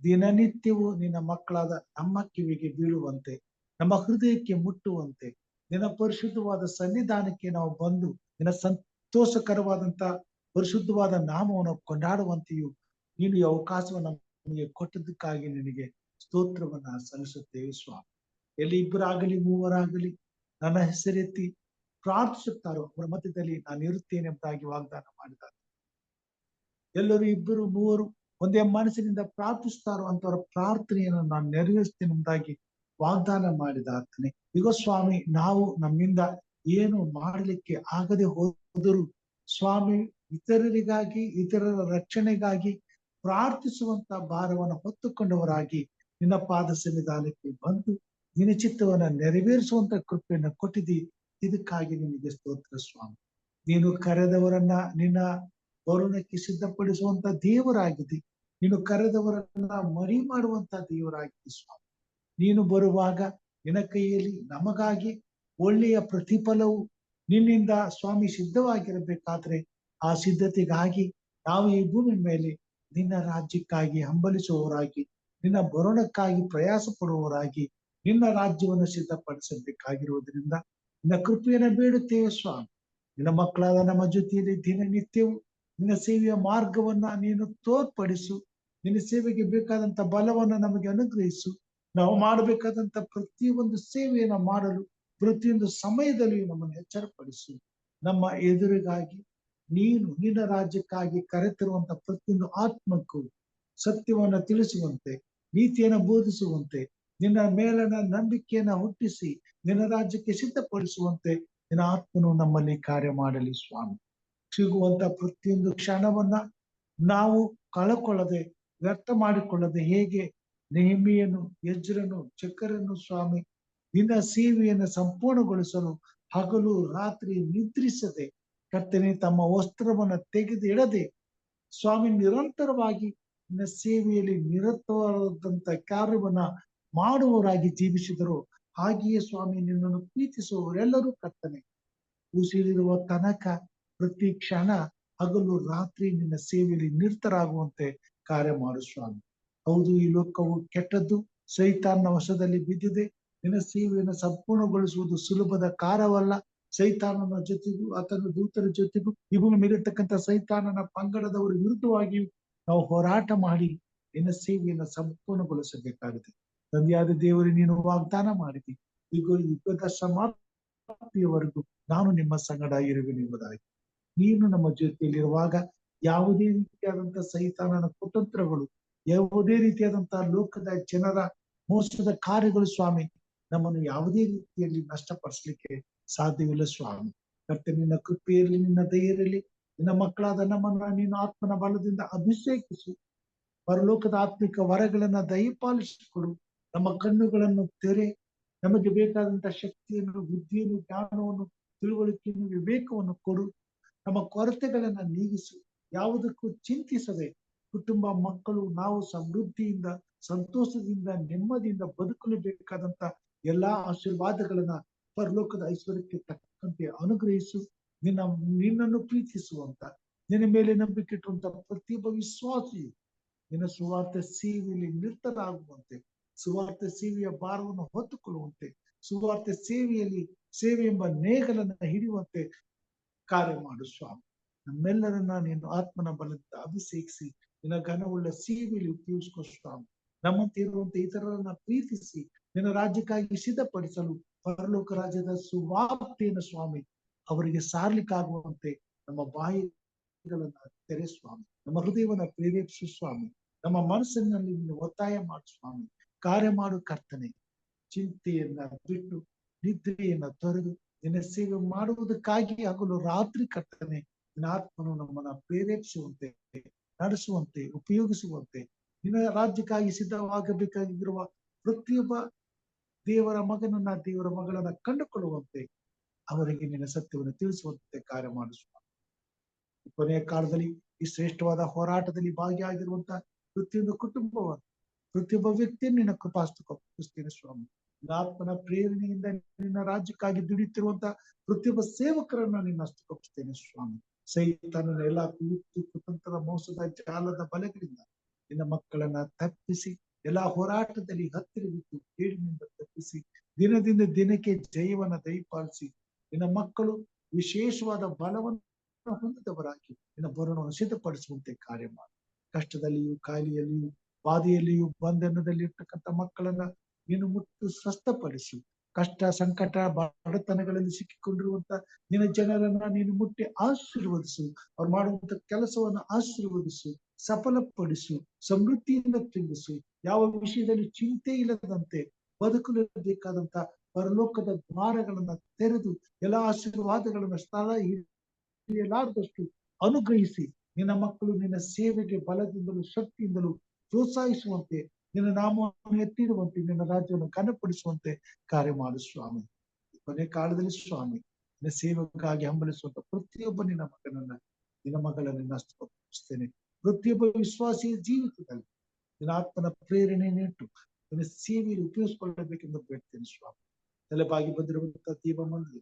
ದಿನನಿತ್ಯವೂ ನಿನ್ನ ಮಕ್ಕಳಾದ ನಮ್ಮ ಕಿವಿಗೆ ಬೀಳುವಂತೆ, ನಮ್ಮ ಹೃದಯಕ್ಕೆ ಮುಟ್ಟುವಂತೆ, ನಿನ್ನ ಪರಿಶುದ್ಧವಾದ ಸನ್ನಿಧಾನಕ್ಕೆ ನಾವು ಬಂದು ನಿನ್ನ ಸಂತೋಷಕರವಾದಂತ ಪರಿಶುದ್ಧವಾದ ನಾಮವನ್ನು ಕೊಂಡಾಡುವಂತೆಯೂ ನೀನು ಈ ಅವಕಾಶವನ್ನು ನಮಗೆ ಕೊಟ್ಟದಕ್ಕಾಗಿ ನಿನಗೆ ಸ್ತೋತ್ರವನ್ನ ಸಲ್ಲಿಸುತ್ತೇವೆ ಸ್ವಾಮಿ. ಎಲ್ಲಿ ಇಬ್ಬರಾಗಲಿ ಮೂವರಾಗಲಿ ನನ್ನ ಹೆಸರೆತ್ತಿ ಪ್ರಾರ್ಥಿಸುತ್ತಾರೋ ಅವರ ಮಧ್ಯದಲ್ಲಿ ನಾನು ಇರುತ್ತೇನೆ ಎಂಬುದಾಗಿ ವಾಗ್ದಾನ ಮಾಡಿದ್ದಾರೆ. ಎಲ್ಲರೂ ಇಬ್ಬರು ಮೂವರು ಒಂದೇ ಮನಸ್ಸಿನಿಂದ ಪ್ರಾರ್ಥಿಸ್ತಾರೋ ಅಂತವರ ಪ್ರಾರ್ಥನೆಯನ್ನು ನಾನು ನೆರವೇರಿಸ್ತೇನೆ ಎಂಬುದಾಗಿ ವಾಗ್ದಾನ ಮಾಡಿದ ಆತನೇ. ಈಗ ಸ್ವಾಮಿ, ನಾವು ನಮ್ಮಿಂದ ಏನು ಮಾಡಲಿಕ್ಕೆ ಆಗದೆ ಹೋದರೂ ಸ್ವಾಮಿ, ಇತರರಿಗಾಗಿ, ಇತರರ ರಕ್ಷಣೆಗಾಗಿ ಪ್ರಾರ್ಥಿಸುವಂತ ಭಾರವನ್ನು ಹೊತ್ತುಕೊಂಡವರಾಗಿ ನಿನ್ನ ಪಾದ ಸನ್ನಿಧಾನಕ್ಕೆ ಬಂದು ನಿನ್ನ ಚಿತ್ತವನ್ನ ನೆರವೇರಿಸುವಂತ ಕೃಪೆಯನ್ನು ಕೊಟ್ಟಿದ್ದಿ. ಇದಕ್ಕಾಗಿ ನಿನಗೆ ಸ್ತೋತ್ರ ಸ್ವಾಮಿ. ನೀನು ಕರೆದವರನ್ನ ನಿನ್ನ ವರುಣಕ್ಕೆ ಸಿದ್ಧಪಡಿಸುವಂತ ದೇವರಾಗಿದ್ದಿ. ನೀನು ಕರೆದವರನ್ನ ಮರಿ ಮಾಡುವಂತ ದೇವರಾಗಿದ್ದಿ ಸ್ವಾಮಿ. ನೀನು ಬರುವಾಗ ನಿನ್ನ ಕೈಯಲ್ಲಿ ನಮಗಾಗಿ ಒಳ್ಳೆಯ ಪ್ರತಿಫಲವು ನಿನ್ನಿಂದ ಸ್ವಾಮಿ ಸಿದ್ಧವಾಗಿರಬೇಕಾದ್ರೆ ಆ ಸಿದ್ಧತೆಗಾಗಿ ನಾವು ಈ ಭೂಮಿ ಮೇಲೆ ನಿನ್ನ ರಾಜ್ಯಕ್ಕಾಗಿ ಹಂಬಲಿಸುವವರಾಗಿ, ನಿನ್ನ ಬರೋಣಕ್ಕಾಗಿ ಪ್ರಯಾಸ ಪಡುವವರಾಗಿ ನಿನ್ನ ರಾಜ್ಯವನ್ನು ಸಿದ್ಧಪಡಿಸಬೇಕಾಗಿರುವುದರಿಂದ ನಿನ್ನ ಕೃಪೆಯನ್ನು ಬೇಡುತ್ತೇವೆ ಸ್ವಾಮಿ. ನಿನ್ನ ಮಕ್ಕಳಾದ ನಮ್ಮ ಜೊತೆಯಲ್ಲಿ ದಿನನಿತ್ಯವೂ ನಿನ್ನ ಸೇವೆಯ ಮಾರ್ಗವನ್ನ ನೀನು ತೋರ್ಪಡಿಸು. ನಿನ್ನ ಸೇವೆಗೆ ಬೇಕಾದಂತ ಬಲವನ್ನ ನಮಗೆ ಅನುಗ್ರಹಿಸು. ನಾವು ಮಾಡಬೇಕಾದಂತ ಪ್ರತಿಯೊಂದು ಸೇವೆಯನ್ನ ಮಾಡಲು ಪ್ರತಿಯೊಂದು ಸಮಯದಲ್ಲಿಯೂ ನಮ್ಮನ್ನು ಎಚ್ಚರಪಡಿಸು. ನಮ್ಮ ಎದುರಿಗಾಗಿ ನೀನು ನಿನ್ನ ರಾಜ್ಯಕ್ಕಾಗಿ ಕರೆತಿರುವಂತ ಪ್ರತಿಯೊಂದು ಆತ್ಮಕ್ಕೂ ಸತ್ಯವನ್ನ ತಿಳಿಸುವಂತೆ, ನೀತಿಯನ್ನ ಬೋಧಿಸುವಂತೆ, ನಿನ್ನ ಮೇಲನ ನಂಬಿಕೆಯನ್ನ ಹುಟ್ಟಿಸಿ ನಿನ್ನ ರಾಜ್ಯಕ್ಕೆ ಸಿದ್ಧಪಡಿಸುವಂತೆ ನಿನ್ನ ಆತ್ಮನು ನಮ್ಮಲ್ಲಿ ಕಾರ್ಯ ಮಾಡಲಿ ಸ್ವಾಮಿ. ಸಿಗುವಂತ ಪ್ರತಿಯೊಂದು ಕ್ಷಣವನ್ನ ನಾವು ಕಳಕೊಳ್ಳದೆ, ವ್ಯರ್ಥ ಮಾಡಿಕೊಳ್ಳದೆ, ಹೇಗೆ ನೆಹೆಮೀಯನು, ಎಜ್ರನು, ಚಕರನು ಸ್ವಾಮಿ ನಿನ್ನ ಸೇವೆಯನ್ನು ಸಂಪೂರ್ಣಗೊಳಿಸಲು ಹಗಲು ರಾತ್ರಿ ನಿದ್ರಿಸದೆ ಕರ್ತನೆ ತಮ್ಮ ವಸ್ತ್ರವನ್ನ ತೆಗೆದು ಇಡದೆ ಸ್ವಾಮಿ ನಿರಂತರವಾಗಿ ನಿನ್ನ ಸೇವೆಯಲ್ಲಿ ನಿರತವಾದಂತ ಕಾರ್ಯವನ್ನ ಮಾಡುವವರಾಗಿ ಜೀವಿಸಿದರು. ಹಾಗೆಯೇ ಸ್ವಾಮಿ ನಿನ್ನನ್ನು ಪ್ರೀತಿಸುವವರೆಲ್ಲರೂ ಕರ್ತನೆ ಉಸಿರಿರುವ ತನಕ ಪ್ರತಿ ಕ್ಷಣ ಹಗಲು ರಾತ್ರಿ ನಿನ್ನ ಸೇವೆಯಲ್ಲಿ ನಿರತರಾಗುವಂತೆ ಕಾರ್ಯ ಮಾಡು ಸ್ವಾಮಿ. ಹೌದು, ಈ ಲೋಕವು ಕೆಟ್ಟದ್ದು, ಸೈತಾನನ ವಶದಲ್ಲಿ ಬಿದ್ದಿದೆ. ನಿನ್ನ ಸೇವೆಯನ್ನು ಸಂಪೂರ್ಣಗೊಳಿಸುವುದು ಸುಲಭದ ಕಾರ್ಯವಲ್ಲ. ಸೈತಾನನ ಜೊತೆಗೂ ಆತನ ದೂತರ ಜೊತೆಗೂ ಇವುಗಳ ಮೇಲಿರ್ತಕ್ಕಂಥ ಸೈತಾನನ ಪಂಗಡದವರ ವಿರುದ್ಧವಾಗಿಯೂ ನಾವು ಹೋರಾಟ ಮಾಡಿ ನಿನ್ನ ಸೇವೆಯನ್ನು ಸಂಪೂರ್ಣಗೊಳಿಸಬೇಕಾಗಿದೆ. ತಂದೆಯಾದ ದೇವರು ನೀನು ವಾಗ್ದಾನ ಮಾಡಿದಿ, ಈಗ ಯುಗದ ಸಮಾಪ್ತಿಯವರೆಗೂ ನಾನು ನಿಮ್ಮ ಸಂಗಡ ಇರುವೆನೆಂಬುದಾಗಿ. ನೀನು ನಮ್ಮ ಜೊತೆಯಲ್ಲಿರುವಾಗ ಯಾವುದೇ ರೀತಿಯಾದಂತಹ ಸೈತಾನನ ಕುತಂತ್ರಗಳು, ಯಾವುದೇ ರೀತಿಯಾದಂತಹ ಲೋಕದ ಜನರ ಮೋಸದ ಕಾರ್ಯಗಳು ಸ್ವಾಮಿ ನಮ್ಮನ್ನು ಯಾವುದೇ ರೀತಿಯಲ್ಲಿ ನಷ್ಟಪಡಿಸ್ಲಿಕ್ಕೆ ಸಾಧ್ಯವಿಲ್ಲ ಸ್ವಾಮಿ. ಕರ್ತನೆ ನಿನ್ನ ಕೃಪೆ ಇರಲಿ, ನಿನ್ನ ದಯೆ ಇರಲಿ. ನಿನ್ನ ಮಕ್ಕಳಾದ ನಮ್ಮನ್ನ ನೀನು ಆತ್ಮನ ಬಲದಿಂದ ಅಭಿಷೇಕಿಸು. ಪರಲೋಕದ ಆತ್ಮಿಕ ವರಗಳನ್ನ ದಯಪಾಲಿಸಿಕೊಡು. ನಮ್ಮ ಕಣ್ಣುಗಳನ್ನು ತೆರೆ. ನಮಗೆ ಬೇಕಾದಂತ ಶಕ್ತಿಯನ್ನು, ಬುದ್ಧಿಯನ್ನು, ಜ್ಞಾನವನ್ನು, ತಿಳುವಳಿಕೆಯನ್ನು, ವಿವೇಕವನ್ನು ಕೊಡು. ನಮ್ಮ ಕೊರತೆಗಳನ್ನ ನೀಗಿಸು. ಯಾವುದಕ್ಕೂ ಚಿಂತಿಸದೆ ಕುಟುಂಬ, ಮಕ್ಕಳು, ನಾವು ಸಮೃದ್ಧಿಯಿಂದ, ಸಂತೋಷದಿಂದ, ನೆಮ್ಮದಿಯಿಂದ ಬದುಕಲು ಬೇಕಾದಂತ ಎಲ್ಲಾ ಆಶೀರ್ವಾದಗಳನ್ನ ಪರಲೋಕದ ಐಶ್ವರ್ಯಕ್ಕೆ ತಕ್ಕಂತೆ ಅನುಗ್ರಹಿಸು. ನಿನ್ನನ್ನು ಪ್ರೀತಿಸುವಂತ, ನಿನ್ನ ಮೇಲೆ ನಂಬಿಕೆ ಇಟ್ಟುವಂತ ಪ್ರತಿಯೊಬ್ಬ ವಿಶ್ವಾಸಿ ನಿನ್ನ ಸುವಾರ್ಥ ಸೇವೆಯಲ್ಲಿ ನಿರತರಾಗುವಂತೆ, ಸುವಾರ್ಥ ಸೇವೆಯ ಭಾರವನ್ನು ಹೊತ್ತುಕೊಳ್ಳುವಂತೆ, ಸುವಾರ್ಥ ಸೇವೆ ಎಂಬ ನೇಗಲನ್ನ ಹಿಡಿಯುವಂತೆ ಕಾರ್ಯ ಮಾಡು ಸ್ವಾಮಿ. ನಮ್ಮೆಲ್ಲರನ್ನ ನೀನು ಆತ್ಮನ ಬಲದಿಂದ ಅಭಿಷೇಕಿಸಿ ನಿನ್ನ ಘನವುಳ್ಳ ಸೇವೆಯಲ್ಲಿ ಉಪಯೋಗಿಸ್ಕೊ ಸ್ವಾಮಿ. ನಮ್ಮಂತೆ ಇರುವಂತ ಇತರರನ್ನ ಪ್ರೀತಿಸಿ ನಿನ್ನ ರಾಜ್ಯಕ್ಕಾಗಿ ಸಿದ್ಧಪಡಿಸಲು ಪರಲೋಕ ರಾಜ್ಯದ ಸುವಾರ್ತೆಯನ್ನು ಸ್ವಾಮಿ ಅವರಿಗೆ ಸಾರ್ಲಿಕ್ಕಾಗುವಂತೆ ನಮ್ಮ ಬಾಯಿಗಳನ್ನ ತೆರೆ ಸ್ವಾಮಿ. ನಮ್ಮ ಹೃದಯವನ್ನ ಪ್ರೇರೇಪಿಸು ಸ್ವಾಮಿ. ನಮ್ಮ ಮನಸ್ಸಿನಲ್ಲಿ ನೀನು ಒತ್ತಾಯ ಮಾಡು ಸ್ವಾಮಿ. ಕಾರ್ಯ ಮಾಡು ಕರ್ತನೆ. ಚಿಂತೆಯನ್ನ ಬಿಟ್ಟು ನಿದ್ರೆಯನ್ನ ತೊರೆದು ನಿನ್ನ ಸೇವೆ ಮಾಡುವುದಕ್ಕಾಗಿ ಹಗಲು ರಾತ್ರಿ ಕರ್ತನೆ ನಿನ್ನ ಆತ್ಮನು ನಮ್ಮನ್ನ ಪ್ರೇರೇಪಿಸುವಂತೆ, ನಡೆಸುವಂತೆ, ಉಪಯೋಗಿಸುವಂತೆ, ನಿನ್ನ ರಾಜ್ಯಕ್ಕಾಗಿ ಸಿದ್ಧವಾಗಬೇಕಾಗಿರುವ ಪ್ರತಿಯೊಬ್ಬ ದೇವರ ಮಗನನ್ನ, ದೇವರ ಮಗಳನ್ನ ಕಂಡುಕೊಳ್ಳುವಂತೆ ಅವರಿಗೆ ನಿನ್ನ ಸತ್ಯವನ್ನು ತಿಳಿಸುವಂತೆ ಕಾರ್ಯ ಮಾಡಿಸುವ. ಕೊನೆಯ ಕಾಲದಲ್ಲಿ ಈ ಶ್ರೇಷ್ಠವಾದ ಹೋರಾಟದಲ್ಲಿ ಭಾಗಿಯಾಗಿರುವಂತ ಪ್ರತಿಯೊಂದು ಕುಟುಂಬವನ್ನು, ಪ್ರತಿಯೊಬ್ಬ ವ್ಯಕ್ತಿಯನ್ನು ನಿನ್ನ ಕೃಪಾಸ್ತುಸ್ತೇನೆ ಸ್ವಾಮಿ. ನಿನ್ನ ಆತ್ಮನ ಪ್ರೇರಣೆಯಿಂದ ನಿನ್ನ ರಾಜ್ಯಕ್ಕಾಗಿ ದುಡಿಯುತ್ತಿರುವಂತ ಪ್ರತಿಯೊಬ್ಬ ಸೇವಕರನ್ನ ನಿನ್ನ ಹಸ್ತಕೊಪ್ಪಿಸ್ತೇನೆ ಸ್ವಾಮಿ. ಸೈತಾನನ ಎಲ್ಲಾ ಕುತಂತ್ರದ, ಮೋಸದ, ಜಾಲದ ಬಲೆಗಳಿಂದ ನಿನ್ನ ಮಕ್ಕಳನ್ನ ತಪ್ಪಿಸಿ, ಎಲ್ಲಾ ಹೋರಾಟದಲ್ಲಿ ಹತ್ತಿರ ಬಿದ್ದು ಕೇಡಿನಿಂದ ತಪ್ಪಿಸಿ, ದಿನದಿಂದ ದಿನಕ್ಕೆ ಜಯವನ್ನ ದಯಪಾಲಿಸಿ ನಿನ್ನ ಮಕ್ಕಳು ವಿಶೇಷವಾದ ಬಲವನ್ನು ಹೊಂದಿದವರಾಗಿ ನಿನ್ನ ಬರಣವನ್ನು ಸಿದ್ಧಪಡಿಸುವಂತೆ ಕಾರ್ಯ ಮಾಡಿ. ಕಷ್ಟದಲ್ಲಿಯೂ, ಕಾಯಿಲೆಯಲ್ಲಿಯೂ, ಬಾಧೆಯಲ್ಲಿಯೂ, ಬಂಧನದಲ್ಲಿ ಇರ್ತಕ್ಕಂಥ ಮಕ್ಕಳನ್ನ ನೀನು ಮುಟ್ಟು ಸ್ವಸ್ಥಪಡಿಸು. ಕಷ್ಟ, ಸಂಕಟ, ಬಡತನಗಳಲ್ಲಿ ಸಿಕ್ಕಿಕೊಂಡಿರುವಂತ ನಿನ್ನ ಜನರನ್ನ ನೀನು ಮುಟ್ಟಿ ಆಶೀರ್ವದಿಸು. ಅವ್ರು ಮಾಡುವಂತ ಕೆಲಸವನ್ನ ಆಶೀರ್ವದಿಸು, ಸಫಲಪಡಿಸು, ಸಮೃದ್ಧಿಯಿಂದ ತುಂಬಿಸು. ಯಾವ ವಿಷಯದಲ್ಲಿ ಚಿಂತೆ ಇಲ್ಲದಂತೆ ಬದುಕಲು ಬೇಕಾದಂತ ಪರಲೋಕದ ದ್ವಾರಗಳನ್ನ ತೆರೆದು ಎಲ್ಲಾ ಆಶೀರ್ವಾದಗಳನ್ನ ಸ್ಥಳ ಹಿಡಿಯಲಾರದಷ್ಟು ಅನುಗ್ರಹಿಸಿ ನಿನ್ನ ಮಕ್ಕಳು ನಿನ್ನ ಸೇವೆಗೆ ಬಲದಿಂದಲೂ ಶಕ್ತಿಯಿಂದಲೂ ಪ್ರೋತ್ಸಾಹಿಸುವಂತೆ, ನಿನ್ನ ನಾಮವನ್ನು ಎತ್ತಿಡುವಂತೆ, ನಿನ್ನ ರಾಜ್ಯವನ್ನು ಘನಪಡಿಸುವಂತೆ ಕಾರ್ಯ ಮಾಡು ಸ್ವಾಮಿ. ಕೊನೆ ಕಾಲದಲ್ಲಿ ಸ್ವಾಮಿ ನಿನ್ನ ಸೇವೆಗಾಗಿ ಹಂಬಲಿಸುವಂತ ಪ್ರತಿಯೊಬ್ಬ ನಿನ್ನ ಮಗನನ್ನ, ನಿನ್ನ ಮಗಳನ್ನ ಹಸ್ತಪಡಿಸ್ತೇನೆ. ಪ್ರತಿಯೊಬ್ಬ ವಿಶ್ವಾಸಿಯ ಜೀವಿತದಲ್ಲಿ ನಿನ್ನ ಆತ್ಮನ ಪ್ರೇರಣೆಯನ್ನಿಟ್ಟು ನಿನ್ನ ಸೇವೆಯಲ್ಲಿ ಉಪಯೋಗಿಸಿಕೊಳ್ಳಬೇಕೆಂದು ಬೇಡ್ತೇನೆ ಸ್ವಾಮಿ. ತಲೆಬಾಗಿ ಬಂದಿರುವಂತಹ ದೇವ ಮಂದಿ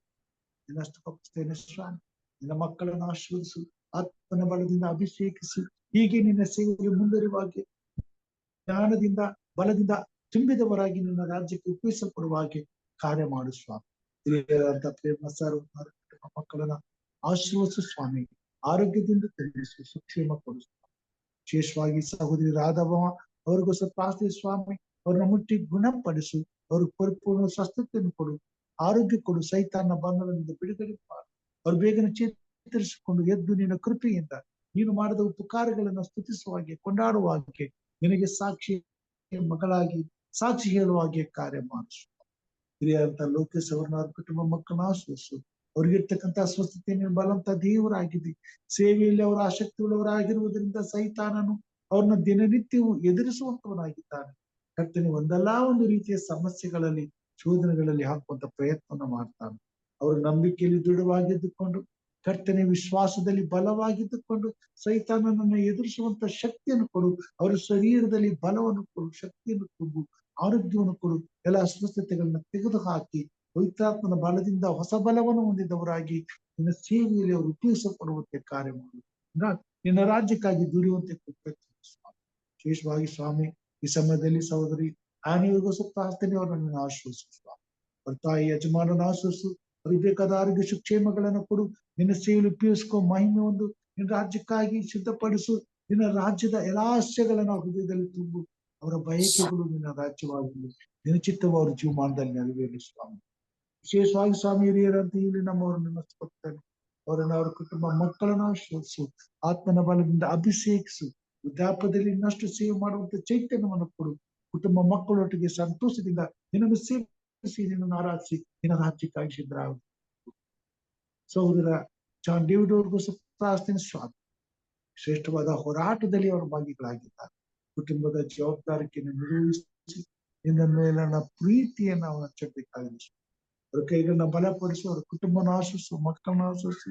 ನಿನ್ನ ಹಸ್ತಪಡಿಸ್ತೇನೆ ಸ್ವಾಮಿ. ನಿನ್ನ ಮಕ್ಕಳನ್ನು ಆಶೀರ್ವದಿಸು, ಆತ್ಮನ ಬಲದಿಂದ ಅಭಿಷೇಕಿಸಿ, ಹೀಗೆ ನಿನ್ನ ಸೇವೆಗೆ ಮುಂದುವರಿಯುವಾಗೆ ಜ್ಞಾನದಿಂದ, ಬಲದಿಂದ ತುಂಬಿದವರಾಗಿ ನಿನ್ನ ರಾಜ್ಯಕ್ಕೆ ಉಪಯೋಗಿಸಲ್ಪಡುವ ಹಾಗೆ ಕಾರ್ಯ ಮಾಡು ಸ್ವಾಮಿ. ಹಿರಿಯರಂತ ಪ್ರೇಮ ಸರ್ ಮಕ್ಕಳನ್ನ ಆಶೀರ್ವದಿಸು ಸ್ವಾಮಿ. ಆರೋಗ್ಯದಿಂದ ತಿಳಿಸು, ಸುಕ್ಷೇಮ ಕೊಡು ಸ್ವಾಮಿ. ವಿಶೇಷವಾಗಿ ಸಹೋದರಿ ರಾಧವ ಅವ್ರಿಗೋಸ್ಕರ ಪ್ರಾರ್ಥನೆ ಸ್ವಾಮಿ. ಅವ್ರನ್ನ ಮುಟ್ಟಿ ಗುಣಪಡಿಸು, ಅವ್ರಿಗೆ ಪರಿಪೂರ್ಣ ಸ್ವಸ್ಥತೆಯನ್ನು ಕೊಡು, ಆರೋಗ್ಯ ಕೊಡು, ಸೈತಾನ ಬಂಧನದಿಂದ ಬಿಡುಗಡೆ ಮಾಡು. ಅವ್ರು ಬೇಗನೆ ಚೇತರಿಸಿಕೊಂಡು ಎದ್ದು ನಿನ್ನ ಕೃಪೆಯಿಂದ ನೀನು ಮಾಡಿದ ಉಪಕಾರಗಳನ್ನ ಸ್ತುತಿಸುವ ಹಾಗೆ, ಕೊಂಡಾಡುವ ಹಾಗೆ, ನಿನಗೆ ಸಾಕ್ಷಿ ಮಗಳಾಗಿ ಸಾಕ್ಷಿ ಹೇಳುವ ಹಾಗೆ ಕಾರ್ಯ ಮಾಡಿಸು. ಹಿರಿಯಂತ ಲೋಕೇಶ್ ಅವ್ರನ್ನ, ಅವ್ರ ಕುಟುಂಬ ಮಕ್ಕಳನ್ನ ಆಶ್ರಯಿಸು. ಅವ್ರಿಗಿರ್ತಕ್ಕಂಥ ಸ್ವಸ್ಥತೆ ನೀನು ಬಲವಂತ ದೇವರಾಗಿದೆ. ಸೇವೆಯಲ್ಲಿ ಅವರ ಆಸಕ್ತಿ ಉಳ್ಳವರಾಗಿರುವುದರಿಂದ ಸೈತಾನನು ಅವ್ರನ್ನ ದಿನನಿತ್ಯವೂ ಎದುರಿಸುವಂತವನಾಗಿದ್ದಾನೆ. ಕರ್ತನೆ ಒಂದಲ್ಲ ಒಂದು ರೀತಿಯ ಸಮಸ್ಯೆಗಳಲ್ಲಿ, ಶೋಧನೆಗಳಲ್ಲಿ ಹಾಕುವಂತ ಪ್ರಯತ್ನ ಮಾಡ್ತಾನೆ. ಅವರು ನಂಬಿಕೆಯಲ್ಲಿ ದೃಢವಾಗಿದ್ದುಕೊಂಡು, ಕರ್ತನೆ ವಿಶ್ವಾಸದಲ್ಲಿ ಬಲವಾಗಿದ್ದುಕೊಂಡು ಸೈತಾನನನ್ನು ಎದುರಿಸುವಂತ ಶಕ್ತಿಯನ್ನು ಕೊಡು. ಅವರ ಶರೀರದಲ್ಲಿ ಬಲವನ್ನು ಕೊಡು, ಶಕ್ತಿಯನ್ನು ತುಂಬು, ಆರೋಗ್ಯವನ್ನು ಕೊಡು. ಎಲ್ಲ ಅಸ್ವಸ್ಥತೆಗಳನ್ನ ತೆಗೆದು ಹಾಕಿ ಪವಿತ್ರಾತ್ಮನ ಬಲದಿಂದ ಹೊಸ ಬಲವನ್ನು ಹೊಂದಿದವರಾಗಿ ನಿನ್ನ ಸೇವೆಯಲ್ಲಿ ಅವರು ಉಪಯೋಗಿಸಲ್ಪಡುವಂತೆ ಕಾರ್ಯ ಮಾಡು. ನಿನ್ನ ರಾಜ್ಯಕ್ಕಾಗಿ ದುಡಿಯುವಂತೆ ಸ್ವಾಮಿ. ವಿಶೇಷವಾಗಿ ಸ್ವಾಮಿ ಈ ಸಮಯದಲ್ಲಿ ಸಹೋದರಿ ಆನೆಯವರಿಗೋಸ್ಕರ ಪ್ರಾರ್ಥನೆ ಅವರನ್ನು ಆಶ್ರಯಿಸು ಸ್ವಾಮಿ. ಅವ್ರ ತಾಯಿ ಯಜಮಾನನ ಆಶ್ರಯಿಸು. ಅವ್ರಿಗೆ ಬೇಕಾದ ಆರೋಗ್ಯ ಸುಕ್ಷೇಮಗಳನ್ನು ಕೊಡು. ನಿನ್ನ ಸೇವೆಯಲ್ಲಿ ಉಪಯೋಗಿಸ್ಕೊ. ಮಹಿಮೆ ಒಂದು ನಿನ್ನ ರಾಜ್ಯಕ್ಕಾಗಿ ಸಿದ್ಧಪಡಿಸು. ನಿನ್ನ ರಾಜ್ಯದ ಎಲ್ಲಾ ಆಶಯಗಳನ್ನ ಹೃದಯದಲ್ಲಿ ತುಂಬು. ಅವರ ಬಯಕೆಗಳು ನಿನ್ನ ರಾಜ್ಯವಾಗಿ ನಿನ್ನ ಚಿತ್ತವು ಅವ್ರ ಜೀವಮಾನದಲ್ಲಿ ನೆರವೇರಲಿ ಸ್ವಾಮಿ. ವಿಶೇಷವಾಗಿ ಸ್ವಾಮಿ ಹಿರಿಯರಂತ ಇಲ್ಲಿ ನಮ್ಮವರನ್ನು ನಷ್ಟಪಡ್ತಾನೆ. ಅವರನ್ನ, ಅವರ ಕುಟುಂಬ ಮಕ್ಕಳನ್ನ ಆಶ್ರಯಿಸು. ಆತ್ಮನ ಬಲದಿಂದ ಅಭಿಷೇಕಿಸು. ವೃದ್ಧಾಪ್ಯದಲ್ಲಿ ಇನ್ನಷ್ಟು ಸೇವೆ ಮಾಡುವಂತ ಚೈತನ್ಯವನ್ನು ಕೊಡು. ಕುಟುಂಬ ಮಕ್ಕಳೊಟ್ಟಿಗೆ ಸಂತೋಷದಿಂದ ನಿನ್ನನ್ನು ಸೇವಿಸಿ, ನಿನ್ನನ್ನು ಆರಾಧಿಸಿ ನಿನ್ನ ರಾಜ್ಯಕ್ಕಾಗಿ ಸಿದ್ಧರಾಗ ಸಹೋದರ ಜಾನ್ ಡೇವಿಡ್ ಅವ್ರಿಗೂ ಪ್ರಾರ್ಥನೆ ಸ್ವಾಮಿ. ಶ್ರೇಷ್ಠವಾದ ಹೋರಾಟದಲ್ಲಿ ಅವರು ಭಾಗಿಗಳಾಗಿದ್ದಾರೆ. ಕುಟುಂಬದ ಜವಾಬ್ದಾರಿಕೆಯನ್ನು ನಿರ್ವಹಿಸಿ ನಿನ್ನ ಮೇಲಿನ ಪ್ರೀತಿಯನ್ನು ಅವನ ಹಚ್ಚಬೇಕಾಗಿದೆ. ಅವ್ರ ಕೈಗಳನ್ನ ಬಲಪಡಿಸು, ಅವ್ರ ಕುಟುಂಬನ ಆಶ್ವಸು, ಮಕ್ಕಳನ್ನ ಆಶ್ವಸು,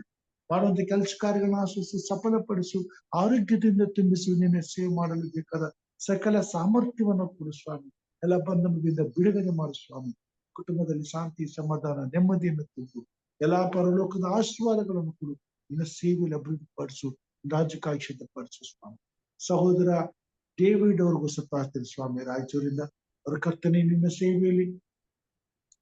ಮಾಡುವಂತ ಕೆಲಸ ಕಾರ್ಯಗಳನ್ನ ಆಶ್ವಸು, ಸಫಲಪಡಿಸು, ಆರೋಗ್ಯದಿಂದ ತುಂಬಿಸು. ನಿನ್ನ ಸೇವೆ ಮಾಡಲು ಬೇಕಾದ ಸಕಲ ಸಾಮರ್ಥ್ಯವನ್ನು ಕೊಡು ಸ್ವಾಮಿ. ಎಲ್ಲ ಬಂಧನದಿಂದ ಬಿಡುಗಡೆ ಮಾಡು ಸ್ವಾಮಿ. ಕುಟುಂಬದಲ್ಲಿ ಶಾಂತಿ, ಸಮಾಧಾನ, ನೆಮ್ಮದಿಯನ್ನು ತುಂಬು. ಎಲ್ಲಾ ಪರಲೋಕದ ಆಶೀರ್ವಾದಗಳನ್ನು ಕೊಡು. ನಿನ್ನ ಸೇವೆಯಲ್ಲಿ ಅಭಿವೃದ್ಧಿಪಡಿಸು, ರಾಜ್ಯಕ್ಕಾಗಿ ಸಿದ್ಧಪಡಿಸು ಸ್ವಾಮಿ. ಸಹೋದರ ಡೇವಿಡ್ ಅವ್ರಿಗೂ ಪ್ರಾರ್ಥನೆ ಸ್ವಾಮಿ. ರಾಯಚೂರಿಂದ ಅವರ ಕರ್ತನೆ ನಿನ್ನ ಸೇವೆಯಲ್ಲಿ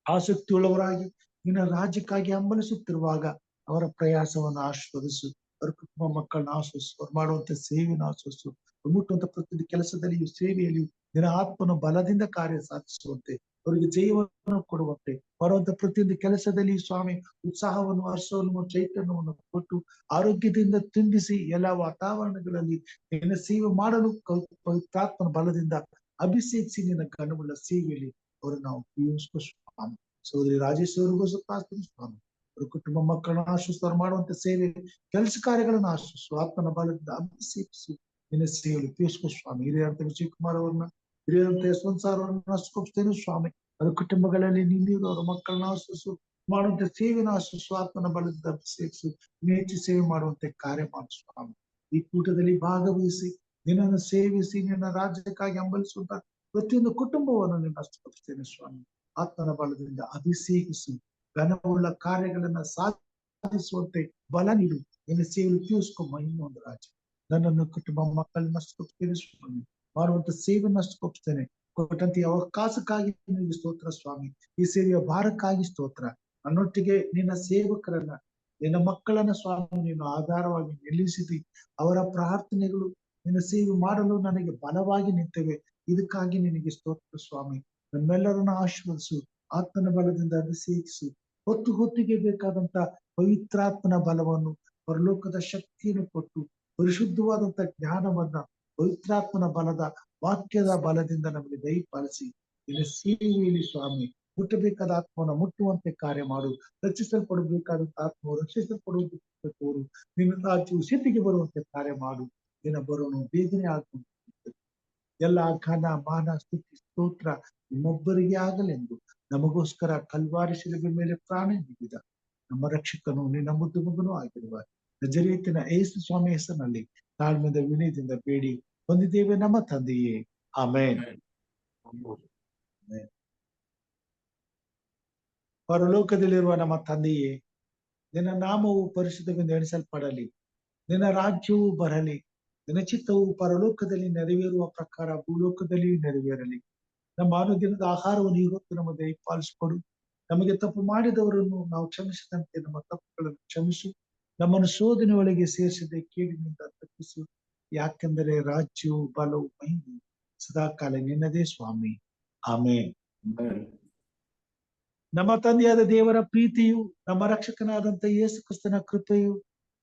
ಆಸಕ್ತಿ ಉಳ್ಳವರಾಗಿ ನಿನ್ನ ರಾಜ್ಯಕ್ಕಾಗಿ ಹಂಬಲಿಸುತ್ತಿರುವಾಗ ಅವರ ಪ್ರಯಾಸವನ್ನು ಆಸ್ವಾದಿಸು. ಅವರ ಕುಟುಂಬ ಮಕ್ಕಳನ್ನ ಆಶ್ವಸಿಸು. ಅವ್ರು ಮಾಡುವಂತ ಸೇವೆಯನ್ನು ಆಶ್ವಸಿಸು. ಮುಟ್ಟುವಂತ ಪ್ರತಿಯೊಂದು ಕೆಲಸದಲ್ಲಿಯೂ ಸೇವೆಯಲ್ಲಿಯೂ ನಿನ್ನ ಆತ್ಮನ ಬಲದಿಂದ ಕಾರ್ಯ ಸಾಧಿಸುವಂತೆ, ಅವರಿಗೆ ಜಯವನ್ನು ಕೊಡುವಂತೆ, ಮಾಡುವಂತ ಪ್ರತಿಯೊಂದು ಕೆಲಸದಲ್ಲಿ ಸ್ವಾಮಿ ಉತ್ಸಾಹವನ್ನು, ಹರ್ಷವನ್ನು, ಚೈತನ್ಯವನ್ನು ಕೊಟ್ಟು ಆರೋಗ್ಯದಿಂದ ತುಂಬಿಸಿ ಎಲ್ಲ ವಾತಾವರಣಗಳಲ್ಲಿ ನಿನ್ನ ಸೇವೆ ಮಾಡಲು ಪವಿತ್ರಾತ್ಮನ ಬಲದಿಂದ ಅಭಿಷೇಕಿಸಿ ನಿನ್ನ ಗಣವುಳ್ಳ ಸೇವೆಯಲ್ಲಿ ಅವರನ್ನು ನಾವು ಉಪಯೋಗಿಸುವ ಸ್ವಾಮಿ. ಸಹೋದರಿ ರಾಜೇಶ್ವರಿಗೂ ಪ್ರಾರ್ಥನೆ ಸ್ವಾಮಿ. ಅವರ ಕುಟುಂಬ ಮಕ್ಕಳನ್ನ ಆಶ್ವಸ್ತ ಮಾಡುವಂತ ಸೇವೆ ಕೆಲಸ ಕಾರ್ಯಗಳನ್ನು ಆಶ್ವಸು. ಆತ್ಮನ ಬಲದಿಂದ ಅಭಿಷೇಕಿಸಿ ನಿನ್ನ ಸೇವೆಯಲ್ಲಿ ಉಪಯೋಗಿಸುವ ಸ್ವಾಮಿ. ಹಿರಿಯರಂತ ವಿಜಯಕುಮಾರ್ ಅವರನ್ನ, ಹಿರಿಯರಂತ ಯಶವಂತ್ ಸಾರ್ ಅವರನ್ನ ಆಶ್ವಸ್ತೇನೆ ಸ್ವಾಮಿ. ಅವರ ಕುಟುಂಬಗಳಲ್ಲಿ ನಿಂದಿರು, ಅವರ ಮಕ್ಕಳನ್ನ ಆಶ್ವಸು, ಮಾಡುವಂತ ಸೇವೆನ ಆಶ್ವಸು. ಆತ್ಮನ ಬಲದಿಂದ ಅಭಿಷೇಕಿಸು, ಹೆಚ್ಚು ಸೇವೆ ಮಾಡುವಂತೆ ಕಾರ್ಯ ಮಾಡು ಸ್ವಾಮಿ. ಈ ಕೂಟದಲ್ಲಿ ಭಾಗವಹಿಸಿ ನಿನ್ನನ್ನು ಸೇವಿಸಿ ನಿನ್ನ ರಾಜ್ಯಕ್ಕಾಗಿ ಹಂಬಲಿಸುವಂತ ಪ್ರತಿಯೊಂದು ಕುಟುಂಬವನ್ನು ನಿನ್ನ ಆಶ್ವಸ್ತೇನೆ ಸ್ವಾಮಿ. ಆತ್ಮನ ಬಲದಿಂದ ಅಭಿಷೇಕಿಸು, ಘನವುಳ್ಳ ಕಾರ್ಯಗಳನ್ನ ಸಾಧಿಸುವಂತೆ ಬಲ ನೀಡು. ನಿನ್ನ ಸೇವೆಯಲ್ಲಿ ಉಪಯೋಗಿಸ್ಕೊ ಮಹಿಮೆ ಒಂದು ರಾಜ್ಯ. ನನ್ನನ್ನು ಕುಟುಂಬ ಮಕ್ಕಳನ್ನ ಅಷ್ಟೊಪ್ತೇನೆ ಸ್ವಾಮಿ. ಮಾಡುವಂತ ಸೇವೆಯನ್ನು ಅಷ್ಟೊಪ್ತೇನೆ. ಕೊಟ್ಟಂತ ಅವಕಾಶಕ್ಕಾಗಿ ನಿನಗೆ ಸ್ತೋತ್ರ ಸ್ವಾಮಿ. ಈ ಸೇವೆಯ ಭಾರಕ್ಕಾಗಿ ಸ್ತೋತ್ರ. ನನ್ನೊಟ್ಟಿಗೆ ನಿನ್ನ ಸೇವಕರನ್ನ, ನಿನ್ನ ಮಕ್ಕಳನ್ನ ಸ್ವಾಮಿ ನೀನು ಆಧಾರವಾಗಿ ನಿಲ್ಲಿಸಿದಿ. ಅವರ ಪ್ರಾರ್ಥನೆಗಳು ನಿನ್ನ ಸೇವೆ ಮಾಡಲು ನನಗೆ ಬಲವಾಗಿ ನಿಂತವೆ. ಇದಕ್ಕಾಗಿ ನಿನಗೆ ಸ್ತೋತ್ರ ಸ್ವಾಮಿ. ನಮ್ಮೆಲ್ಲರನ್ನ ಆಶೀರ್ವದಿಸು, ಆತ್ಮನ ಬಲದಿಂದ ಅಭಿಷೇಕಿಸು. ಹೊತ್ತಿಗೆ ಬೇಕಾದಂತ ಪವಿತ್ರಾತ್ಮನ ಬಲವನ್ನು, ಪರಲೋಕದ ಶಕ್ತಿಯನ್ನು ಕೊಟ್ಟು ಪರಿಶುದ್ಧವಾದಂತ ಜ್ಞಾನವನ್ನ ಪವಿತ್ರಾತ್ಮನ ಬಲದ ವಾಕ್ಯದ ಬಲದಿಂದ ನಮಗೆ ದಯಪಾಲಿಸಿ ನಿನ್ನ ಸೇವೆಯಲ್ಲಿ ಸ್ವಾಮಿ ಮುಟ್ಟಬೇಕಾದ ಆತ್ಮವನ್ನು ಮುಟ್ಟುವಂತೆ ಕಾರ್ಯ ಮಾಡು. ರಕ್ಷಿಸಲ್ಪಡಬೇಕಾದಂತ ಆತ್ಮವು ರಕ್ಷಿಸಲ್ಪಡುವುದು, ನಿನ್ನ ರಾಜ್ಯವು ಸಿದ್ಧಿಗೆ ಬರುವಂತೆ ಕಾರ್ಯ ಮಾಡು. ನಿನ್ನ ಬರೋನು ಬೇಗನೆ ಆಗುವಂತೆ ಎಲ್ಲ ಘನ ಮಾನ ಸ್ತುತಿ ಸ್ತೋತ್ರ ನಿಮ್ಮೊಬ್ಬರಿಗೆ ಆಗಲೆಂದು ನಮಗೋಸ್ಕರ ಕಲ್ವಾರಿ ಶಿಲುಬೆ ಮೇಲೆ ಪ್ರಾಣ ನೀಡಿದ ನಮ್ಮ ರಕ್ಷಕನು ನಿನ್ನ ಮುದ್ದು ಮಗನೂ ಆಗಿರುವ ನಜರೇತಿನ ಯೇಸು ಸ್ವಾಮಿ ಹೆಸರಿನಲ್ಲಿ ತಾಳ್ಮೆಯಿಂದ ವಿನಯದಿಂದ ಬೇಡಿ ಹೊಂದಿದ್ದೇವೆ ನಮ್ಮ ತಂದೆಯೇ. ಆಮೇನ್. ಪರಲೋಕದಲ್ಲಿರುವ ನಮ್ಮ ತಂದೆಯೇ, ನಿನ್ನ ನಾಮವು ಪರಿಶುದ್ಧವೆಂದು ಎಣಿಸಲ್ಪಡಲಿ. ನಿನ್ನ ರಾಜ್ಯವು ಬರಲಿ. ನಿನ್ನ ಚಿತ್ತವು ಪರಲೋಕದಲ್ಲಿ ನೆರವೇರುವ ಪ್ರಕಾರ ಭೂಲೋಕದಲ್ಲಿಯೂ ನೆರವೇರಲಿ. ನಮ್ಮ ಅನುದಿನದ ಆಹಾರವನ್ನು ಇವತ್ತು ನಮ್ಮ ದಯಪಾಲಿಸಿಕೊಡು. ನಮಗೆ ತಪ್ಪು ಮಾಡಿದವರನ್ನು ನಾವು ಕ್ಷಮಿಸಿದಂತೆ ನಮ್ಮ ತಪ್ಪುಗಳನ್ನು ಕ್ಷಮಿಸು. ನಮ್ಮನ್ನು ಶೋಧನೆ ಒಳಗೆ ಸೇರಿಸದೆ ಕೇಡಿನಿಂದ ತಪ್ಪಿಸು. ಯಾಕೆಂದರೆ ರಾಜ್ಯವು ಬಲವು ಮಹಿಮೆ ಸದಾಕಾಲ ನಿನ್ನದೇ ಸ್ವಾಮಿ. ಆಮೇನ್. ನಮ್ಮ ತಂದೆಯಾದ ದೇವರ ಪ್ರೀತಿಯು, ನಮ್ಮ ರಕ್ಷಕನಾದಂತ ಯೇಸು ಕ್ರಿಸ್ತನ ಕೃಪೆಯು,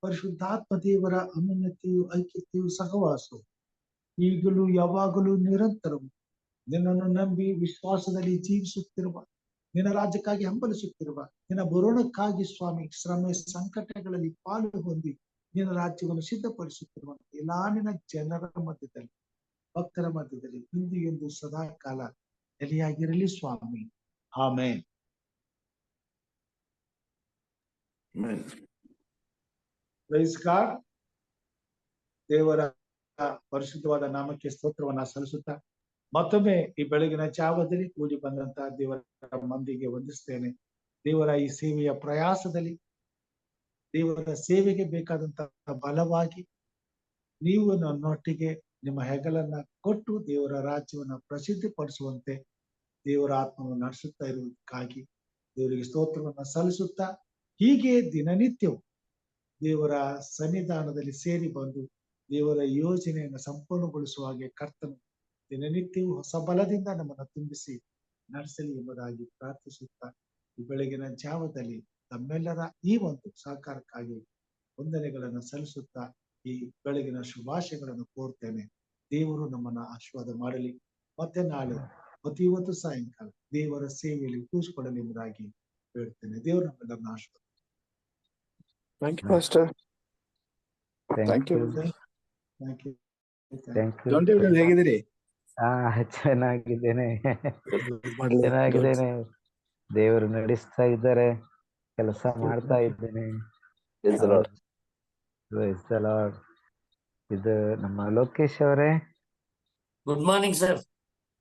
ಪರಿಶುದ್ಧಾತ್ಮ ದೇವರ ಅನ್ಯೋನ್ಯತೆಯು, ಐಕ್ಯತೆಯು, ಸಹವಾಸವು ಈಗಲೂ ಯಾವಾಗಲೂ ನಿರಂತರವು ನಿನ್ನನ್ನು ನಂಬಿ ವಿಶ್ವಾಸದಲ್ಲಿ ಜೀವಿಸುತ್ತಿರುವ, ನಿನ್ನ ರಾಜ್ಯಕ್ಕಾಗಿ ಹಂಬಲಿಸುತ್ತಿರುವ, ನಿನ್ನ ಬರೋಣಕ್ಕಾಗಿ ಸ್ವಾಮಿ ಶ್ರಮೆ ಸಂಕಟಗಳಲ್ಲಿ ಪಾಲು ಹೊಂದಿ ನಿನ್ನ ರಾಜ್ಯವನ್ನು ಸಿದ್ಧಪಡಿಸುತ್ತಿರುವ ಎಲ್ಲಾ ನಿನ್ನ ಜನರ ಮಧ್ಯದಲ್ಲಿ, ಭಕ್ತರ ಮಧ್ಯದಲ್ಲಿ ಇಂದು ಎಂದು ಸದಾ ಕಾಲ ನೆಲೆಯಾಗಿರಲಿ ಸ್ವಾಮಿ. ಆಮೇನ್. Praise God. ದೇವರ ಪರಿಶುದ್ಧವಾದ ನಾಮಕ್ಕೆ ಸ್ತೋತ್ರವನ್ನ ಸಲ್ಲಿಸುತ್ತಾ ಮತ್ತೊಮ್ಮೆ ಈ ಬೆಳಗಿನ ಜಾವದಲ್ಲಿ ಕೂಡಿ ಬಂದಂತಹ ದೇವರ ಮಂದಿಗೆ ವಂದಿಸ್ತೇನೆ. ದೇವರ ಈ ಸೇವೆಯ ಪ್ರಯಾಸದಲ್ಲಿ, ದೇವರ ಸೇವೆಗೆ ಬೇಕಾದಂತಹ ಬಲವಾಗಿ ನೀವು ನನ್ನೊಟ್ಟಿಗೆ ನಿಮ್ಮ ಹೆಗಲನ್ನ ಕೊಟ್ಟು ದೇವರ ರಾಜ್ಯವನ್ನ ಪ್ರಸಿದ್ಧಿಪಡಿಸುವಂತೆ ದೇವರ ಆತ್ಮವನ್ನು ನಡೆಸುತ್ತಾ ಇರುವುದಕ್ಕಾಗಿ ದೇವರಿಗೆ ಸ್ತೋತ್ರವನ್ನ ಸಲ್ಲಿಸುತ್ತಾ, ಹೀಗೆ ದಿನನಿತ್ಯವೂ ದೇವರ ಸನ್ನಿಧಾನದಲ್ಲಿ ಸೇರಿ ಬಂದು ದೇವರ ಯೋಜನೆಯನ್ನು ಸಂಪೂರ್ಣಗೊಳಿಸುವ ಹಾಗೆ ಕರ್ತನು ದಿನನಿತ್ಯವೂ ಹೊಸ ಬಲದಿಂದ ನಮ್ಮನ್ನು ತುಂಬಿಸಿ ನಡೆಸಲಿ ಎಂಬುದಾಗಿ ಪ್ರಾರ್ಥಿಸುತ್ತಾ, ಈ ಬೆಳಗಿನ ಜಾವದಲ್ಲಿ ತಮ್ಮೆಲ್ಲರ ಈ ಒಂದು ಸಹಕಾರಕ್ಕಾಗಿ ವಂದನೆಗಳನ್ನು ಸಲ್ಲಿಸುತ್ತಾ ಈ ಬೆಳಗಿನ ಶುಭಾಶಯಗಳನ್ನು ಕೋರ್ತೇನೆ. ದೇವರು ನಮ್ಮನ್ನ ಆಶೀರ್ವಾದ ಮಾಡಲಿ. ಮತ್ತೆ ನಾಳೆ ಮತ್ತು ಇವತ್ತು ಸಾಯಂಕಾಲ ದೇವರ ಸೇವೆಯಲ್ಲಿ ಕೂರಿಸಿಕೊಳ್ಳಲಿ ಎಂಬುದಾಗಿ ಹೇಳ್ತೇನೆ. ದೇವರು ನಮ್ಮೆಲ್ಲರನ್ನ ಆಶೀರ್ವಾದ thank you pastor. Thank you thank you thank you. John David ಹೇಗಿದ್ದೀರಿ? ಚೆನ್ನಾಗಿದ್ದೇನೆ, ಚೆನ್ನಾಗಿದ್ದೇನೆ. ದೇವರು ನಡೆಸ್ತಾ ಇದ್ದಾರೆ, ಕೆಲಸ ಮಾಡ್ತಾ ಇದ್ದೇನೆ. Praise the Lord. Praise the Lord. ಇದು ನಮ್ಮ ಲೋಕೇಶ್ ಅವರೇ. Good morning sir.